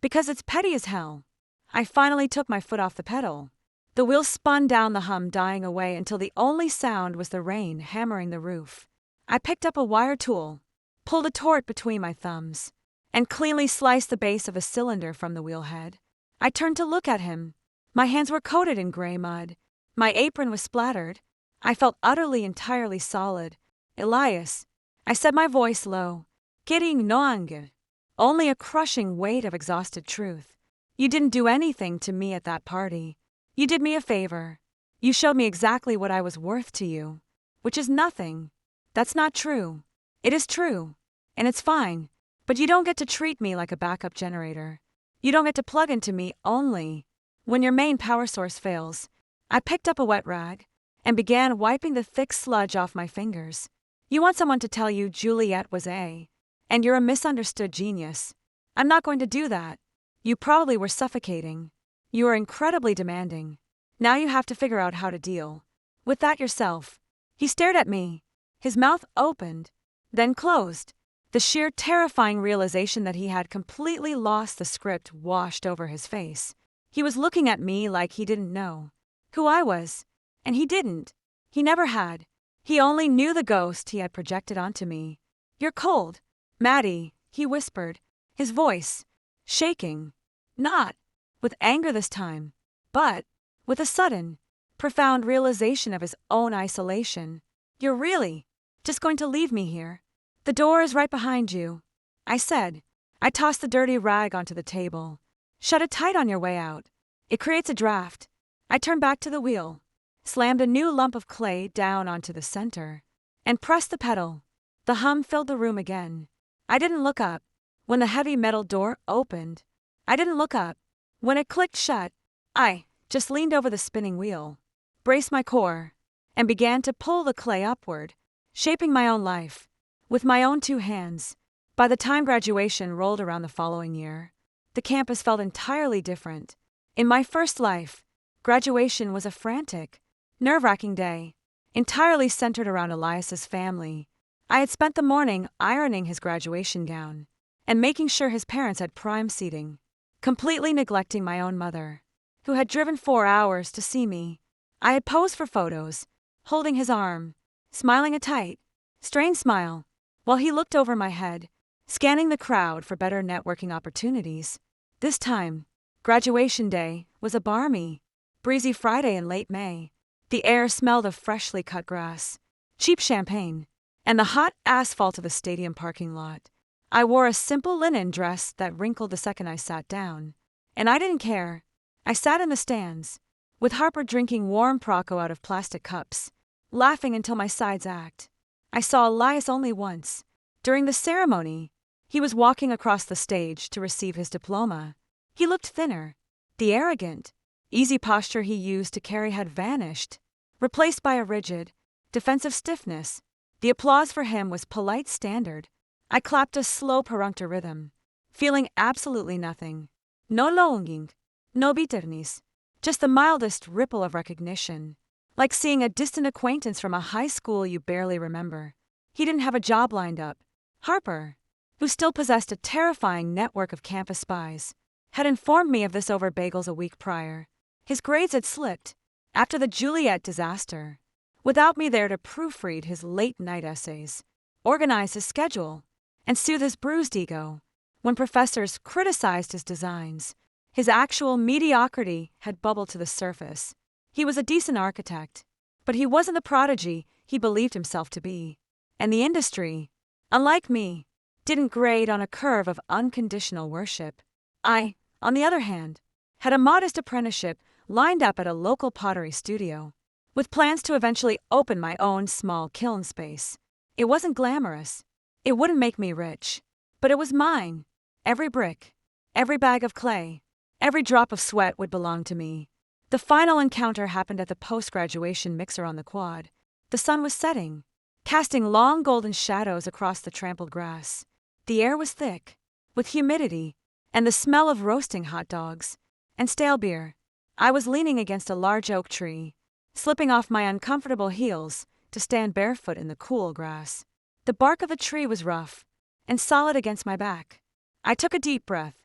"Because it's petty as hell." I finally took my foot off the pedal. The wheel spun down, the hum dying away until the only sound was the rain hammering the roof. I picked up a wire tool, pulled a tort between my thumbs, and cleanly sliced the base of a cylinder from the wheel head. I turned to look at him. My hands were coated in gray mud. My apron was splattered. I felt utterly, entirely solid. "Elias," I said, my voice low, "getting no anger, only a crushing weight of exhausted truth. You didn't do anything to me at that party. You did me a favor. You showed me exactly what I was worth to you, which is nothing." "That's not true." "It is true, and it's fine, but you don't get to treat me like a backup generator. You don't get to plug into me only when your main power source fails." I picked up a wet rag and began wiping the thick sludge off my fingers. "You want someone to tell you Juliet was and you're a misunderstood genius. I'm not going to do that. You probably were suffocating. You are incredibly demanding. Now you have to figure out how to deal with that yourself." He stared at me. His mouth opened, then closed. The sheer terrifying realization that he had completely lost the script washed over his face. He was looking at me like he didn't know who I was, and he didn't. He never had. He only knew the ghost he had projected onto me. "You're cold, Maddie," he whispered, his voice shaking. Not with anger this time, but with a sudden, profound realization of his own isolation. "You're really just going to leave me here?" "The door is right behind you," I said. I tossed the dirty rag onto the table. "Shut it tight on your way out. It creates a draft." I turned back to the wheel, slammed a new lump of clay down onto the center, and pressed the pedal. The hum filled the room again. I didn't look up. When the heavy metal door opened, I didn't look up. When it clicked shut, I just leaned over the spinning wheel, braced my core, and began to pull the clay upward, shaping my own life, with my own two hands. By the time graduation rolled around the following year, the campus felt entirely different. In my first life, graduation was a frantic, nerve-wracking day, entirely centered around Elias's family. I had spent the morning ironing his graduation gown and making sure his parents had prime seating, completely neglecting my own mother, who had driven 4 hours to see me. I had posed for photos, holding his arm, smiling a tight, strained smile, while he looked over my head, scanning the crowd for better networking opportunities. This time, graduation day was a balmy, breezy Friday in late May. The air smelled of freshly cut grass, cheap champagne, and the hot asphalt of the stadium parking lot. I wore a simple linen dress that wrinkled the second I sat down, and I didn't care. I sat in the stands, with Harper drinking warm Prosecco out of plastic cups, laughing until my sides ached. I saw Elias only once. During the ceremony, he was walking across the stage to receive his diploma. He looked thinner. The arrogant, easy posture he used to carry had vanished, replaced by a rigid, defensive stiffness. The applause for him was polite standard. I clapped a slow perfunctory rhythm, feeling absolutely nothing. No longing, no bitterness, just the mildest ripple of recognition, like seeing a distant acquaintance from a high school you barely remember. He didn't have a job lined up. Harper, who still possessed a terrifying network of campus spies, had informed me of this over bagels a week prior. His grades had slipped after the Juliet disaster, without me there to proofread his late-night essays, organize his schedule, and soothe his bruised ego. When professors criticized his designs, his actual mediocrity had bubbled to the surface. He was a decent architect, but he wasn't the prodigy he believed himself to be. And the industry, unlike me, didn't grade on a curve of unconditional worship. I, on the other hand, had a modest apprenticeship lined up at a local pottery studio, with plans to eventually open my own small kiln space. It wasn't glamorous. It wouldn't make me rich, but it was mine. Every brick, every bag of clay, every drop of sweat would belong to me. The final encounter happened at the post-graduation mixer on the quad. The sun was setting, casting long golden shadows across the trampled grass. The air was thick, with humidity and the smell of roasting hot dogs and stale beer. I was leaning against a large oak tree, slipping off my uncomfortable heels to stand barefoot in the cool grass. The bark of the tree was rough and solid against my back. I took a deep breath,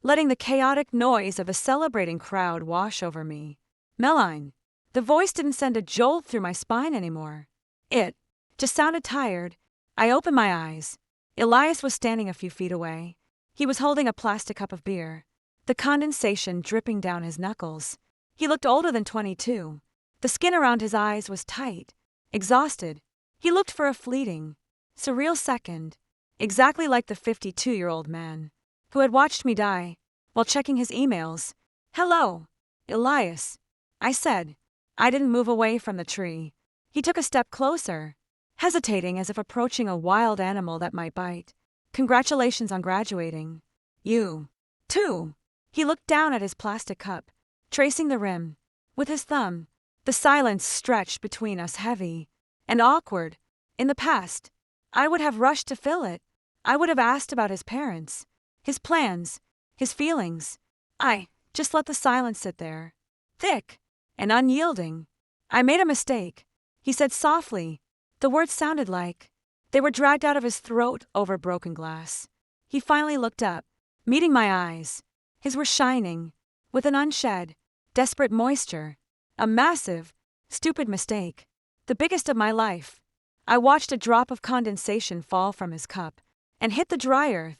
letting the chaotic noise of a celebrating crowd wash over me. Meline. The voice didn't send a jolt through my spine anymore. It just sounded tired. I opened my eyes. Elias was standing a few feet away. He was holding a plastic cup of beer, the condensation dripping down his knuckles. He looked older than 22. The skin around his eyes was tight, exhausted. He looked for a fleeting, surreal second, exactly like the 52-year-old man who had watched me die while checking his emails. "Hello, Elias," I said. I didn't move away from the tree. He took a step closer, hesitating as if approaching a wild animal that might bite. "Congratulations on graduating. You, too." He looked down at his plastic cup, tracing the rim with his thumb. The silence stretched between us, heavy and awkward. In the past, I would have rushed to fill it. I would have asked about his parents, his plans, his feelings. I just let the silence sit there, thick and unyielding. "I made a mistake," he said softly. The words sounded like they were dragged out of his throat over broken glass. He finally looked up, meeting my eyes. His were shining, with an unshed, desperate moisture. A massive, stupid mistake. The biggest of my life. I watched a drop of condensation fall from his cup and hit the dry earth.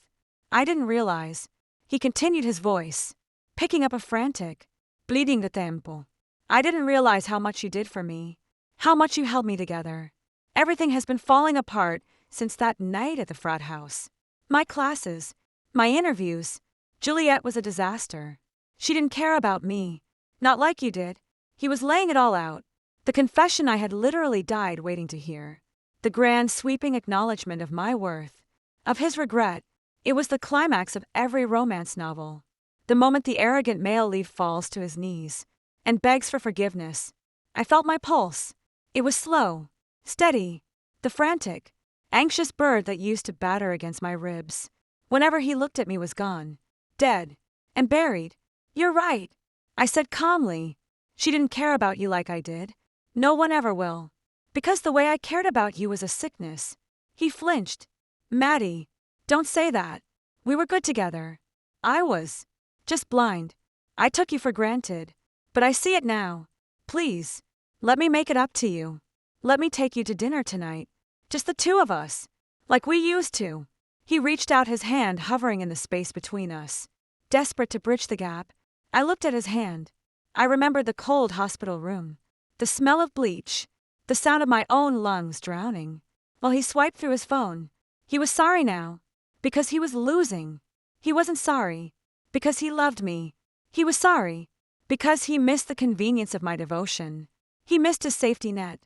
I didn't realize. He continued his voice, picking up a frantic, bleeding the tempo. "I didn't realize how much you did for me, how much you held me together. Everything has been falling apart since that night at the frat house. My classes, my interviews. Juliet was a disaster. She didn't care about me, not like you did." He was laying it all out, the confession I had literally died waiting to hear. the grand sweeping acknowledgement of my worth, of his regret. It was the climax of every romance novel. The moment the arrogant male leaf falls to his knees and begs for forgiveness, I felt my pulse. It was slow, steady, the frantic, anxious bird that used to batter against my ribs. Whenever he looked at me was gone, dead, and buried. "You're right," I said calmly. "She didn't care about you like I did. No one ever will. Because the way I cared about you was a sickness." He flinched. "Maddie, don't say that. We were good together. I was just blind. I took you for granted. But I see it now. Please, let me make it up to you. Let me take you to dinner tonight. Just the two of us. Like we used to." He reached out his hand, hovering in the space between us. Desperate to bridge the gap, I looked at his hand. I remembered the cold hospital room, the smell of bleach, the sound of my own lungs drowning. While he swiped through his phone, he was sorry now, because he was losing. He wasn't sorry, because he loved me. He was sorry, because he missed the convenience of my devotion. He missed his safety net.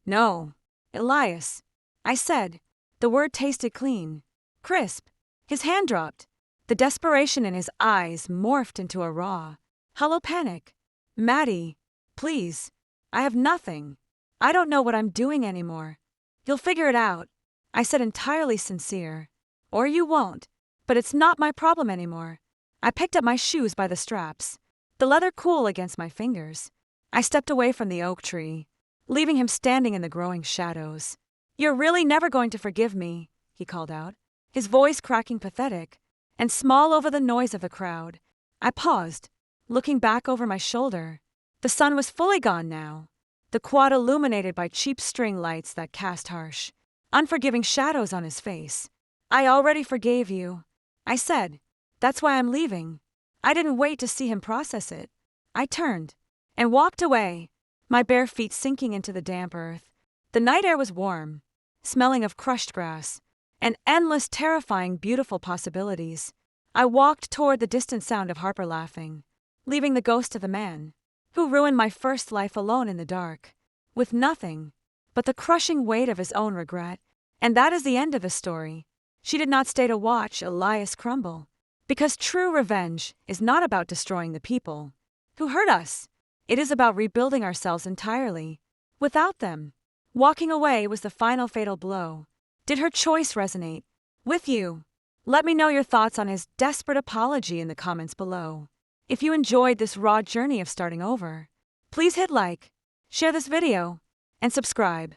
"No, Elias," I said. The word tasted clean, crisp. His hand dropped. The desperation in his eyes morphed into a raw, hollow panic. "Maddie, please. I have nothing. I don't know what I'm doing anymore. You'll figure it out," I said, entirely sincere. "Or you won't. But it's not my problem anymore." I picked up my shoes by the straps, the leather cool against my fingers. I stepped away from the oak tree, leaving him standing in the growing shadows. "You're really never going to forgive me," he called out, his voice cracking pathetic and small over the noise of the crowd. I paused, looking back over my shoulder. The sun was fully gone now, the quad illuminated by cheap string lights that cast harsh, unforgiving shadows on his face. "I already forgave you," I said. "That's why I'm leaving." I didn't wait to see him process it. I turned and walked away, my bare feet sinking into the damp earth. The night air was warm, smelling of crushed grass, and endless, terrifying, beautiful possibilities. I walked toward the distant sound of Harper laughing, leaving the ghost of the man who ruined my first life alone in the dark, with nothing but the crushing weight of his own regret. And that is the end of the story. She did not stay to watch Elias crumble, because true revenge is not about destroying the people who hurt us. It is about rebuilding ourselves entirely, without them. Walking away was the final fatal blow. Did her choice resonate with you? Let me know your thoughts on his desperate apology in the comments below. If you enjoyed this raw journey of starting over, please hit like, share this video, and subscribe.